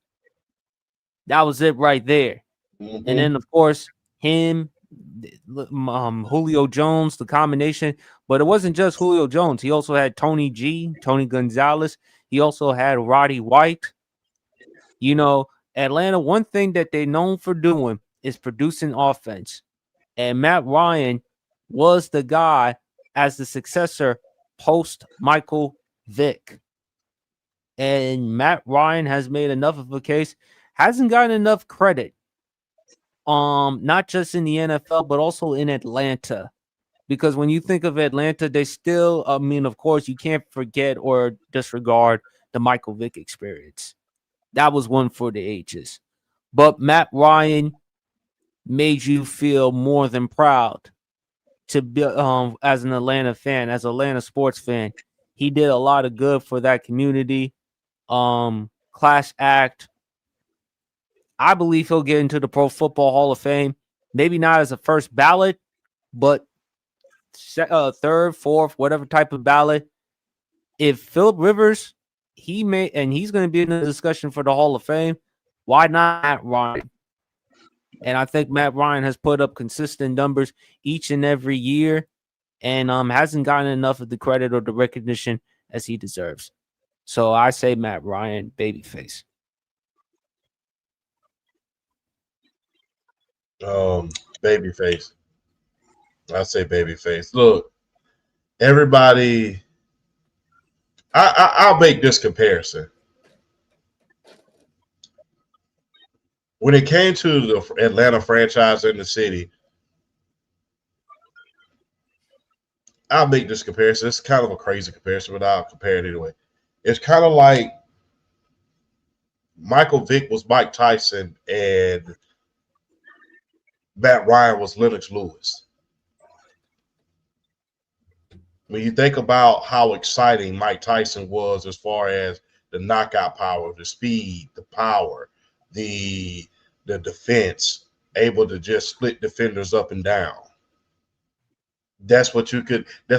That was it right there. Mm-hmm. And then, of course, him, Julio Jones, the combination. But it wasn't just Julio Jones. He also had Tony Gonzalez. He also had Roddy White. You know, Atlanta, one thing that they're known for doing is producing offense. And Matt Ryan was the guy as the successor post Michael Vick. And Matt Ryan has made enough of a case, hasn't gotten enough credit. Not just in the NFL, but also in Atlanta. Because when you think of Atlanta, they still, of course, you can't forget or disregard the Michael Vick experience. That was one for the ages. But Matt Ryan made you feel more than proud to be as an Atlanta fan, as an Atlanta sports fan. He did a lot of good for that community. Class act. I believe he'll get into the Pro Football Hall of Fame. Maybe not as a first ballot, but third, fourth, whatever type of ballot. If Phillip Rivers, he's going to be in the discussion for the Hall of Fame. Why not Matt Ryan? And I think Matt Ryan has put up consistent numbers each and every year, and hasn't gotten enough of the credit or the recognition as he deserves. So I say Matt Ryan, babyface. Babyface. I say babyface. Look, everybody. I'll make this comparison. When it came to the Atlanta franchise in the city, I'll make this comparison. It's kind of a crazy comparison, but I'll compare it anyway. It's kind of like Michael Vick was Mike Tyson and Matt Ryan was Lennox Lewis. When you think about how exciting Mike Tyson was as far as the knockout power, the speed, the power, the defense, able to just split defenders up and down. That's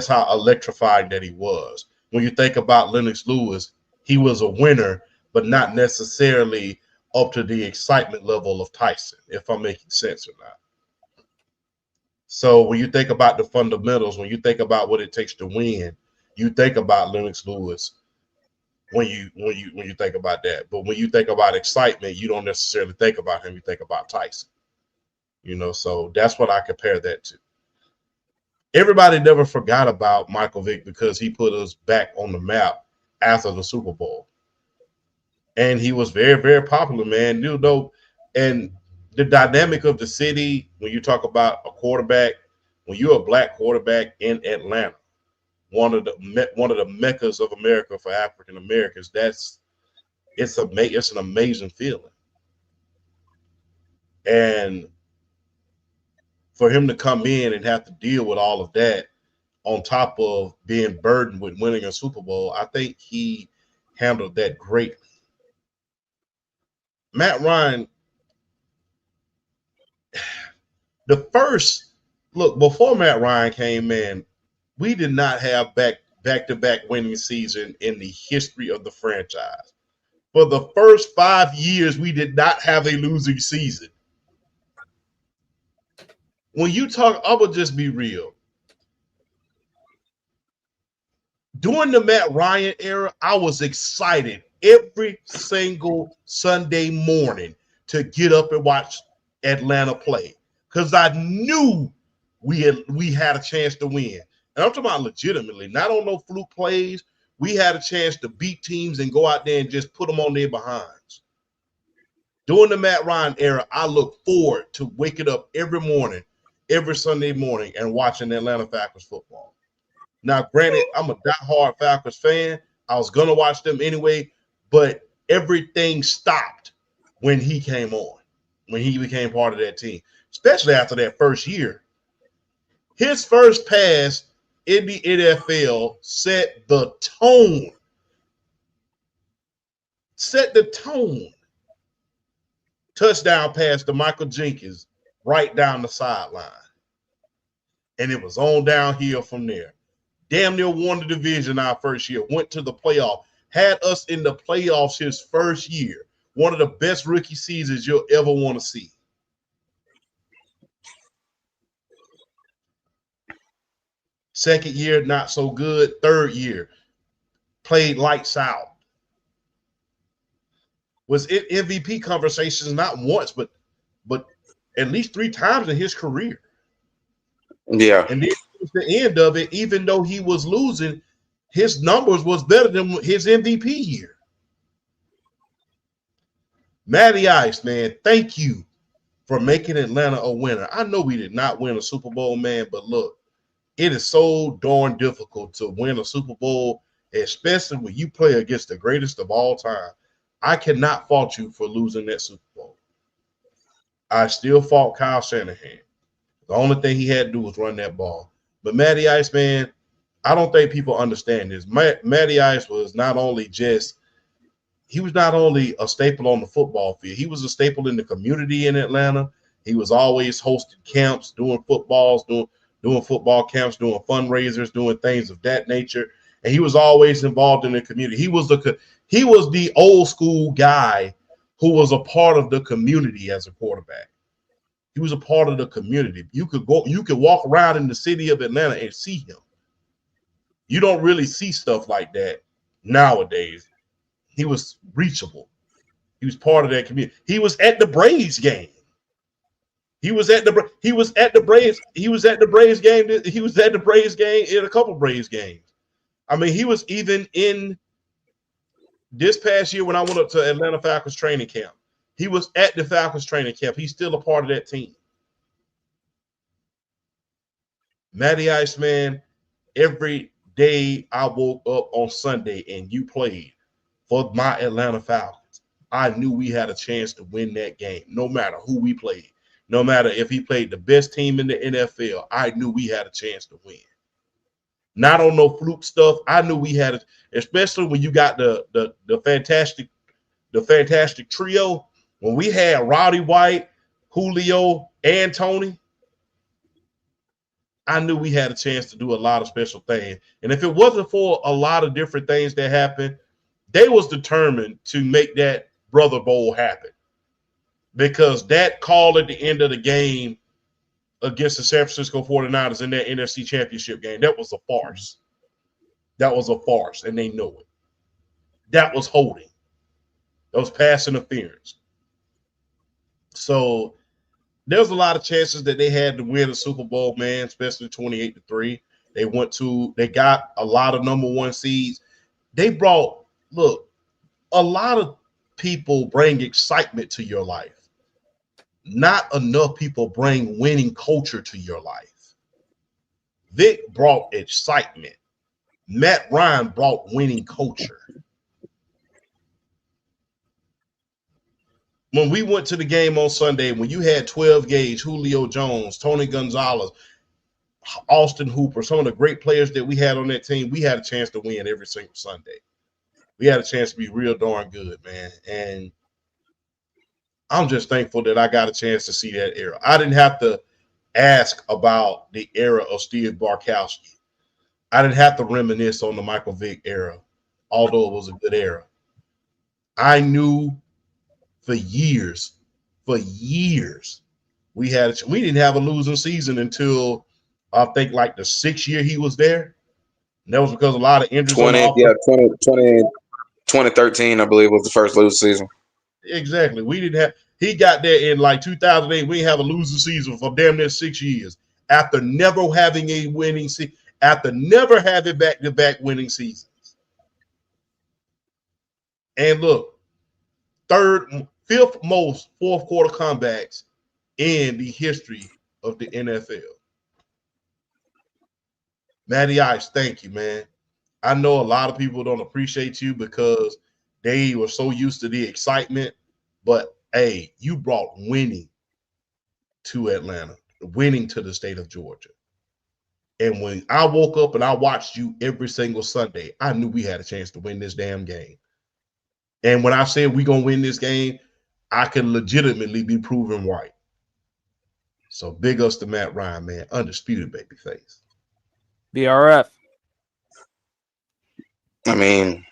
how electrifying that he was. When you think about Lennox Lewis, he was a winner, but not necessarily up to the excitement level of Tyson, if I'm making sense or not. So when you think about the fundamentals, when you think about what it takes to win, you think about Lennox Lewis when you think about that. But when you think about excitement, you don't necessarily think about him. You think about Tyson. So that's what I compare that to. Everybody never forgot about Michael Vick because he put us back on the map after the Super Bowl. And he was very, very popular, man. And the dynamic of the city, when you talk about a quarterback, when you're a black quarterback in Atlanta, one of the meccas of America for African Americans, it's an amazing feeling. And for him to come in and have to deal with all of that on top of being burdened with winning a Super Bowl, I think he handled that greatly. Matt Ryan, before Matt Ryan came in, we did not have back-to-back winning season in the history of the franchise. For the first 5 years, we did not have a losing season. When you talk, I will just be real. During the Matt Ryan era, I was excited every single Sunday morning to get up and watch Atlanta play because I knew we had a chance to win. And I'm talking about legitimately, not on no fluke plays. We had a chance to beat teams and go out there and just put them on their behinds. During the Matt Ryan era, I look forward to waking up every morning, every Sunday morning, and watching Atlanta Falcons football. Now, granted, I'm a diehard Falcons fan. I was going to watch them anyway, but everything stopped when he came on, when he became part of that team, especially after that first year. His first pass in the NFL set the tone. Touchdown pass to Michael Jenkins right down the sideline. And it was on downhill from there. Damn near won the division our first year, went to the playoff, had us in the playoffs his first year. One of the best rookie seasons you'll ever want to see. Second year, not so good. Third year, played lights out. Was in MVP conversations not once, but at least 3 times in his career. Yeah. And then towards the end of it, even though he was losing, his numbers was better than his MVP year. Matty Ice, man, thank you for making Atlanta a winner. I know we did not win a Super Bowl, man, but look, it is so darn difficult to win a Super Bowl, especially when you play against the greatest of all time. I cannot fault you for losing that Super Bowl. I still fault Kyle Shanahan. The only thing he had to do was run that ball. But Matty Ice, man, I don't think people understand this. Matty Ice was not only a staple on the football field. He was a staple in the community in Atlanta. He was always hosting camps, doing football camps, doing fundraisers, doing things of that nature. And he was always involved in the community. He was the old school guy who was a part of the community as a quarterback. He was a part of the community. You could walk around in the city of Atlanta and see him. You don't really see stuff like that nowadays. He was reachable. He was part of that community. He was at the Braves game. He was at the Braves game in a couple Braves games. I mean, he was even in this past year when I went up to Atlanta Falcons training camp. He was at the Falcons training camp. He's still a part of that team. Matty Ice, man, every day I woke up on Sunday and you played for my Atlanta Falcons, I knew we had a chance to win that game, no matter who we played. No matter if he played the best team in the NFL, I knew we had a chance to win. not on no fluke stuff. I knew we had it, especially when you got the fantastic trio. When we had Roddy White, Julio, and Tony, I knew we had a chance to do a lot of special things. And if it wasn't for a lot of different things that happened, they was determined to make that Brother Bowl happen. Because that call at the end of the game against the San Francisco 49ers in that NFC Championship game, that was a farce. That was a farce, and they know it. That was holding. That was pass interference. So there's a lot of chances that they had to win the Super Bowl, man, especially 28-3. They got a lot of number one seeds. They brought, look, a lot of people bring excitement to your life. Not enough people bring winning culture to your life. Vic brought excitement. Matt Ryan brought winning culture. When we went to the game on Sunday, when you had 12 Gauge, Julio Jones, Tony Gonzalez, Austin Hooper, some of the great players that we had on that team, we had a chance to win every single Sunday. We had a chance to be real darn good, man. And I'm just thankful that I got a chance to see that era. I didn't have to ask about the era of Steve Barkowski. I didn't have to reminisce on the Michael Vick era, although it was a good era. I knew for years, we didn't have a losing season until I think like the 6th year he was there. And that was because a lot of injuries. 2013, I believe, was the first losing season. Exactly. He got there in like 2008. We didn't have a losing season for damn near 6 years after never having a winning season, after never having back-to-back winning seasons. And look, fifth most fourth quarter comebacks in the history of the NFL. Matty Ice, thank you, man. I know a lot of people don't appreciate you because they were so used to the excitement, but hey, you brought winning to Atlanta, winning to the state of Georgia. And when I woke up and I watched you every single Sunday, I knew we had a chance to win this damn game. And when I said we're going to win this game, I can legitimately be proven right. So big ups to Matt Ryan, man. Undisputed babyface. BRF. I mean,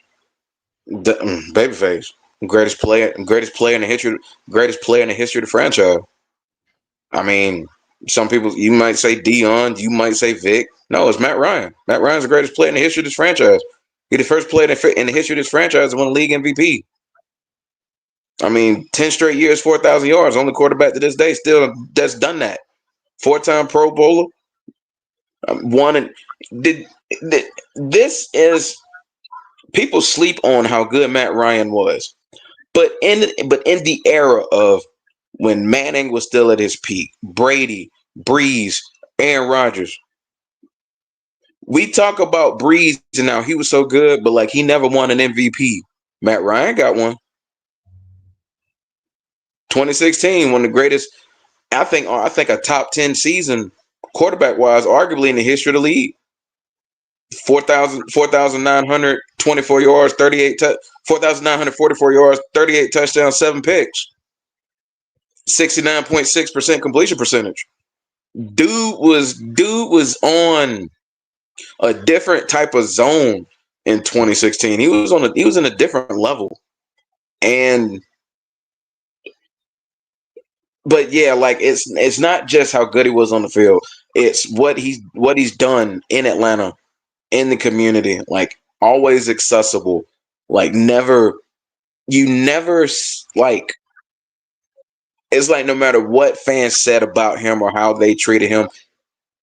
babyface, greatest player in the history of the franchise. I mean, some people, you might say Dion, you might say Vic. No, it's Matt Ryan. Matt Ryan's the greatest player in the history of this franchise. He's the first player in the history of this franchise to win a league MVP. I mean, 10 straight years, 4,000 yards. Only quarterback to this day still that's done that. 4-time Pro Bowler. This is, people sleep on how good Matt Ryan was, but in the era of when Manning was still at his peak, Brady, Breeze, Aaron Rodgers. We talk about Breeze and how he was so good, but like he never won an MVP. Matt Ryan got one. 2016, one of the greatest, I think a top 10 season quarterback wise, arguably in the history of the league. 4,924 yards, 4,944 yards, 38 touchdowns, 7 picks, 69.6% completion percentage. Dude was on a different type of zone in 2016. He was in a different level. But yeah, like it's not just how good he was on the field. It's what he's done in Atlanta, in the community, like always accessible, like it's like no matter what fans said about him or how they treated him,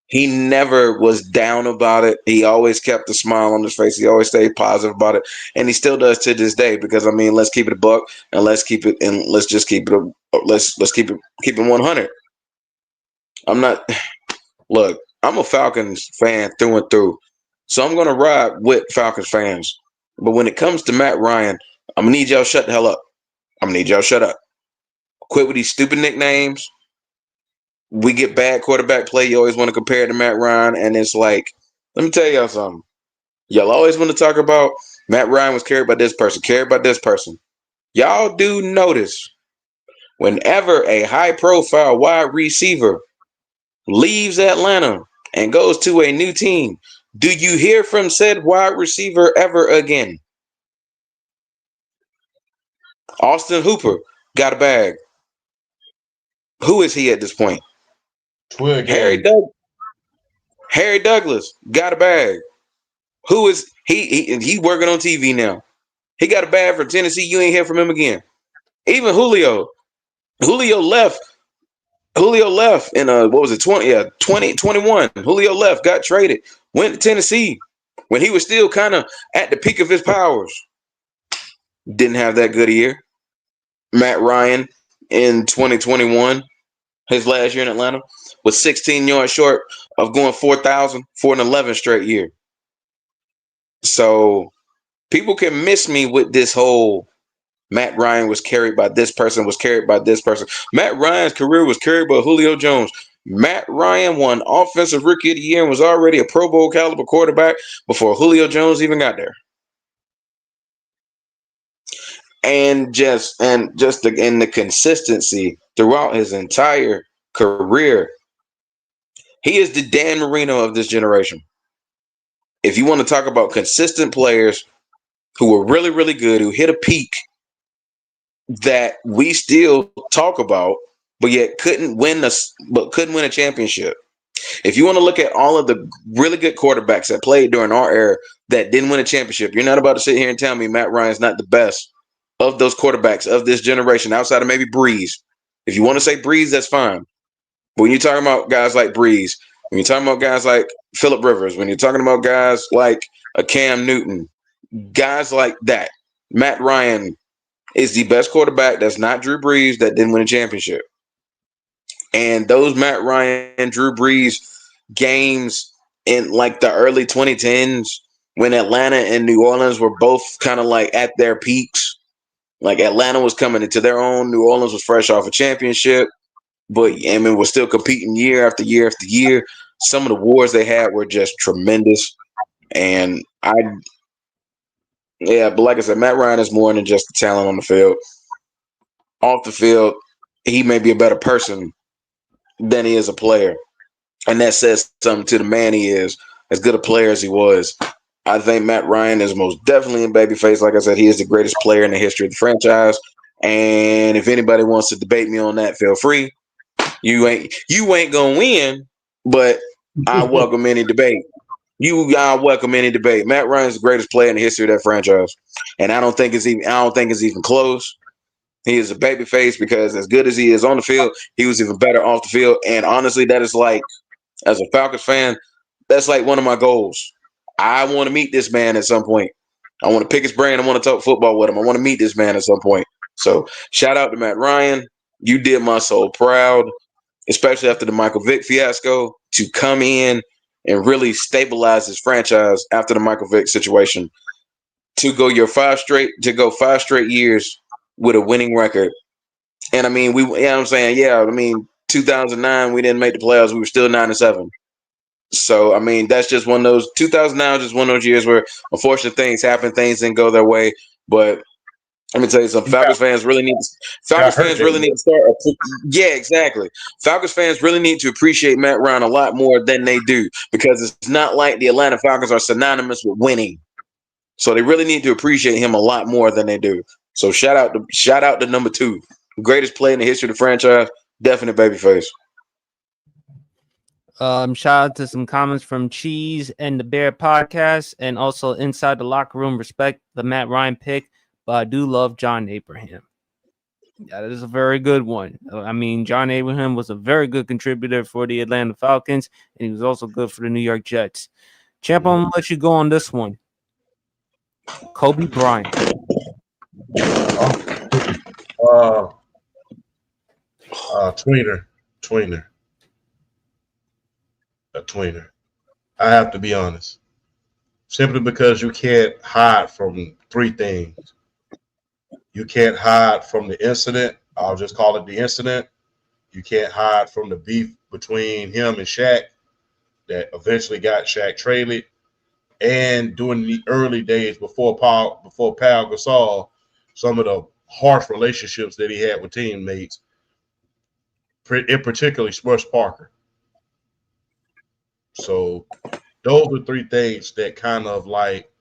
he never was down about it. He always kept a smile on his face. He always stayed positive about it, and he still does to this day. Because I mean, let's keep it a buck, and let's keep it 100. I'm a Falcons fan through and through, so I'm gonna ride with Falcons fans. But when it comes to Matt Ryan, I'm gonna need y'all shut the hell up. I'm gonna need y'all shut up. Quit with these stupid nicknames. We get bad quarterback play. You always want to compare it to Matt Ryan, and it's like Let me tell y'all something. Y'all always want to talk about Matt Ryan was carried by this person, carried by this person. Y'all do notice whenever a high-profile wide receiver leaves Atlanta and goes to a new team, do you hear from said wide receiver ever again? Austin Hooper got a bag. Who is he at this point? Twig Harry Douglas got a bag. Who is he? He working on TV now. He got a bag for Tennessee. You ain't hear from him again. Even Julio. Julio left. Julio left in what was it? 2021. Julio left, got traded, went to Tennessee when he was still kind of at the peak of his powers. Didn't have that good a year. Matt Ryan in 2021, his last year in Atlanta, was 16 yards short of going 4,000 for an 11 straight year. So people can miss me with this whole Matt Ryan was carried by this person, was carried by this person. Matt Ryan's career was carried by Julio Jones. Matt Ryan won Offensive Rookie of the Year and was already a Pro Bowl caliber quarterback before Julio Jones even got there. And the consistency throughout his entire career. He is the Dan Marino of this generation. If you want to talk about consistent players who were really, really good, who hit a peak that we still talk about, but yet couldn't win a championship. If you want to look at all of the really good quarterbacks that played during our era that didn't win a championship, you're not about to sit here and tell me Matt Ryan's not the best of those quarterbacks of this generation, outside of maybe Breeze. If you want to say Breeze, that's fine. But when you're talking about guys like Breeze, when you're talking about guys like Phillip Rivers, when you're talking about guys like a Cam Newton, guys like that, Matt Ryan is the best quarterback that's not Drew Brees that didn't win a championship. And those Matt Ryan, Drew Brees games in like the early 2010s when Atlanta and New Orleans were both kind of like at their peaks. Like Atlanta was coming into their own. New Orleans was fresh off a championship, but I mean, was still competing year after year after year. Some of the wars they had were just tremendous. And but like I said, Matt Ryan is more than just the talent on the field. Off the field, he may be a better person than he is a player. And that says something to the man he is, as good a player as he was. I think Matt Ryan is most definitely in babyface. Like I said, he is the greatest player in the history of the franchise. And if anybody wants to debate me on that, feel free. You ain't gonna win, but I welcome any debate. I welcome any debate. Matt Ryan's the greatest player in the history of that franchise, and I don't think it's even close. He is a babyface because as good as he is on the field, he was even better off the field. And honestly, that is like, as a Falcons fan, that's like one of my goals. I want to meet this man at some point. I want to pick his brain. I want to talk football with him. I want to meet this man at some point. So shout out to Matt Ryan. You did my soul proud, especially after the Michael Vick fiasco, to come in and really stabilize his franchise after the Michael Vick situation. To go 5 straight years with a winning record. And I mean, you know what I'm saying? Yeah, I mean, 2009, we didn't make the playoffs. We were still 9-7. So, I mean, that's just one of those. 2009 was just one of those years where unfortunate things happen. Things didn't go their way. But let me tell you something. Falcons fans really need to start. Yeah, exactly. Falcons fans really need to appreciate Matt Ryan a lot more than they do, because it's not like the Atlanta Falcons are synonymous with winning. So they really need to appreciate him a lot more than they do. So shout out to number 2, greatest player in the history of the franchise, definite babyface. Shout out to some comments from Cheese and the Bear podcast, and also Inside the Locker Room. Respect the Matt Ryan pick, but I do love John Abraham. Yeah, that is a very good one. I mean, John Abraham was a very good contributor for the Atlanta Falcons, and he was also good for the New York Jets. Champ, I'm gonna let you go on this one. Kobe Bryant. Tweener. A tweener. I have to be honest. Simply because you can't hide from 3 things. You can't hide from the incident. I'll just call it the incident. You can't hide from the beef between him and Shaq that eventually got Shaq traded, and during the early days before Pau Gasol, some of the harsh relationships that he had with teammates, in particularly Smush Parker. So those are three things that kind of like,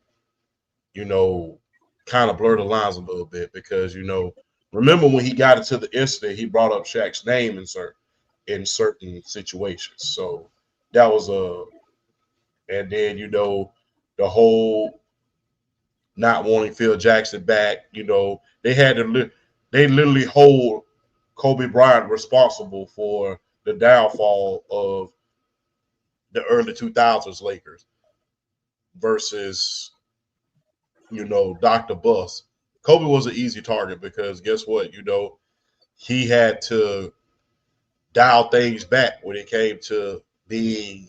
kind of blur the lines a little bit because, remember when he got into the incident, he brought up Shaq's name in certain situations. So that was and then, the whole not wanting Phil Jackson back, they literally hold Kobe Bryant responsible for the downfall of the early 2000s Lakers versus, Dr. Buss. Kobe was an easy target because guess what? He had to dial things back when it came to being,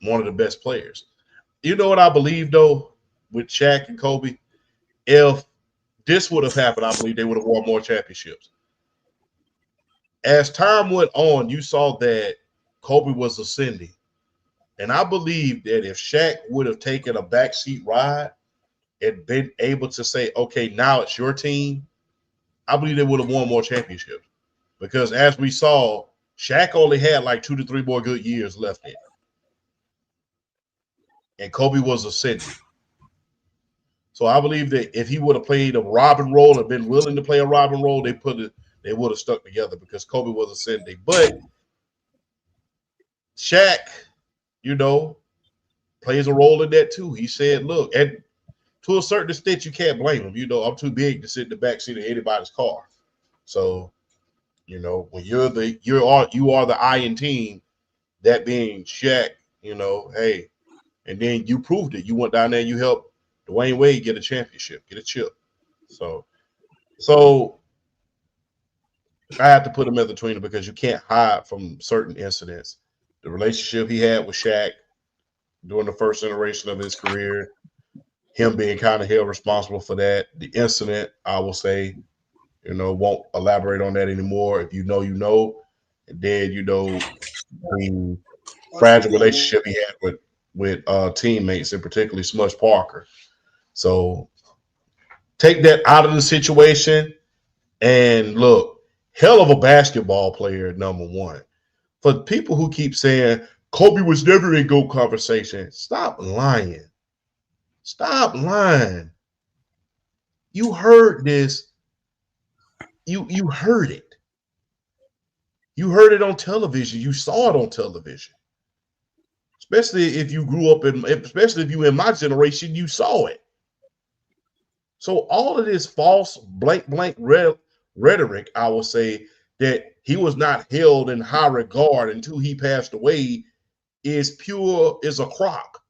one of the best players. You know what I believe, though, with Shaq and Kobe? If this would have happened, I believe they would have won more championships. As time went on, you saw that Kobe was ascending. And I believe that if Shaq would have taken a backseat ride and been able to say, okay, now it's your team, I believe they would have won more championships. Because as we saw, Shaq only had like 2 to 3 more good years left in. And Kobe was ascending. So I believe that if he would have played a Robin role and been willing to play a Robin role, they would have stuck together because Kobe was ascending. But Shaq, plays a role in that too. He said, look, and to a certain extent, you can't blame him. I'm too big to sit in the backseat of anybody's car. So, when you are the iron team, that being Shaq, hey, and then you proved it. You went down there and you helped Dwayne Wade get a championship, get a chip. So I have to put him in the tweener because you can't hide from certain incidents. The relationship he had with Shaq during the first iteration of his career, him being kind of held responsible for that. The incident, I will say, won't elaborate on that anymore. If you know, you know. And then, the fragile relationship he had with teammates, and particularly Smush Parker. So take that out of the situation and look, hell of a basketball player, number one. For people who keep saying Kobe was never in GOAT conversation, stop lying. Stop lying. You heard this. You heard it. You heard it on television. You saw it on television. Especially if you grew up especially if you in my generation, you saw it. So all of this false blank rhetoric, I will say, that he was not held in high regard until he passed away is a crock.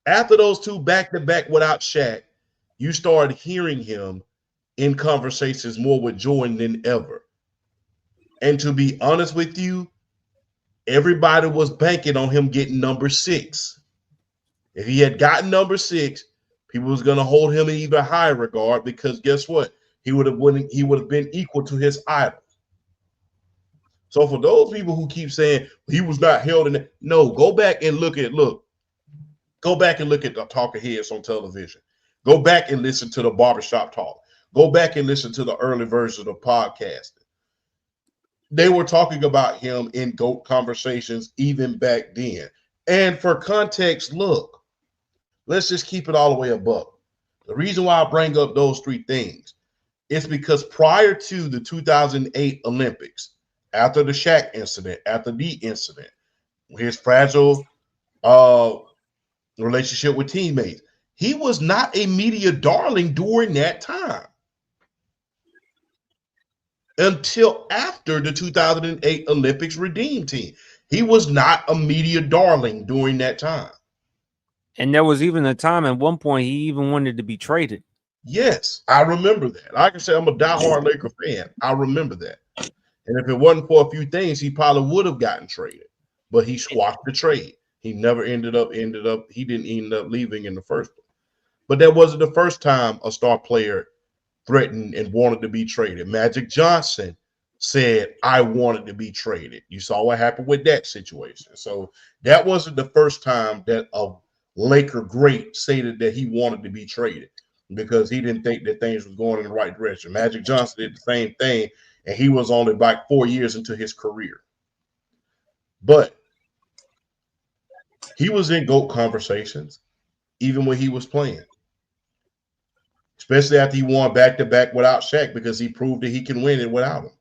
After those two back-to-back without Shaq, you started hearing him in conversations more with Jordan than ever. And to be honest with you, everybody was banking on him getting number 6. If he had gotten number 6, people was going to hold him in even higher regard because guess what? He would have been equal to his idol. So for those people who keep saying he was not held in it, no, go back and look at the talking heads on television. Go back and listen to the barbershop talk. Go back and listen to the early versions of podcasting. They were talking about him in GOAT conversations even back then. And for context, look, let's just keep it all the way above. The reason why I bring up those three things is because prior to the 2008 Olympics, after the Shaq incident, after the incident, his fragile relationship with teammates, he was not a media darling during that time. Until after the 2008 Olympics Redeem Team. He was not a media darling during that time. And there was even a time at one point he even wanted to be traded. Yes, I remember that. Like I said, I'm a diehard Laker fan. I remember that. And if it wasn't for a few things, he probably would have gotten traded. But he squashed the trade. He never he didn't end up leaving in the first place. But that wasn't the first time a star player threatened and wanted to be traded. Magic Johnson said, I wanted to be traded. You saw what happened with that situation. So that wasn't the first time that a Laker great stated that he wanted to be traded because he didn't think that things was going in the right direction. Magic Johnson did the same thing, and he was only about 4 years into his career. But he was in GOAT conversations, even when he was playing. Especially after he won back-to-back without Shaq because he proved that he can win it without him.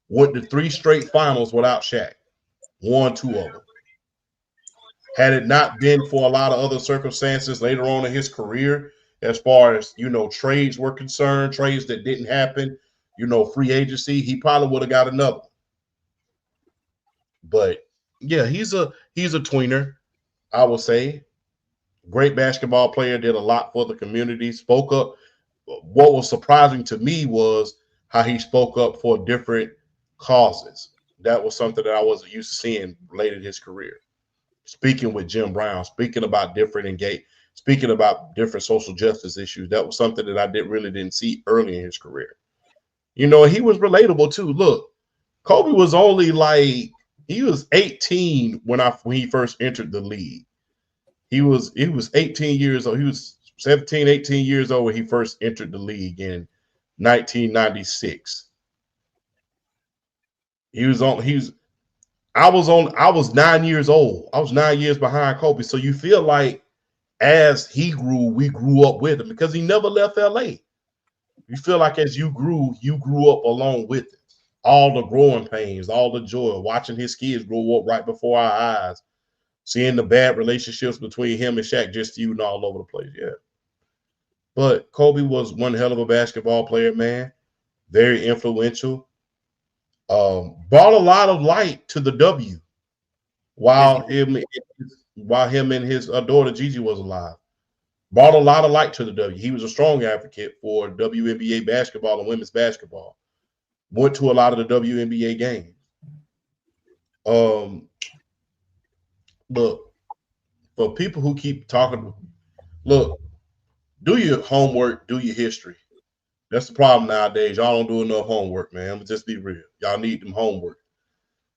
Went to 3 straight finals without Shaq. Won 2 of them. Had it not been for a lot of other circumstances later on in his career, as far as, trades were concerned, trades that didn't happen, free agency, he probably would have got another one. But yeah, he's a tweener, I would say. Great basketball player, did a lot for the community, spoke up. What was surprising to me was how he spoke up for different causes. That was something that I wasn't used to seeing late in his career. Speaking with Jim Brown, speaking about different speaking about different social justice issues. That was something that I didn't see early in his career. He was relatable too. Look, Kobe was only he was 18 when he first entered the league. He was 18 years old. He was 17, 18 years old when he first entered the league in 1996. I was 9 years old. I was 9 years behind Kobe. So you feel like as he grew, we grew up with him because he never left LA. You feel like as you grew up along with him. All the growing pains, all the joy, watching his kids grow up right before our eyes, seeing the bad relationships between him and Shaq just feuding all over the place. Yeah. But Kobe was one hell of a basketball player, man. Very influential. Brought a lot of light to the W while him and his daughter Gigi was alive. Brought a lot of light to the W. He was a strong advocate for WNBA basketball and women's basketball. Went to a lot of the WNBA games. Look, for people who keep talking, look, do your homework, do your history. That's the problem nowadays. Y'all don't do enough homework, man. I'm gonna just be real. Y'all need them homework.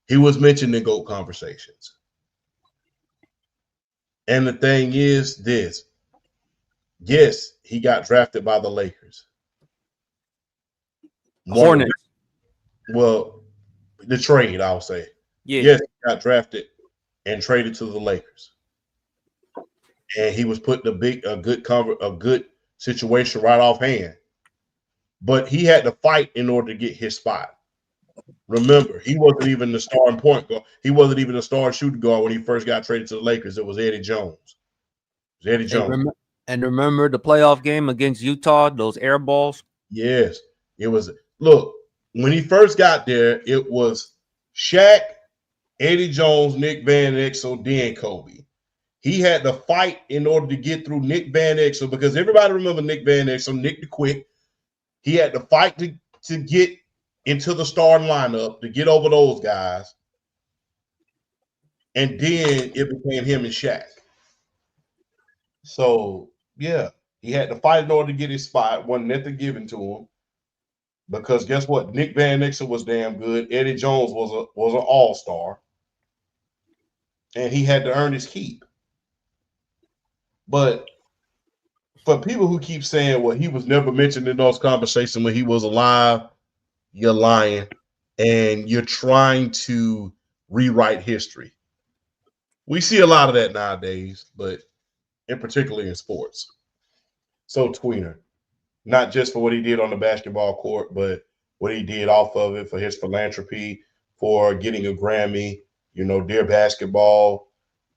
He was mentioned in GOAT conversations. And the thing is this. Yes, he got drafted by the Lakers. Hornets. Well, the trade, I'll say. Yeah. Yes, he got drafted and traded to the Lakers. And he was put in a good situation right off hand. But he had to fight in order to get his spot. Remember, he wasn't even the starting point guard. He wasn't even the star shooting guard when he first got traded to the Lakers. It was Eddie Jones. Remember the playoff game against Utah, those air balls? Yes. It was. Look, when he first got there, it was Shaq, Eddie Jones, Nick Van Exel, then Kobe. He had to fight in order to get through Nick Van Exel because everybody remember Nick Van Exel, Nick the Quick. He had to fight to get into the starting lineup, to get over those guys. And then it became him and Shaq. So, yeah, he had to fight in order to get his spot. Wasn't nothing given to him. Because guess what? Nick Van Exel was damn good. Eddie Jones was an all-star. And he had to earn his keep. But for people who keep saying, well, he was never mentioned in those conversations when he was alive, you're lying. And you're trying to rewrite history. We see a lot of that nowadays, but in particularly in sports. So tweener, not just for what he did on the basketball court, but what he did off of it, for his philanthropy, for getting a Grammy, Dear Basketball,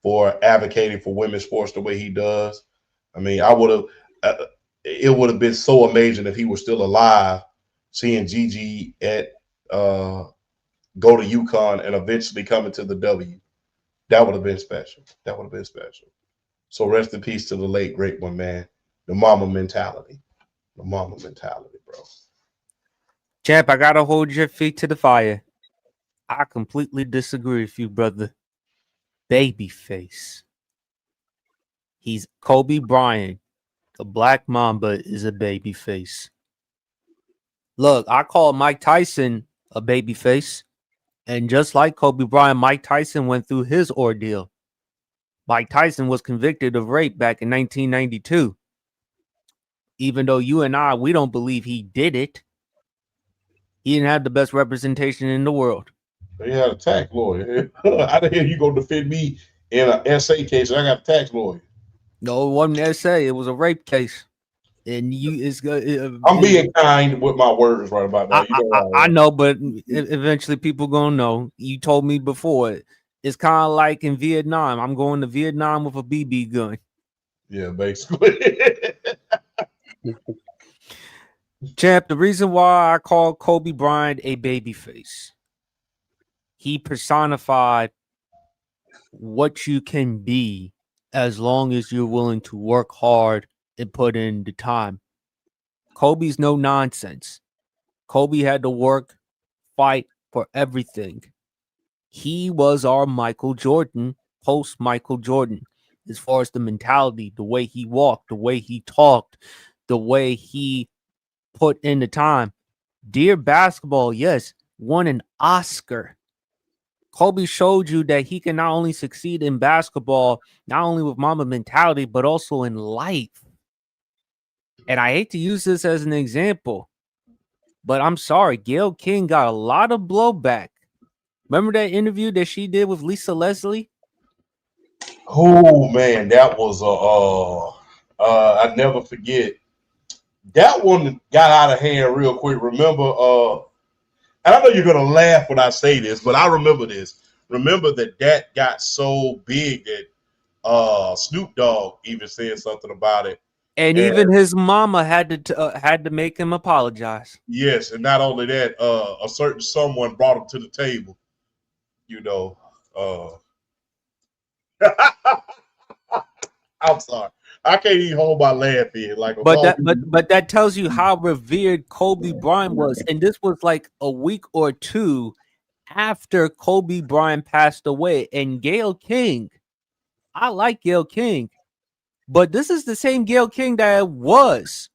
for advocating for women's sports the way he does. I mean, it would have been so amazing if he was still alive, seeing Gigi go to UConn and eventually coming to the W. That would have been special. So rest in peace to the late, great one, man. The mama mentality. Bro. Champ, I gotta hold your feet to the fire. I completely disagree with you, brother. Babyface. He's Kobe Bryant. The Black Mamba is a babyface. Look, I call Mike Tyson a babyface. And just like Kobe Bryant, Mike Tyson went through his ordeal. Mike Tyson was convicted of rape back in 1992. Even though you and I, we don't believe he did it. He didn't have the best representation in the world. He had a tax lawyer. How the hell you gonna defend me in an essay case? I got a tax lawyer. No, it wasn't an essay. It was a rape case. And I'm being kind with my words right about now. I know, but eventually people gonna know. You told me before. It's kind of like in Vietnam. I'm going to Vietnam with a BB gun. Yeah, basically. Champ, the reason why I call Kobe Bryant a babyface, he personified what you can be as long as you're willing to work hard and put in the time. Kobe's no nonsense. Kobe had to work, fight for everything. He was our Michael Jordan, post Michael Jordan, as far as the mentality, the way he walked, the way he talked, the way he put in the time. Dear Basketball, yes, won an Oscar. Kobe showed you that he can not only succeed in basketball, not only with Mamba mentality, but also in life. And I hate to use this as an example, but I'm sorry, Gayle King got a lot of blowback. Remember that interview that she did with Lisa Leslie? Oh man, that was I never forget. That one got out of hand real quick. Remember, and I know you're gonna laugh when I say this, but I remember this. Remember that got so big that Snoop Dogg even said something about it. And even his mama had to make him apologize. Yes, and not only that, a certain someone brought him to the table. You know, I'm sorry, I can't even hold my laugh in. Like, but that tells you how revered Kobe Bryant was, and this was like a week or two after Kobe Bryant passed away. And Gayle King, I like Gayle King, but this is the same Gayle King that was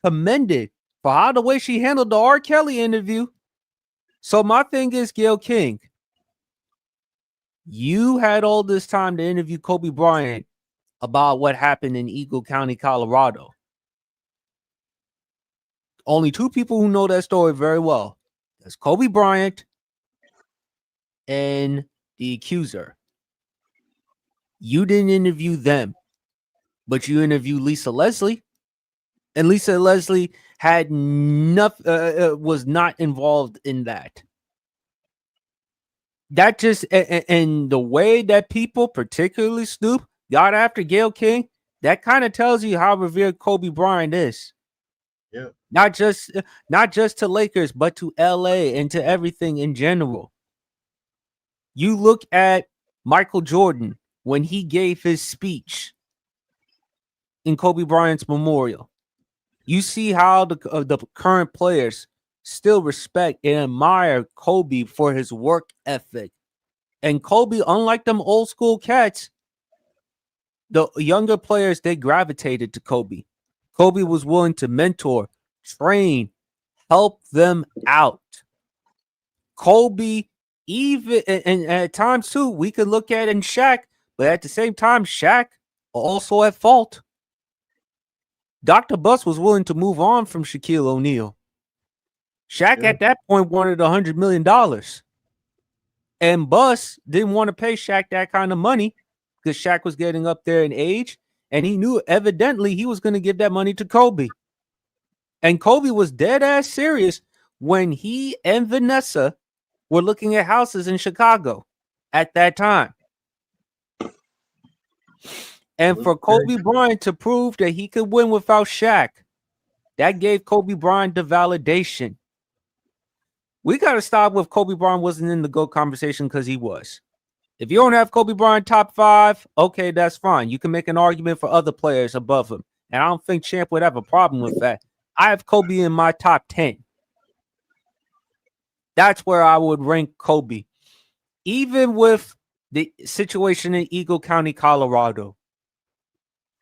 commended for how the way she handled the R. Kelly interview. So my thing is, Gayle King, you had all this time to interview Kobe Bryant about what happened in Eagle County, Colorado. Only two people who know that story very well. That's Kobe Bryant and the accuser. You didn't interview them, but you interviewed Lisa Leslie. And Lisa Leslie had was not involved in that. That just, and the way that people, particularly Snoop, got after Gayle King, that kind of tells you how revered Kobe Bryant is. Yeah. Not just to Lakers, but to LA and to everything in general. You look at Michael Jordan when he gave his speech in Kobe Bryant's memorial. You see how the current players still respect and admire Kobe for his work ethic. And Kobe, unlike them old school cats, the younger players, they gravitated to Kobe. Kobe was willing to mentor, train, help them out. Kobe, even and at times too, we could look at in Shaq, but at the same time, Shaq also at fault. Dr. Buss was willing to move on from Shaquille O'Neal. Shaq at that point wanted $100 million. And Buss didn't want to pay Shaq that kind of money because Shaq was getting up there in age. And he knew evidently he was going to give that money to Kobe. And Kobe was dead ass serious when he and Vanessa were looking at houses in Chicago at that time. And for Kobe Bryant to prove that he could win without Shaq, that gave Kobe Bryant the validation. We got to stop with Kobe Bryant wasn't in the GOAT conversation because he was. If you don't have Kobe Bryant top 5, okay, that's fine. You can make an argument for other players above him. And I don't think Champ would have a problem with that. I have Kobe in my top 10. That's where I would rank Kobe. Even with the situation in Eagle County, Colorado,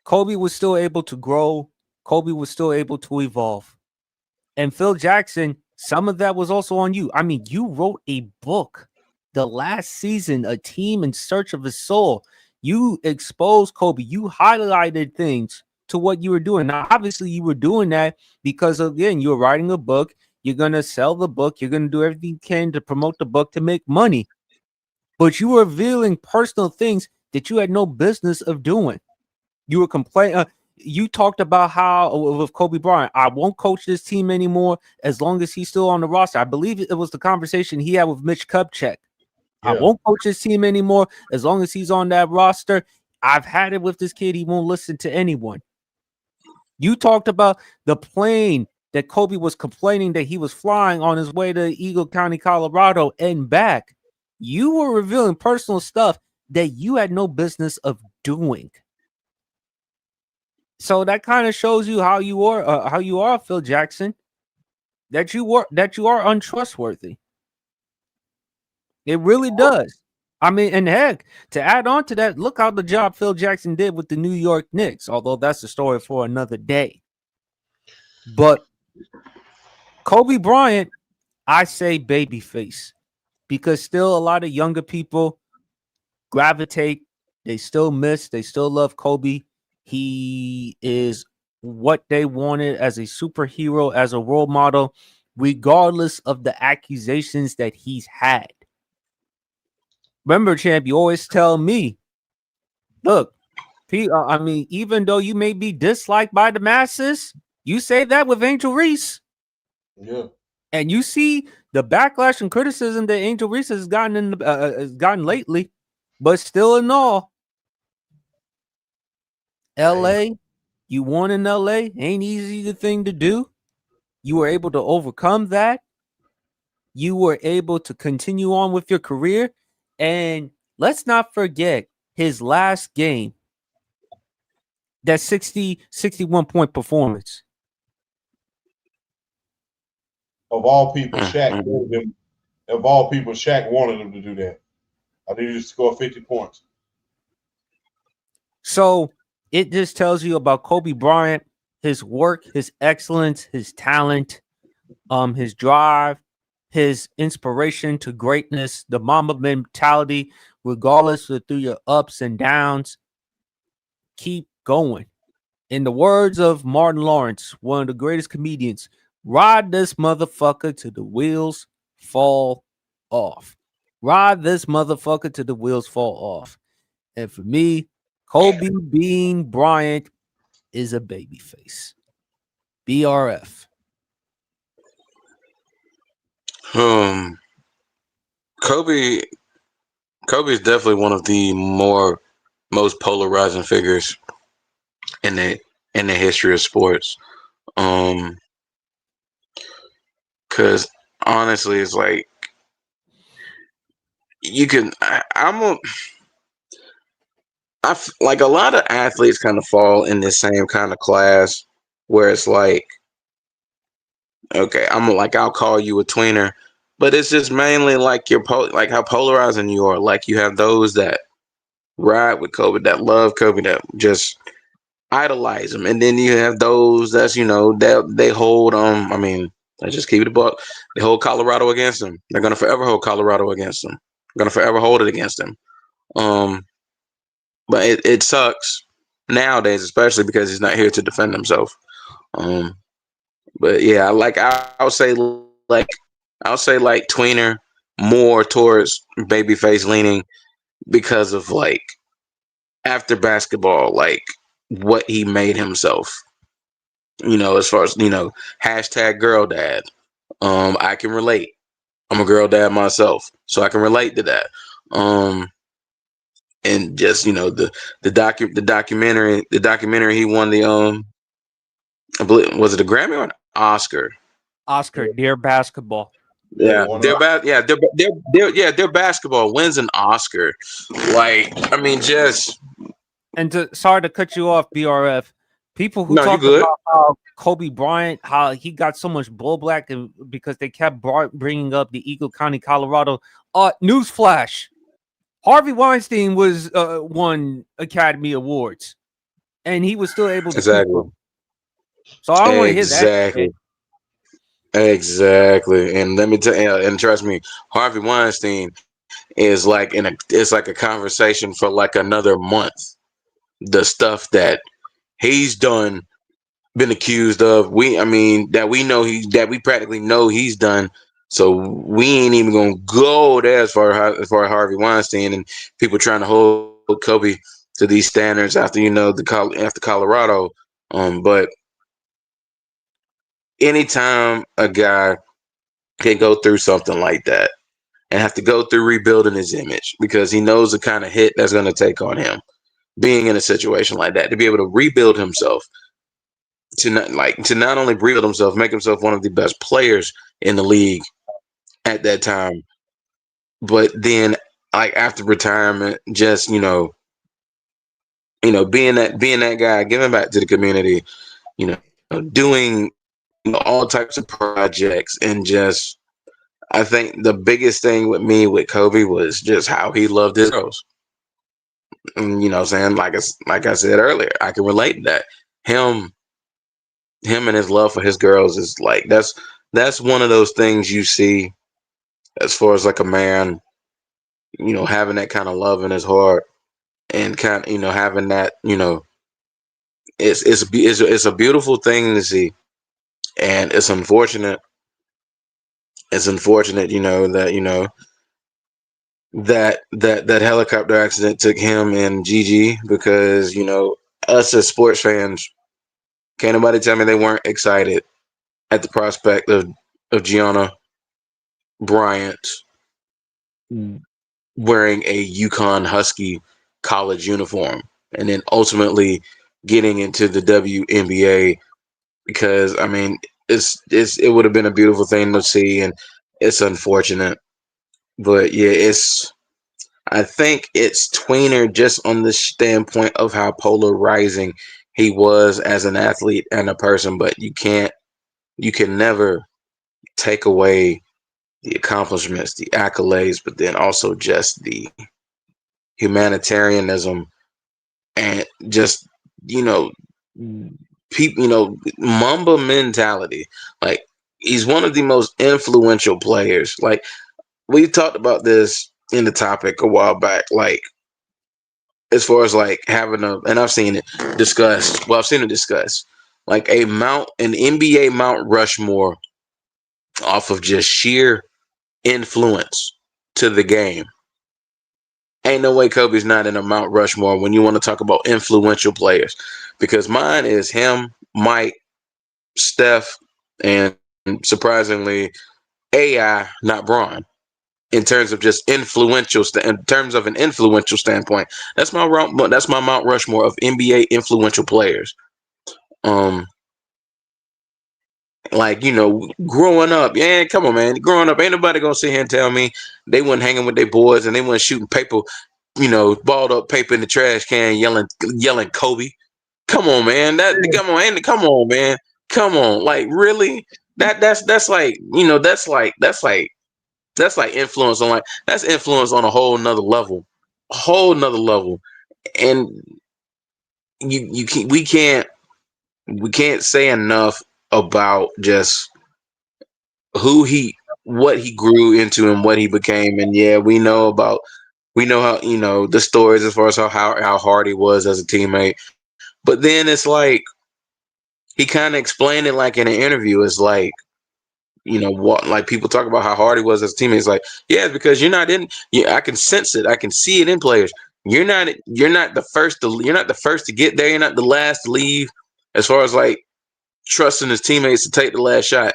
Kobe was still able to grow. Kobe was still able to evolve. And Phil Jackson, some of that was also on you. I mean, you wrote a book the last season, A Team in Search of a Soul. You exposed Kobe. You highlighted things to what you were doing. Now, obviously, you were doing that because, again, you were writing a book. You're going to sell the book. You're going to do everything you can to promote the book to make money. But you were revealing personal things that you had no business of doing. You were complaining. You talked about how with Kobe Bryant, I won't coach this team anymore as long as he's still on the roster. I believe it was the conversation he had with Mitch Kupchak. I won't coach this team anymore as long as he's on that roster. I've had it with this kid. He won't listen to anyone. You talked about the plane that Kobe was complaining that he was flying on his way to Eagle County, Colorado and back. You were revealing personal stuff that you had no business of doing. So that kind of shows you how you are, Phil Jackson. That you are untrustworthy. It really does. I mean, and heck, to add on to that, look how the job Phil Jackson did with the New York Knicks. Although that's a story for another day. But Kobe Bryant, I say babyface, because still a lot of younger people gravitate. They still love Kobe. He is what they wanted as a superhero, as a role model, regardless of the accusations that he's had. Remember, champ, you always tell me, look, I mean, even though you may be disliked by the masses, you say that with Angel Reese. Yeah. And you see the backlash and criticism that Angel Reese has gotten lately, but still in all, LA, you won in LA, ain't easy the thing to do. You were able to overcome that. You were able to continue on with your career. And let's not forget his last game, that 61 point performance. Of all people, Shaq wanted him. Of all people, Shaq wanted him to do that. I need you to score 50 points. So it just tells you about Kobe Bryant, his work, his excellence, his talent, his drive, his inspiration to greatness, the Mamba mentality, regardless of through your ups and downs. Keep going. In the words of Martin Lawrence, one of the greatest comedians, ride this motherfucker till the wheels fall off. Ride this motherfucker till the wheels fall off. And for me, Kobe Bean Bryant is a babyface. BRF. Kobe is definitely one of the most polarizing figures in the history of sports. Because honestly, it's like you can. Like a lot of athletes kind of fall in this same kind of class where it's like, okay, I'll call you a tweener, but it's just mainly like like how polarizing you are. Like you have those that ride with Kobe, that love Kobe, that just idolize him, and then you have those that's that they hold I mean, let's just keep it a buck. They hold Colorado against him. They're gonna forever hold Colorado against him. They're gonna forever hold it against him. But it sucks nowadays, especially because he's not here to defend himself. But yeah, I'll say tweener, more towards babyface leaning because of like after basketball, like what he made himself. As far as hashtag girl dad. I can relate. I'm a girl dad myself, so I can relate to that. And just the documentary he won the I believe, was it a Grammy or an Oscar? Oscar, Dear Basketball. Yeah, their basketball wins an Oscar. Like, I mean, just sorry to cut you off, BRF. People who talk about how Kobe Bryant, how he got so much blowback because they kept bringing up the Eagle County, Colorado. Newsflash: Harvey Weinstein was won Academy Awards, and he was still able to keep them. So I don't want to hear that. Exactly. And let me tell you, and trust me, Harvey Weinstein is like it's like a conversation for like another month. The stuff that he's done, been accused of, I mean, that we practically know he's done. So we ain't even gonna go there as far as Harvey Weinstein and people trying to hold Kobe to these standards after after Colorado. But anytime a guy can go through something like that and have to go through rebuilding his image because he knows the kind of hit that's going to take on him, being in a situation like that, to be able to rebuild himself, to not only rebuild himself, make himself one of the best players in the league at that time, but then like after retirement, just being that guy, giving back to the community, doing all types of projects, and just I think the biggest thing with me with Kobe was just how he loved his girls. And, what I'm saying, like I said earlier, I can relate to that. Him and his love for his girls is like that's one of those things you see as far as like a man, having that kind of love in his heart, and kind of having that, it's a beautiful thing to see, and it's unfortunate. It's unfortunate, that helicopter accident took him and Gigi, because us as sports fans, can't nobody tell me they weren't excited at the prospect of Gianna Bryant wearing a Yukon Husky college uniform and then ultimately getting into the WNBA, because I mean it would have been a beautiful thing to see, and it's unfortunate. But yeah, I think it's tweener just on the standpoint of how polarizing he was as an athlete and a person, but you can never take away the accomplishments, the accolades, but then also just the humanitarianism, and just you know people, Mamba mentality. Like, he's one of the most influential players. Like, we talked about this in the topic a while back, like as far as like having and I've seen it discussed. Well, I've seen it discussed like an NBA Mount Rushmore off of just sheer influence to the game. Ain't no way Kobe's not in a Mount Rushmore when you want to talk about influential players, because mine is him, Mike, Steph, and surprisingly AI, not Braun. In terms of just in terms of an influential standpoint, that's my Mount Rushmore of NBA influential players. Um, like, growing up, yeah, come on, man. Growing up, ain't nobody gonna sit here and tell me they wasn't hanging with their boys and they wasn't shooting paper, balled up paper in the trash can, yelling Kobe. Come on, man. Come on, man. Come on, like, really? That's like, that's like influence on, like, that's influence on a whole nother level. And we can't say enough about just who what he grew into and what he became. And yeah, we know how, the stories as far as how hard he was as a teammate. But then it's like he kind of explained it like in an interview. It's like, what, like, people talk about how hard he was as a teammate. It's like, yeah, because you're not in. Yeah, I can sense it. I can see it in players. You're not the first to get there. You're not the last to leave. As far as like trusting his teammates to take the last shot,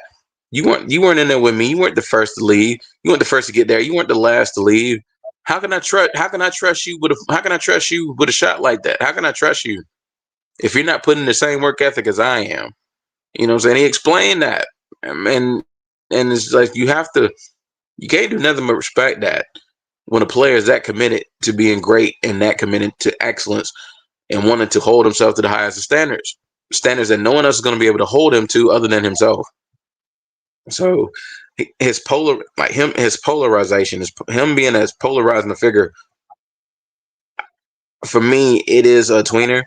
you weren't in there with me. You weren't the first to leave. You weren't the first to get there. You weren't the last to leave. How can I trust you with a shot like that? How can I trust you if you're not putting the same work ethic as I am? You know what I'm saying? He explained that. And it's like, you can't do nothing but respect that when a player is that committed to being great and that committed to excellence and wanting to hold himself to the highest of standards that no one else is going to be able to hold him to other than himself. So his polarization, is him being as polarizing a figure. For me, it is a tweener,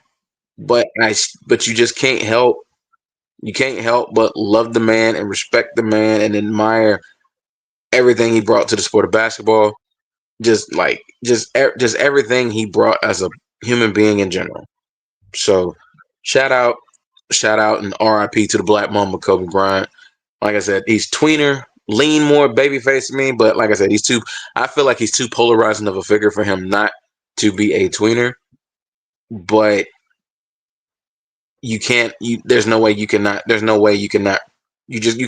but you just can't help You can't help but love the man and respect the man and admire everything he brought to the sport of basketball. Just everything he brought as a human being in general. So shout out, and RIP to the Black Mamba Kobe Bryant. Like I said, he's tweener, lean more babyface to me, but like I said, I feel like he's too polarizing of a figure for him not to be a tweener. But there's no way you cannot you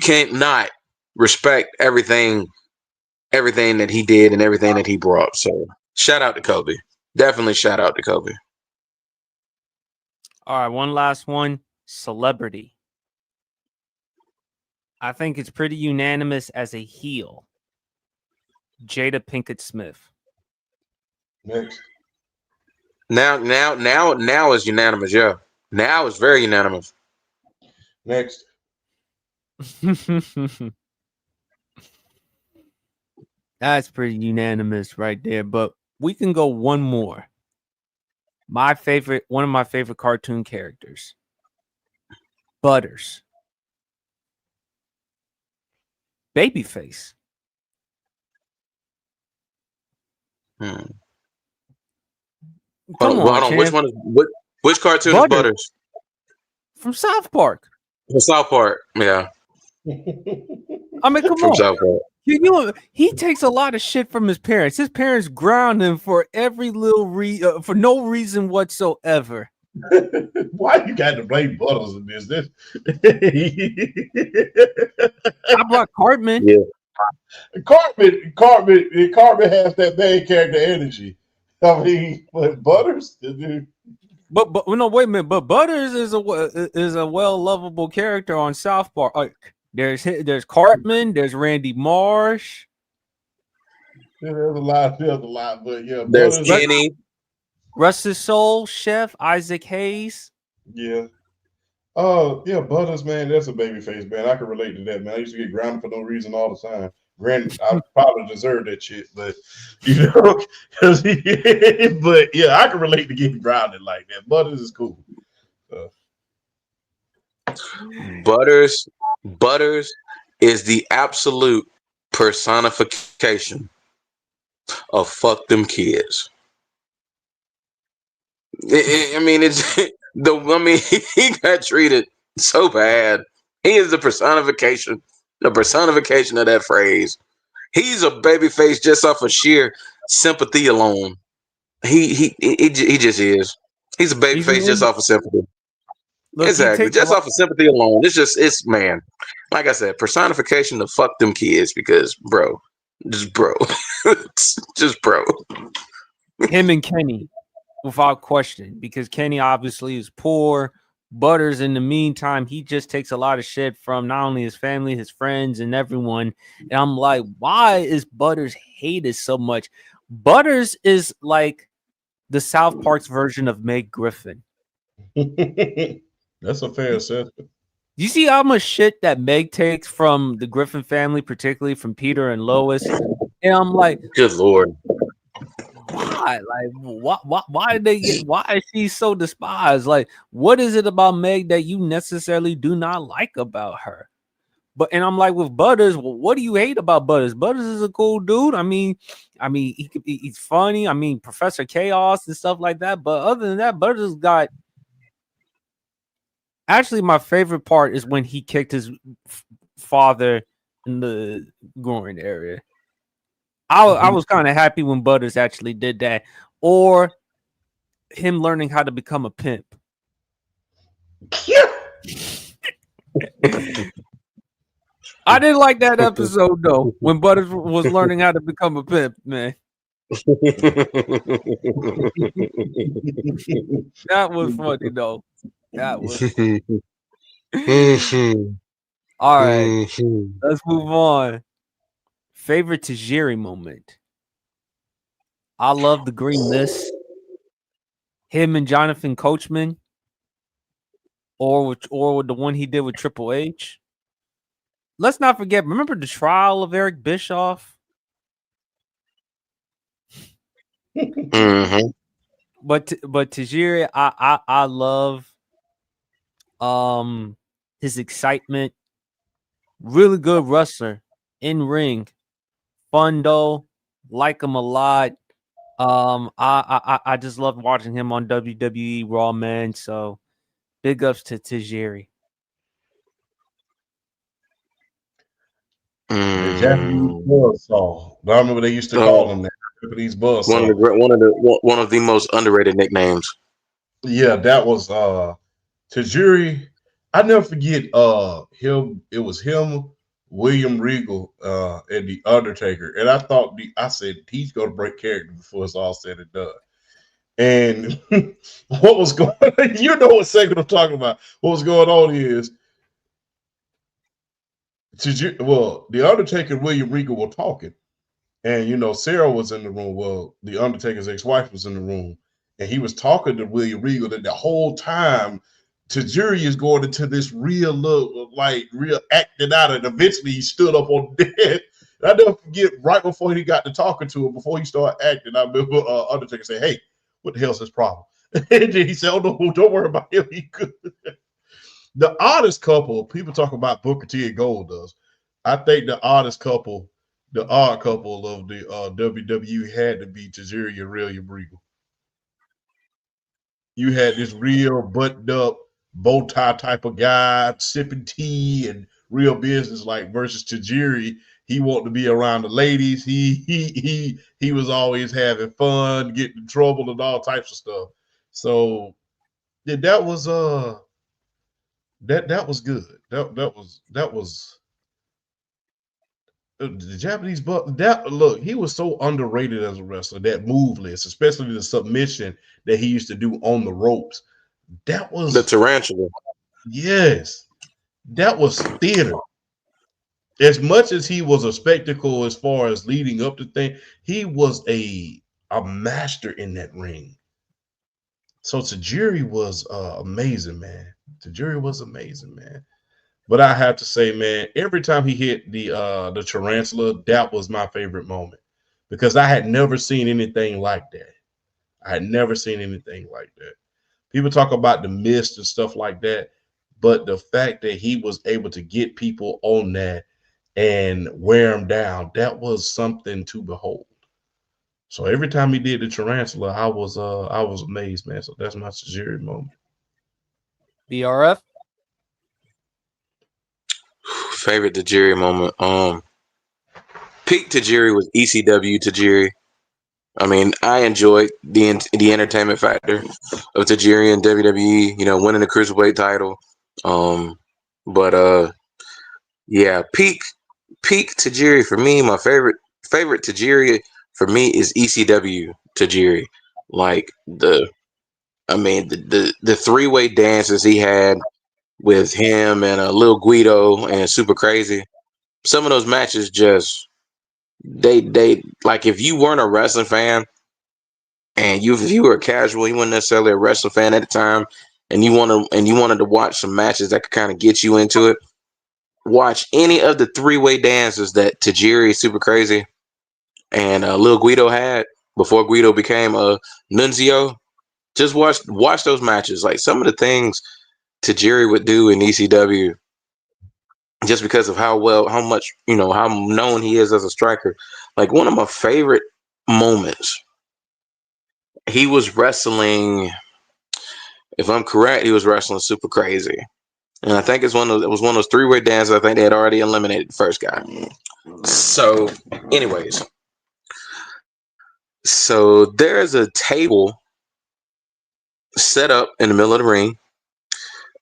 can't not respect everything that he did and everything that he brought. So shout out to Kobe. Definitely shout out to Kobe. All right, one last one. Celebrity. I think it's pretty unanimous as a heel. Jada Pinkett Smith. Next. Now is unanimous. Yeah, now is very unanimous. Next. That's pretty unanimous right there. But we can go one more. One of my favorite cartoon characters. Butters. Babyface. Come Come on, on. Which one? Which cartoon is Butters? From South Park. From South Park. Yeah. I mean, come from on. South Park. He takes a lot of shit from his parents. His parents ground him for every little for no reason whatsoever. Why you got to blame Butters in this? I brought Cartman. Yeah. Cartman has that main character energy. I mean, but Butters, but no, wait a minute. But Butters is a well lovable character on South Park. There's Cartman. There's Randy Marsh. There's a lot, but yeah. There's Butters, Kenny. Rest his soul, Chef Isaac Hayes. Yeah. Oh, yeah, Butters, man, that's a baby face, man. I can relate to that, man. I used to get grounded for no reason all the time. Granted, I probably deserved that shit, but but yeah, I can relate to getting grounded like that. Butters is cool. Butters is the absolute personification of fuck them kids. He got treated so bad. He is the personification of that phrase. He's a babyface just off of sheer sympathy alone. He just is. He's a babyface just off of sympathy. Look, exactly. Just off of sympathy alone. It's man. Like I said, personification of fuck them kids because bro. Just bro. Him and Kenny, without question, because Kenny obviously is poor. Butters, in the meantime, he just takes a lot of shit from not only his family, his friends, and everyone. And I'm like, why is Butters hated so much? Butters is like the South Park's version of Meg Griffin. That's a fair assessment. You see how much shit that Meg takes from the Griffin family, particularly from Peter and Lois? And I'm like, good Lord. Why? Like, why is she so despised? Like, what is it about Meg that you necessarily do not like about her? And I'm like, with Butters, what do you hate about Butters? Butters is a cool dude. I mean, he's funny. I mean, Professor Chaos and stuff like that. But other than that, Butters got. Actually, my favorite part is when he kicked his father in the groin area. I was kind of happy when Butters actually did that, or him learning how to become a pimp. I didn't like that episode though, when Butters was learning how to become a pimp, man. That was funny though. That was all right. Let's move on. Favorite Tajiri moment. I love the green mist. Him and Jonathan Coachman, or the one he did with Triple H. Let's not forget. Remember the trial of Eric Bischoff. Mm-hmm. But Tajiri, I love his excitement, really good wrestler in ring, fun though, like him a lot. I just love watching him on WWE Raw, man. So big ups to Tajiri. The Japanese buzzsaw. I remember they used to call him that. Japanese buzzsaw. One of the most underrated nicknames. Yeah, that was Tajiri. I never forget him. It was him, William Regal, and the Undertaker. And I said he's gonna break character before it's all said and done. And what was going on? You know what segment I'm talking about. What was going on is the Undertaker and William Regal were talking. And Sarah was in the room. Well, the Undertaker's ex-wife was in the room, and he was talking to William Regal. That the whole time, Tajiri is going into this real look, like real acting out, and eventually he stood up on the bed. And I never forget, right before he got to talking to him, before he started acting, I remember Undertaker said, "Hey, what the hell's his problem?" And then he said, "Oh no, don't worry about him. He good." The oddest couple, people talk about Booker T and Goldust. I think the odd couple of the WWE had to be Tajiri and William Regal. You had this real buttoned up bow tie type of guy sipping tea and real business like versus Tajiri. He wanted to be around the ladies. He was always having fun, getting in trouble and all types of stuff. So yeah, that was that was good. That was the Japanese buck. That look, he was so underrated as a wrestler. That move list, especially the submission that he used to do on the ropes. That was the tarantula. Yes, that was theater. As much as he was a spectacle as far as leading up to things, he was a master in that ring. So Tajiri was amazing, man. Tajiri was amazing, man. But I have to say, man, every time he hit the tarantula, that was my favorite moment because I had never seen anything like that. I had never seen anything like that. People talk about the mist and stuff like that, but the fact that he was able to get people on that and wear them down, that was something to behold. So every time he did the tarantula, I was amazed, man. So that's my Tajiri moment. BRF. Favorite Tajiri moment. Peak Tajiri was ECW Tajiri. I mean, I enjoyed the entertainment factor of Tajiri and WWE. Winning the cruiserweight title. But yeah, peak Tajiri for me. My favorite Tajiri for me is ECW Tajiri. Like the three-way dances he had with him and Lil Guido and Super Crazy. Some of those matches just they like if you weren't a wrestling fan and if you were a casual, you weren't necessarily a wrestling fan at the time, and you wanted to watch some matches that could kind of get you into it. Watch any of the three-way dances that Tajiri, Super Crazy, and Lil Guido had before Guido became a Nunzio. Just watch those matches. Like some of the things Tajiri would do in ECW, just because of how much how known he is as a striker. Like one of my favorite moments, he was wrestling. If I'm correct, he was wrestling Super Crazy, and I think it was one of those three-way dances. I think they had already eliminated the first guy. So, anyways, so there's a table set up in the middle of the ring,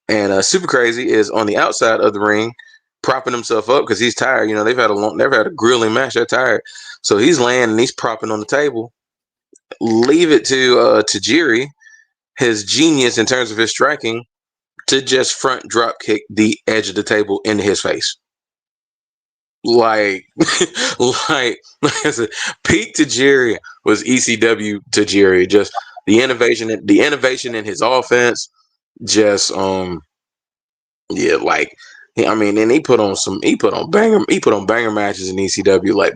and Super Crazy is on the outside of the ring, propping himself up because he's tired. They've had a grueling match. They're tired, so he's laying and he's propping on the table. Leave it to Tajiri, his genius in terms of his striking, to just front drop kick the edge of the table into his face. Like I said, peak Tajiri was ECW Tajiri. Just the innovation in his offense. Just yeah, like I mean, and he put on banger matches in ECW. Like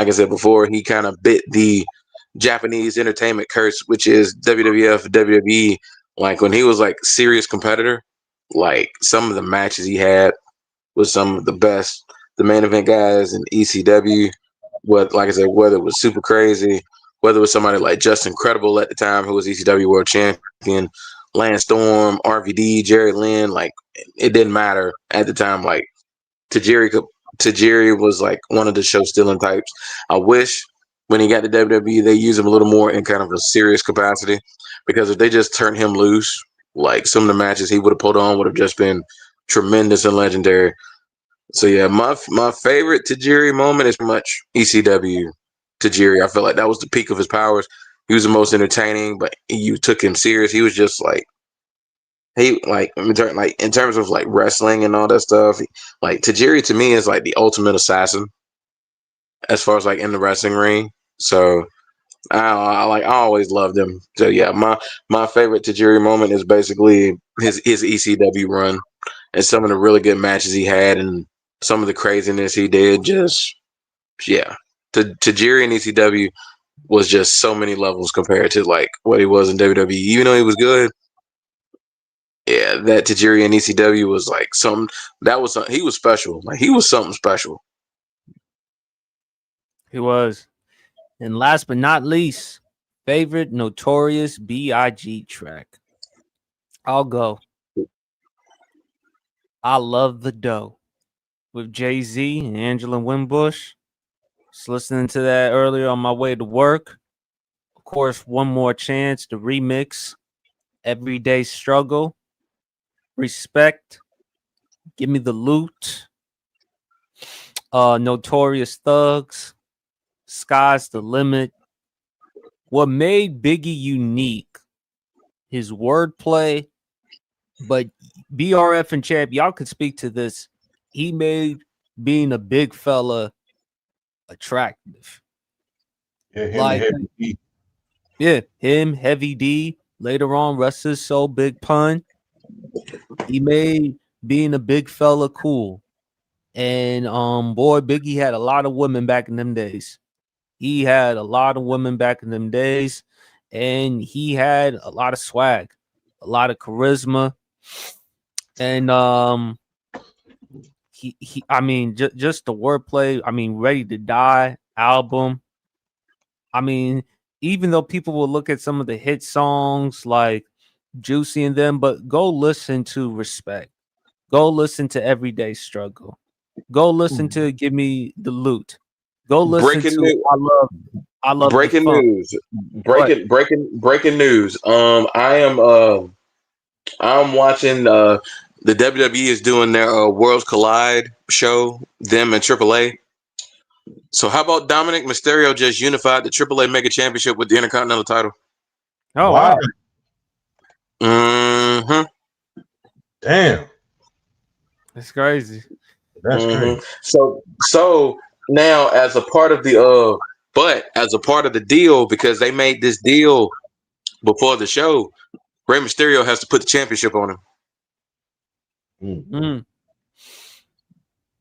I said before, he kind of bit the Japanese entertainment curse, which is WWF, WWE. Like when he was like serious competitor, Like some of the matches he had with some of the best, the main event guys in ECW. What, like I said, whether it was Super Crazy, whether it was somebody like Justin Credible at the time, who was ECW World Champion, Lance Storm, RVD, Jerry Lynn, like it didn't matter at the time. Like Tajiri was like one of the show stealing types. I wish when he got to WWE they used him a little more in kind of a serious capacity, because if they just turned him loose, like some of the matches he would have put on would have just been tremendous and legendary. So yeah, my favorite Tajiri moment is pretty much ECW Tajiri. I feel like that was the peak of his powers. He was the most entertaining, but you took him serious. He was just like in terms of like wrestling and all that stuff. Like Tajiri to me is like the ultimate assassin as far as like in the wrestling ring. So I always loved him. So yeah, my favorite Tajiri moment is basically his ECW run and some of the really good matches he had and some of the craziness he did. Just yeah, Tajiri in ECW was just so many levels compared to like what he was in WWE. Even though he was good, yeah, that Tajiri in ECW was like something. He was special. Like he was something special. He was. And last but not least, favorite Notorious B.I.G. track. I'll go. I Love the Dough with Jay-Z and Angela Winbush. Just listening to that earlier on my way to work. Of course, One More Chance, the remix. Everyday Struggle. Respect. Give Me the Loot. Notorious Thugs. Sky's the Limit. What made Biggie unique, his wordplay, but BRF and Champ, y'all could speak to this. He made being a big fella attractive. Yeah, him, Heavy D. Later on, Rest His Soul, Big Pun. He made being a big fella cool. And boy, Biggie had a lot of women back in them days. He had a lot of women back in them days, and he had a lot of swag, a lot of charisma, and I mean, just the wordplay. I mean, Ready to Die album. I mean, even though people will look at some of the hit songs like Juicy and them, but go listen to Respect. Go listen to Everyday Struggle. Go listen to Give Me the Loot. Go listen to I love breaking news. Breaking news. I'm watching the WWE is doing their Worlds Collide show, them and AAA. So how about Dominic Mysterio just unified the AAA Mega Championship with the Intercontinental title? Oh wow. Mm-hmm. Damn. That's crazy. That's crazy. So now as a part of the deal, because they made this deal before the show, Rey Mysterio has to put the championship on him. Mm.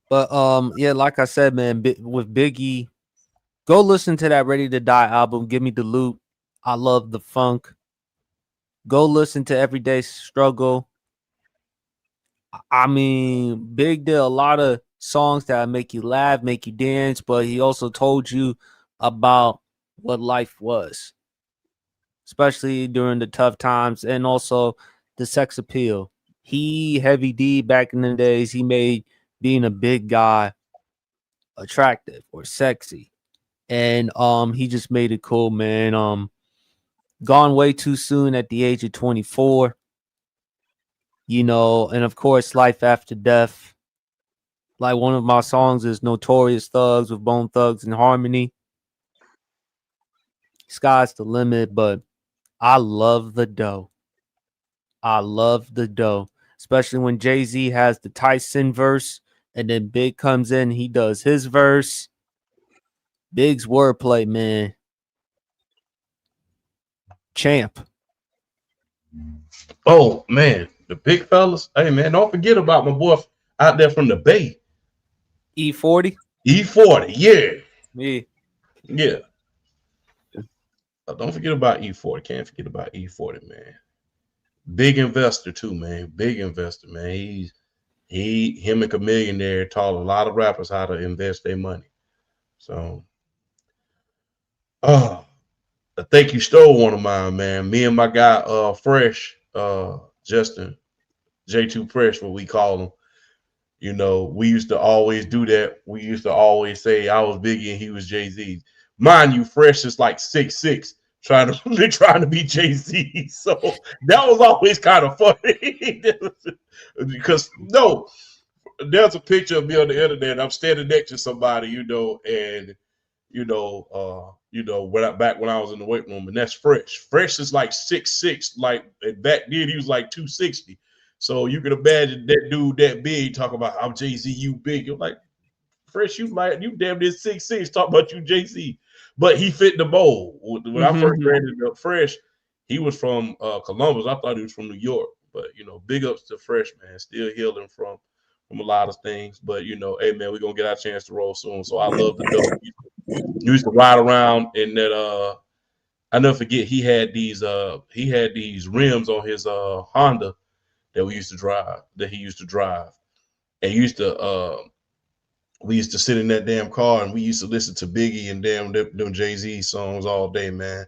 But yeah, like I said, man, with Biggie, go listen to that Ready to Die album. Give Me the Loot. I love the funk. Go listen to Everyday Struggle. I mean, Big did a lot of songs that make you laugh, make you dance, but he also told you about what life was, especially during the tough times, and also the sex appeal. Heavy D, back in the days, he made being a big guy attractive or sexy. And he just made it cool, man. Gone way too soon at the age of 24. You know, and of course, Life After Death. Like one of my songs is Notorious Thugs with Bone Thugs and Harmony. Sky's the limit, but I love the dough. I love the dough, especially when Jay-Z has the Tyson verse and then Big comes in, he does his verse. Big's wordplay, man. Champ. Oh man, the big fellas. Hey man, don't forget about my boy out there from the Bay. E40. E40, Yeah. Don't forget about E40. Can't forget about E40, man. Big investor too, man. Big investor, man. Him and Chameleon there taught a lot of rappers how to invest their money. So, I think you stole one of mine, man. Me and my guy, Fresh, Justin, J2 Fresh, what we call him. You know, we used to always do that. We used to always say I was Biggie and he was Jay-Z. Mind you, Fresh is like 6'6", trying to be Jay-Z. So that was always kind of funny. Because no, there's a picture of me on the internet. I'm standing next to somebody, and back when I was in the weight room, and that's Fresh. Fresh is like 6'6", like, and back then he was like 260. So you can imagine that dude that big talking about I'm Jay-Z, you big. You're like, Fresh, you damn near 6'6", talking about you Jay-Z. But he fit the mold. When I first ran into Fresh, he was from Columbus. I thought he was from New York. But big ups to Fresh, man. Still healing from a lot of things. But hey man, we're gonna get our chance to roll soon. So I love the dope. He used to ride around in that I never forget he had these rims on his Honda that he used to drive. And we used to sit in that damn car and we used to listen to Biggie and them Jay-Z songs all day, man.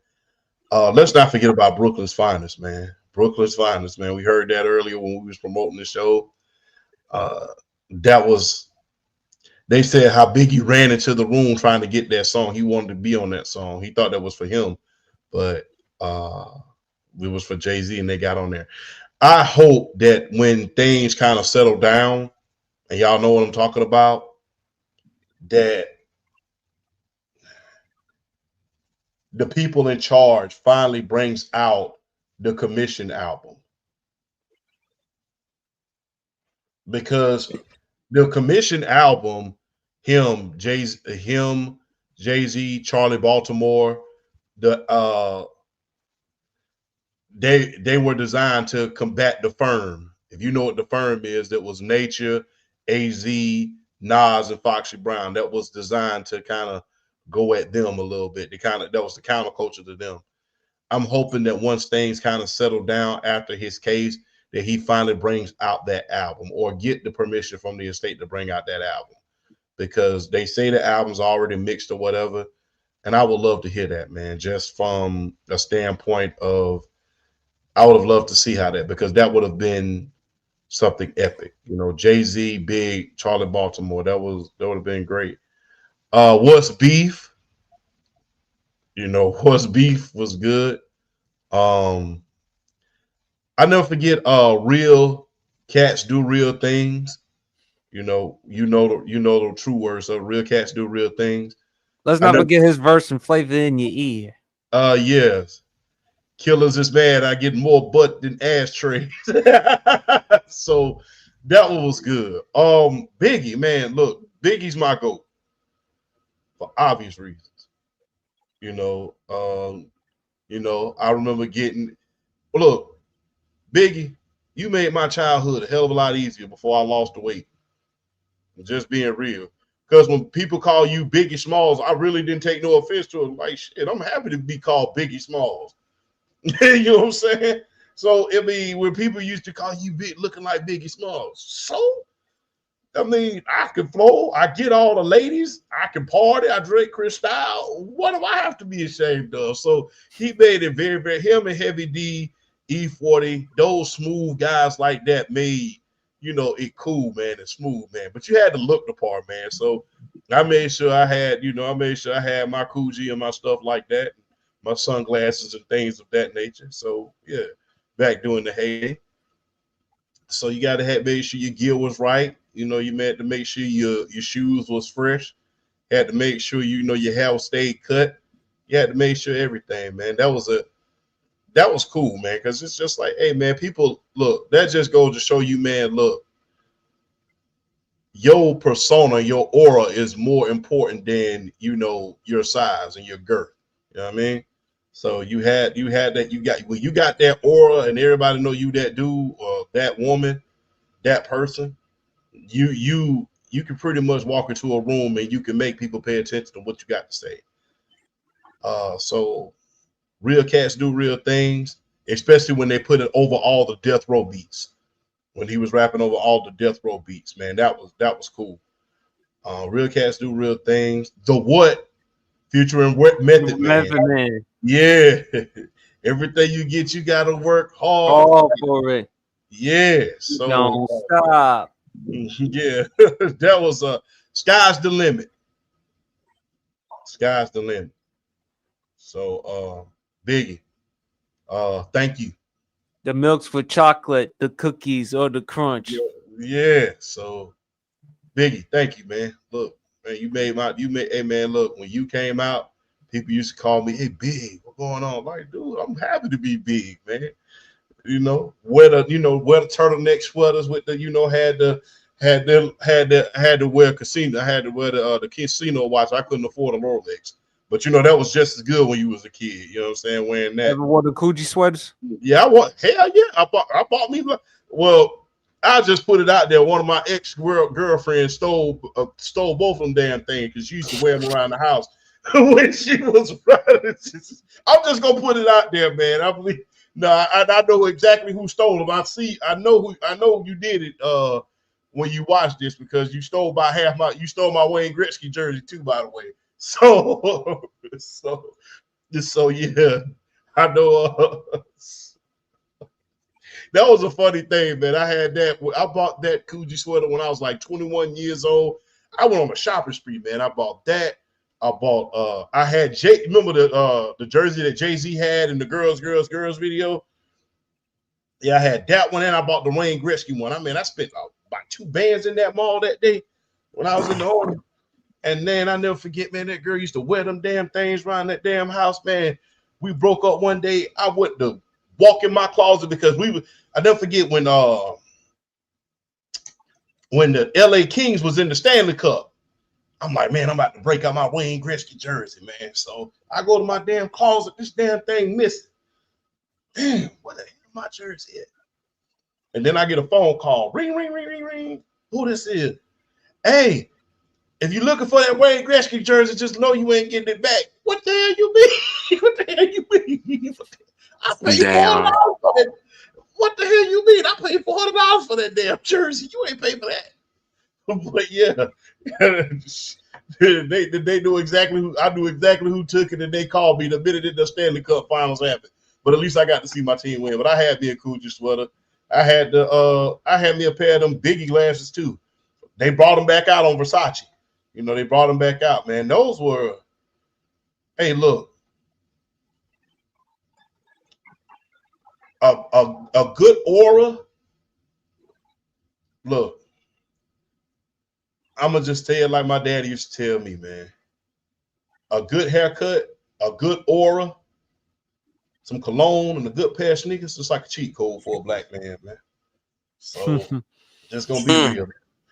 Let's not forget about Brooklyn's Finest, man. Brooklyn's Finest, man. We heard that earlier when we was promoting the show. They said how Biggie ran into the room trying to get that song. He wanted to be on that song. He thought that was for him, but it was for Jay-Z and they got on there. I hope that when things kind of settle down, and y'all know what I'm talking about, that the people in charge finally brings out the Commission album. Because the Commission album, Jay-Z, Charlie Baltimore, they were designed to combat the Firm. If you know what the Firm is, that was Nature, AZ, Nas, and Foxy Brown. That was designed to kind of go at them a little bit. That was the counterculture to them. I'm hoping that once things kind of settle down after his case, that he finally brings out that album or get the permission from the estate to bring out that album, because they say the album's already mixed or whatever. And I would love to hear that, man, just from a standpoint of, I would have loved to see how that, because that would have been something epic. Jay-Z, Big, Charlie Baltimore, that would have been great. What's Beef? What's Beef was good. I never forget Real Cats Do Real Things. The true words. So real cats do real things. Let's not forget his verse and Flavor in Your Ear. Yes. Killers is bad. I get more butt than ashtrays. So that one was good. Biggie, man, look, Biggie's my GOAT for obvious reasons. I remember look, Biggie, you made my childhood a hell of a lot easier before I lost the weight. Just being real. Because when people call you Biggie Smalls, I really didn't take no offense to it. Like, shit, I'm happy to be called Biggie Smalls. You know what I'm saying? So, when people used to call you big, looking like Biggie Smalls. So, I can flow. I get all the ladies. I can party. I drink Cristal. What do I have to be ashamed of? So, he made it very, very, him and Heavy D, E40, those smooth guys like that made, it cool, man, and smooth, man. But you had to look the part, man. So I made sure I had, my Coogee and my stuff like that, my sunglasses and things of that nature. So yeah, back during the heyday. So you got to make sure your gear was right. You had to make sure your shoes was fresh. You had to make sure your hair stayed cut. You had to make sure everything, man. That was cool, man, because it's just like, hey, man, people, look, that just goes to show you, man, look, your persona, your aura is more important than, your size and your girth. You know what I mean? So you had that, you got that aura and everybody know you that dude or that woman, that person, you can pretty much walk into a room and you can make people pay attention to what you got to say. So real cats do real things. especially when they put it over all the death row beats. When he was rapping over all the death row beats, man, that was cool. Real cats do real things. The what featuring what Method Man? Method Man. Yeah, everything you get, you gotta work hard. All for it. Yeah, so Don't stop. yeah, that was sky's the limit. Sky's the limit. So Biggie, thank you. The milk's for chocolate, the cookies, or the crunch. Yeah, so Biggie, thank you, man. Look, man, hey man, look, when you came out, people used to call me, hey, Big, what's going on? I'm like, dude, I'm happy to be big, man. Wear the turtleneck sweaters with the, had to wear casino. I had to wear the casino watch. I couldn't afford a Rolex. But that was just as good when you was a kid. You know what I'm saying? Wearing that. Ever wore the Coogee sweaters? Yeah, hell yeah. I bought me. Well, I just put it out there. One of my ex-girlfriends stole both of them damn things because she used to wear them around the house when she was running. I'm just gonna put it out there, man. I believe. No, I know exactly who stole them. I know you did it when you watched this because you stole my Wayne Gretzky jersey too, by the way. So yeah, I know. That was a funny thing, man. I bought that Coogee sweater when I was like 21 years old. I went on a shopping spree, man. I bought that. I had remember the jersey that Jay-Z had in the girls video? Yeah, I had that one, and I bought the Wayne Gretzky one. I mean, I spent about 2 bands in that mall that day when I was in the order. And then I never forget, man, that girl used to wear them damn things around that damn house, man. We broke up one day. I went to walk in my closet because I never forget when the LA Kings was in the Stanley Cup. I'm like, man, I'm about to break out my Wayne Gretzky jersey, man. So I go to my damn closet. This damn thing missing. Damn, what the hell is my jersey at? And then I get a phone call. Ring, ring, ring, ring, ring. Who this is? Hey, if you're looking for that Wayne Gretzky jersey, just know you ain't getting it back. What the hell you mean? What the hell you mean? I paid $400 for that. What the hell you mean? I paid $400 for that damn jersey. You ain't paid for that. But yeah, they knew exactly who. I knew exactly who took it, and they called me the minute the Stanley Cup Finals happened. But at least I got to see my team win. But I had me a Coogee sweater. I had me a pair of them Biggie glasses too. They brought them back out on Versace. They brought them back out, man. Those were. Hey, look. A good aura. Look. I'm going to just tell you like my daddy used to tell me, man. A good haircut, a good aura, some cologne, and a good pair of sneakers, just like a cheat code for a black man, man. So, just going to be real.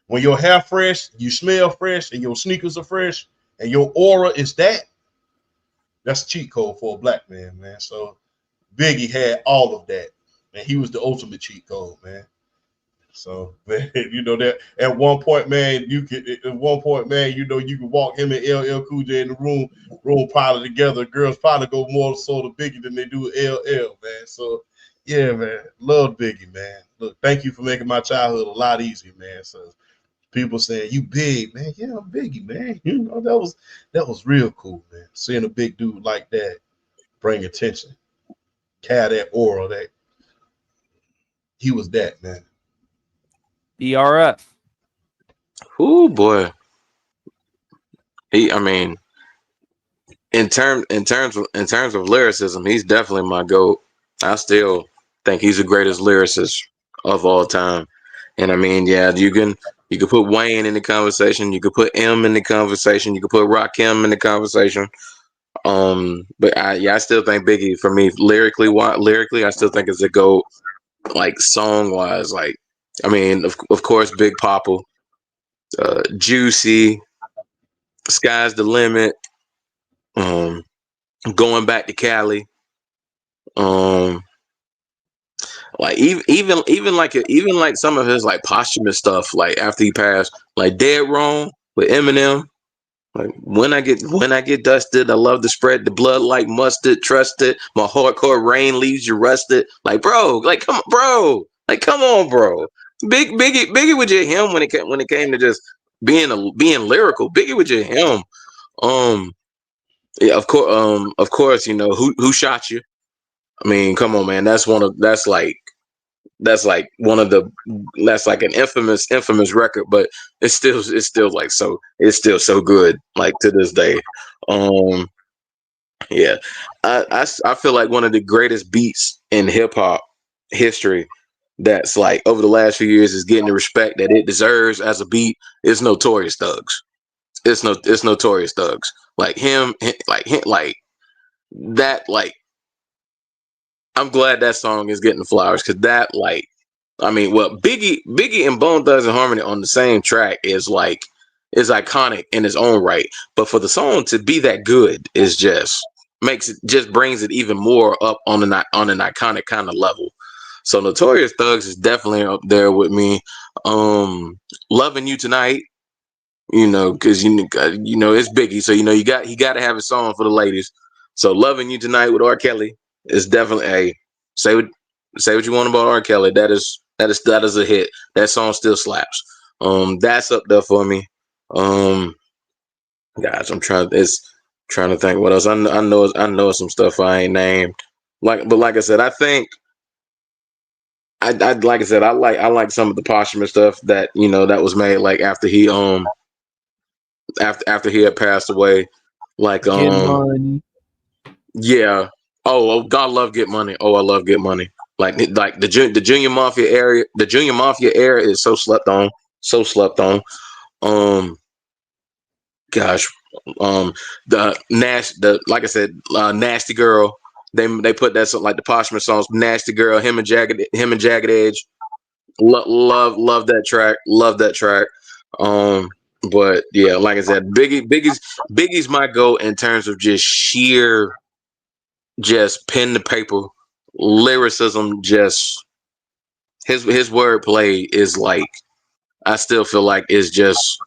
When your hair fresh, you smell fresh, and your sneakers are fresh, and your aura is that's a cheat code for a black man, man. So, Biggie had all of that, and he was the ultimate cheat code, man. So, man, that at one point, man, you could walk him and LL Cool J in the room probably together. Girls probably go more so to Biggie than they do LL, man. So, yeah, man, love Biggie, man. Look, thank you for making my childhood a lot easier, man. So, people saying you big, man. Yeah, I'm Biggie, man. That was real cool, man. Seeing a big dude like that bring attention, carry that aura, that he was that, man. BRF. Oh boy. I mean, in terms of lyricism, he's definitely my GOAT. I still think he's the greatest lyricist of all time. And I mean, yeah, you can put Wayne in the conversation, you could put M in the conversation, you could put Rakim in the conversation. But I still think Biggie, for me, lyrically, I still think it's a GOAT. Like song wise, like I mean, of course, Big Papa, Juicy, Sky's the Limit, Going Back to Cali, like even like some of his like posthumous stuff, like after he passed, like Dead Wrong with Eminem, Like when I get dusted, I love to spread the blood like mustard. Trust it, my hardcore rain leaves you rusted. Like bro, like come on, bro, like come on, bro. Biggie was just him when it came to just being lyrical. Biggie was just him. Um, yeah, of course, you know who shot you. I mean, come on, man. That's like one of the that's like an infamous record, but it's still like so it's still so good like to this day. Um, yeah, I feel like one of the greatest beats in hip hop history that's like over the last few years is getting the respect that it deserves as a beat is Notorious Thugs. It's Notorious Thugs. Like him, like that like I'm glad that song is getting flowers because that like I mean well Biggie and Bone Thugs and Harmony on the same track is iconic in its own right. But for the song to be that good is just brings it even more up on an iconic kind of level. So Notorious Thugs is definitely up there with me. Loving You Tonight, you know, because you know it's Biggie, so you know he got to have a song for the ladies. So Loving You Tonight with R. Kelly is definitely a say what say what you want about R. Kelly. That is a hit. That song still slaps. That's up there for me. Um, Guys, trying to think what else. I know some stuff I ain't named. But like I said, I think I like I said I like some of the posthumous stuff that that was made like after he had passed away. Like Get money. yeah. Oh, God, love Get Money. Oh, I love Get Money. Like the Junior Mafia area. The Junior Mafia era is so slept on. So slept on. Um, Gosh, the like I said, Nasty Girl. They put that like the posthumous songs. Nasty Girl. Him and Jagged Edge. Love that track. Love that track. Um, but yeah, like I said, Biggie's my go in terms of just sheer, just pen to paper lyricism. Just his wordplay is like I still feel like is just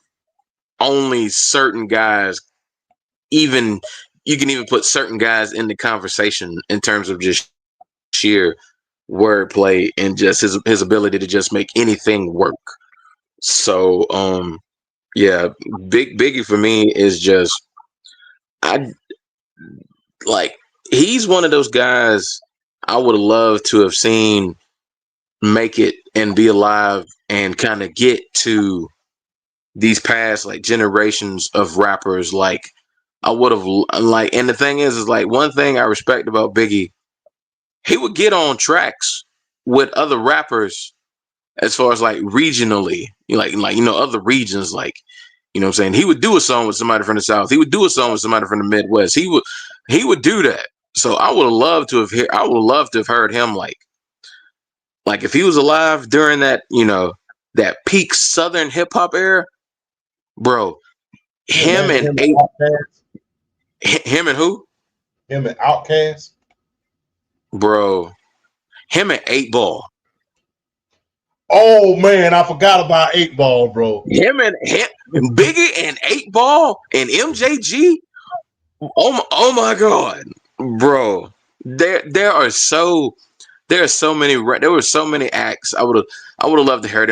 only certain guys. Even you can even put certain guys in the conversation in terms of just sheer wordplay and just his ability to just make anything work. So yeah, Biggie for me is just I like he's one of those guys I would have loved to have seen make it and be alive and kind of get to these past like generations of rappers. Like I would have like, and the thing is like one thing I respect about Biggie, he would get on tracks with other rappers as far as like regionally, other regions, like what I'm saying. He would do a song with somebody from the South. He would do a song with somebody from the Midwest. He would do that. So I would have loved to have heard him like if he was alive during that that peak Southern hip hop era, bro. Can you imagine him and Outkast? Him and who? Him and Outkast? Bro, him and 8 Ball. Oh man, I forgot about 8 Ball, bro. Him Biggie and 8 Ball and MJG. Oh my God, bro. There are so many there were so many acts. I would have loved to hear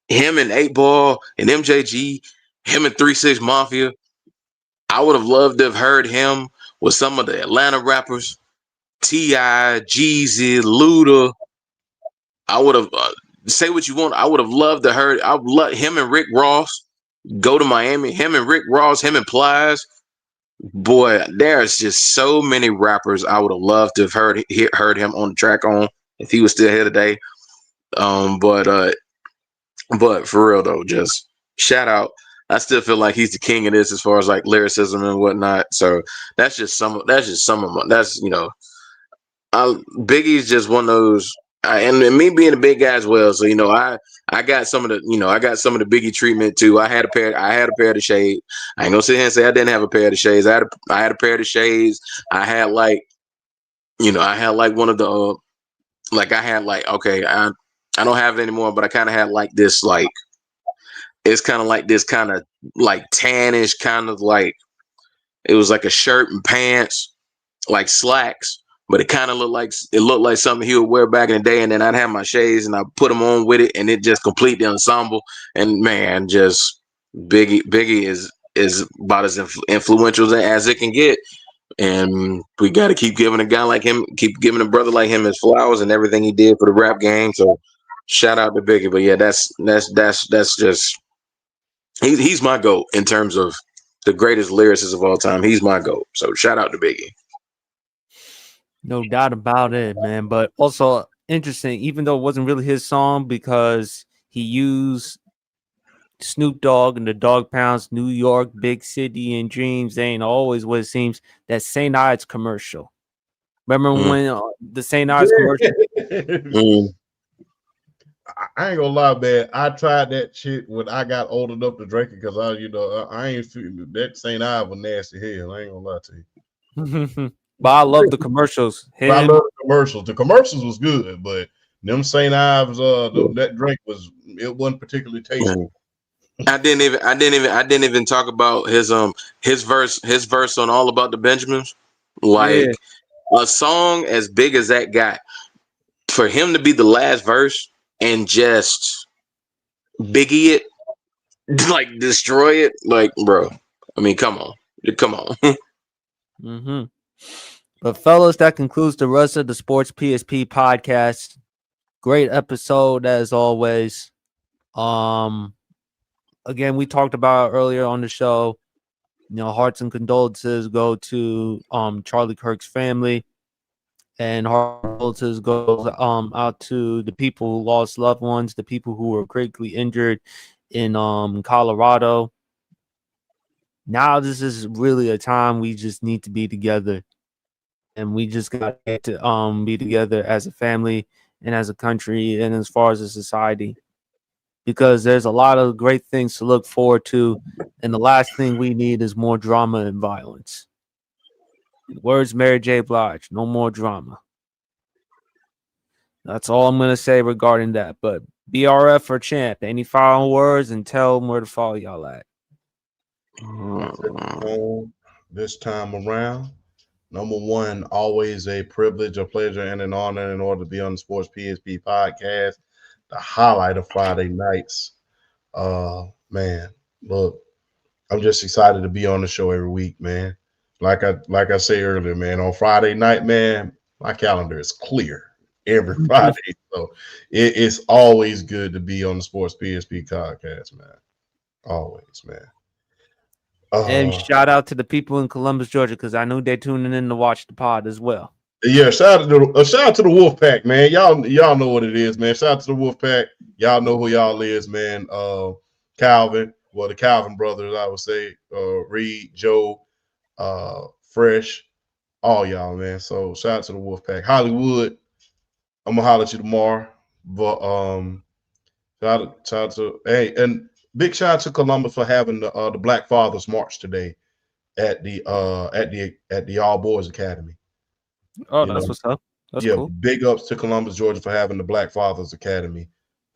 him and 8 Ball and MJG, him and 3 6 Mafia. I would have loved to have heard him with some of the Atlanta rappers, T.I., Jeezy, Luda. I would have say what you want. I would have loved to heard. I would love him and Rick Ross go to Miami. Him and Rick Ross. Him and Plies. Boy, there's just so many rappers I would have loved to have heard him on the track on if he was still here today. But for real though, just shout out. I still feel like he's the king of this as far as like lyricism and whatnot. So Biggie's just one of those, and me being a big guy as well. So I got some of the Biggie treatment too. I had a pair of shades. I ain't gonna sit here and say I didn't have a pair of shades. I had a pair of shades. I had like one of the like I had like okay I don't have it anymore, but I kind of had like this like It's kind of like this kind of like tannish kind of like it was like a shirt and pants, like slacks, but it kind of looked like something he would wear back in the day. And then I'd have my shades and I put them on with it, and it just complete the ensemble. And man, just Biggie is about as influential as it can get. And we got to keep giving a guy like him, keep giving a brother like him his flowers and everything he did for the rap game. So shout out to Biggie. But yeah, that's just he's my GOAT in terms of the greatest lyricist of all time. He's my GOAT. So shout out to Biggie. No doubt about it, man. But also interesting, even though it wasn't really his song, because he used Snoop Dogg and the Dog Pounds, New York, big city and dreams. They ain't always what it seems. That St. Ides commercial. Remember when the St. Ides commercial? I ain't gonna lie, man. I tried that shit when I got old enough to drink it because I ain't feeling that St. Ives was nasty hell. I ain't gonna lie to you. But I love the commercials. I love the commercials. The commercials was good, but them St. Ives, that drink wasn't particularly tasty. I didn't even talk about his verse on All About the Benjamins. Like a song as big as that got, for him to be the last verse and just Biggie it, like destroy it, like bro. I mean, come on. Mm-hmm. But fellas, that concludes the rest of the Sports PSP podcast. Great episode as always. Again, we talked about earlier on the show, hearts and condolences go to Charlie Kirk's family, and heart condolences go out to the people who lost loved ones, the people who were critically injured in Colorado. Now this is really a time we just need to be together, and we just got to be together as a family and as a country and as far as a society, because there's a lot of great things to look forward to, and the last thing we need is more drama and violence. Words Mary J. Blige, no more drama. That's all I'm going to say regarding that. But BRF or Champ, any final words, and tell them where to follow y'all at. This time around, number one, always a privilege, a pleasure, and an honor in order to be on the Sports PSP podcast, the highlight of Friday nights. Man, look, I'm just excited to be on the show every week, man. Like I said earlier, man, on Friday night, man, my calendar is clear every Friday. So it's always good to be on the Sports PSP podcast, man. Always, man. And shout out to the people in Columbus, Georgia, because I know they're tuning in to watch the pod as well. Yeah, shout out to the Wolfpack, man. Y'all know what it is, man. Shout out to the Wolfpack. Y'all know who y'all is, man. Calvin, well, the Calvin brothers, I would say. Reed, Joe, Fresh, all y'all, man. So shout out to the Wolfpack. Hollywood, I'm gonna holler at you tomorrow. But shout out to and big shout out to Columbus for having the Black Fathers March today at the All Boys Academy. Oh, that's what's up. That's cool. Big ups to Columbus, Georgia, for having the Black Fathers Academy,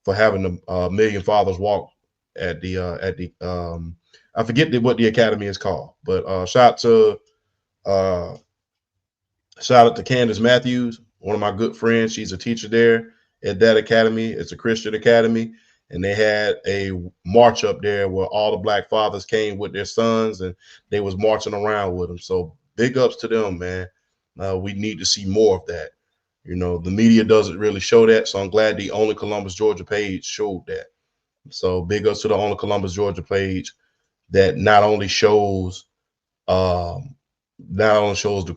for having the Million Fathers Walk at the I forget what the academy is called, but shout out to Candace Matthews, one of my good friends. She's a teacher there at that academy. It's a Christian academy, and they had a march up there where all the Black fathers came with their sons, and they was marching around with them. So big ups to them, man. We need to see more of that. The media doesn't really show that, so I'm glad the Only Columbus, Georgia page showed that. So big ups to the Only Columbus, Georgia page that not only shows the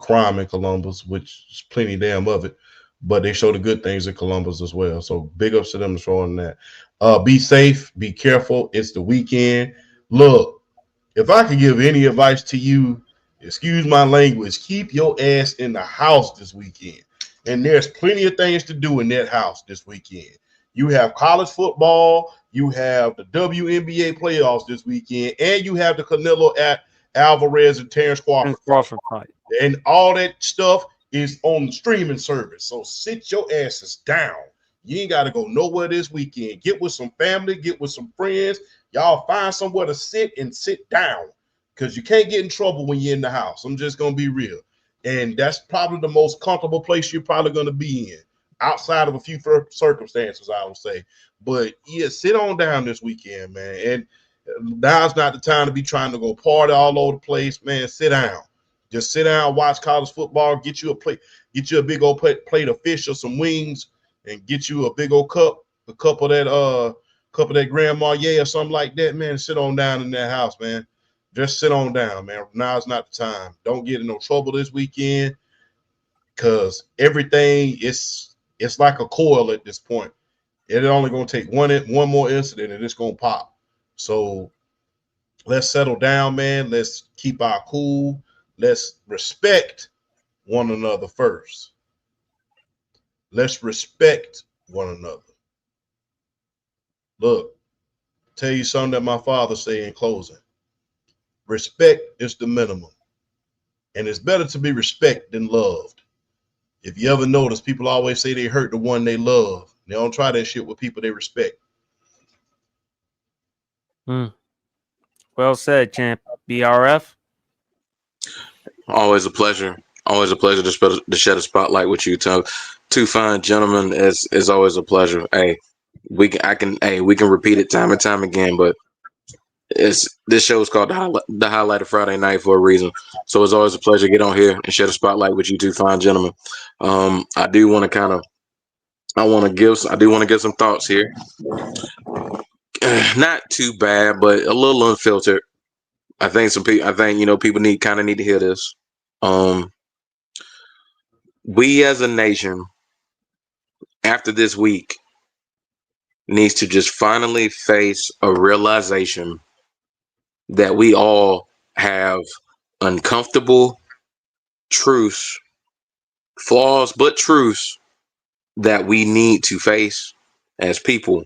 crime in Columbus, which is plenty damn of it, but they show the good things in Columbus as well. So big ups to them for showing that. Be safe, be careful. It's the weekend. Look, if I could give any advice to you, excuse my language, keep your ass in the house this weekend. And there's plenty of things to do in that house this weekend. You have college football, you have the WNBA playoffs this weekend, and you have the Canelo Alvarez and Terrence Crawford fight. And all that stuff is on the streaming service. So sit your asses down. You ain't got to go nowhere this weekend. Get with some family, get with some friends, Y'all find somewhere to sit and sit down, because you can't get in trouble when you're in the house. I'm just gonna be real, and that's probably the most comfortable place you're probably gonna be in, outside of a few circumstances, I would say. But yeah, sit on down this weekend, man. And now's not the time to be trying to go party all over the place, man. Sit down. Just sit down, watch college football, get you a plate, get you a big old plate of fish or some wings, and get you a big old cup of that Grand Marnier or something like that, man. Sit on down in that house, man. Just sit on down, man. Now's not the time. Don't get in no trouble this weekend, because everything it's like a coil at this point. It's only gonna take one more incident and it's gonna pop. So let's settle down, man. Let's keep our cool. Let's respect one another first. Let's respect one another. Look, tell you something that my father say in closing. Respect is the minimum. And it's better to be respected than loved. If you ever notice, people always say they hurt the one they love. They don't try that shit with people they respect. Well said, champ. BRF. Always a pleasure. Always a pleasure to shed a spotlight with you, two fine gentlemen. It's always a pleasure. Hey, we can repeat it time and time again, but this show is called the Highlight of Friday Night for a reason. So it's always a pleasure to get on here and shed a spotlight with you two fine gentlemen. I do want to give some thoughts here. Not too bad, but a little unfiltered. I think people need to hear this. We as a nation, after this week, needs to just finally face a realization that we all have uncomfortable truths, flaws, but truths that we need to face as people.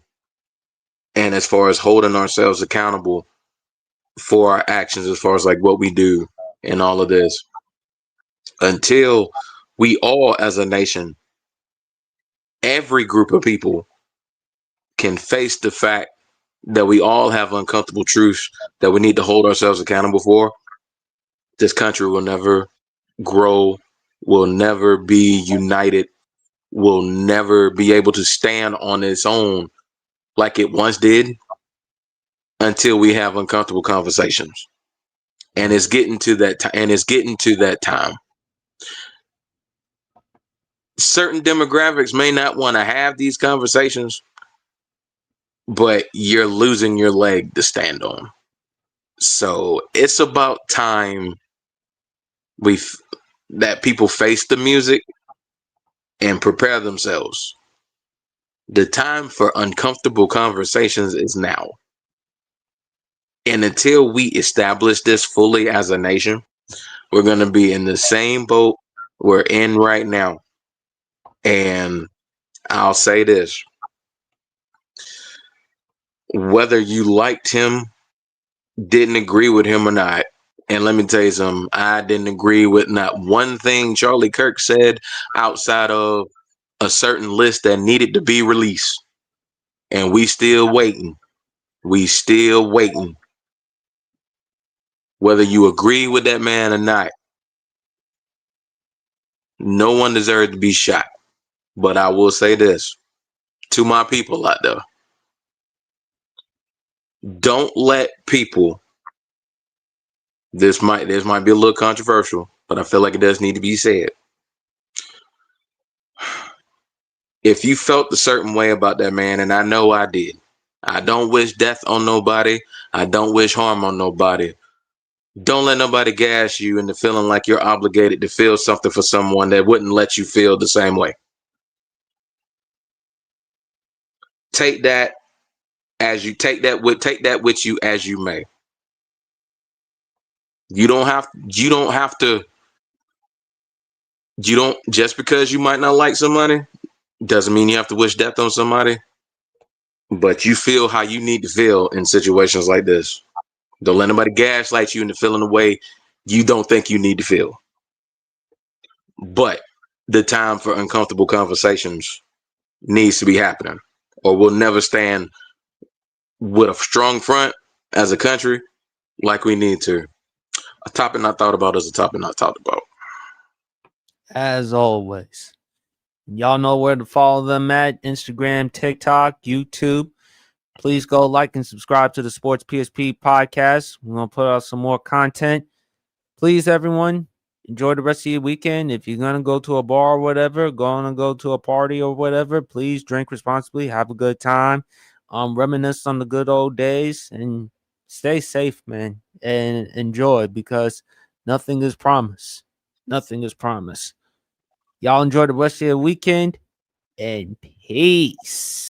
And as far as holding ourselves accountable for our actions, as far as like what we do and all of this, until we all as a nation, every group of people can face the fact that we all have uncomfortable truths that we need to hold ourselves accountable for, this country will never grow, will never be united, will never be able to stand on its own like it once did, until we have uncomfortable conversations. And it's getting to that time. Certain demographics may not want to have these conversations, but you're losing your leg to stand on. So it's about time that people face the music and prepare themselves. The time for uncomfortable conversations is now. And until we establish this fully as a nation, we're going to be in the same boat we're in right now. And I'll say this. Whether you liked him, didn't agree with him or not, and let me tell you something, I didn't agree with not one thing Charlie Kirk said outside of a certain list that needed to be released. And we still waiting. Whether you agree with that man or not, no one deserves to be shot. But I will say this to my people out there. Don't let people, this might be a little controversial, but I feel like it does need to be said. If you felt a certain way about that man, and I know I did, I don't wish death on nobody. I don't wish harm on nobody. Don't let nobody gas you into feeling like you're obligated to feel something for someone that wouldn't let you feel the same way. Take that with you as you may. Just because you might not like somebody doesn't mean you have to wish death on somebody. But you feel how you need to feel in situations like this. Don't let nobody gaslight you into feeling the way you don't think you need to feel. But the time for uncomfortable conversations needs to be happening, or we'll never stand with a strong front as a country, like we need to. A topic not thought about is a topic not talked about. As always. Y'all know where to follow them at: Instagram, TikTok, YouTube. Please go like and subscribe to the Sports PSP podcast. We're going to put out some more content. Please, everyone, enjoy the rest of your weekend. If you're going to go to a bar or whatever, going to go to a party or whatever, please drink responsibly. Have a good time. Reminisce on the good old days and stay safe, man, and enjoy, because nothing is promised. Nothing is promised. Y'all enjoy the rest of your weekend, and peace.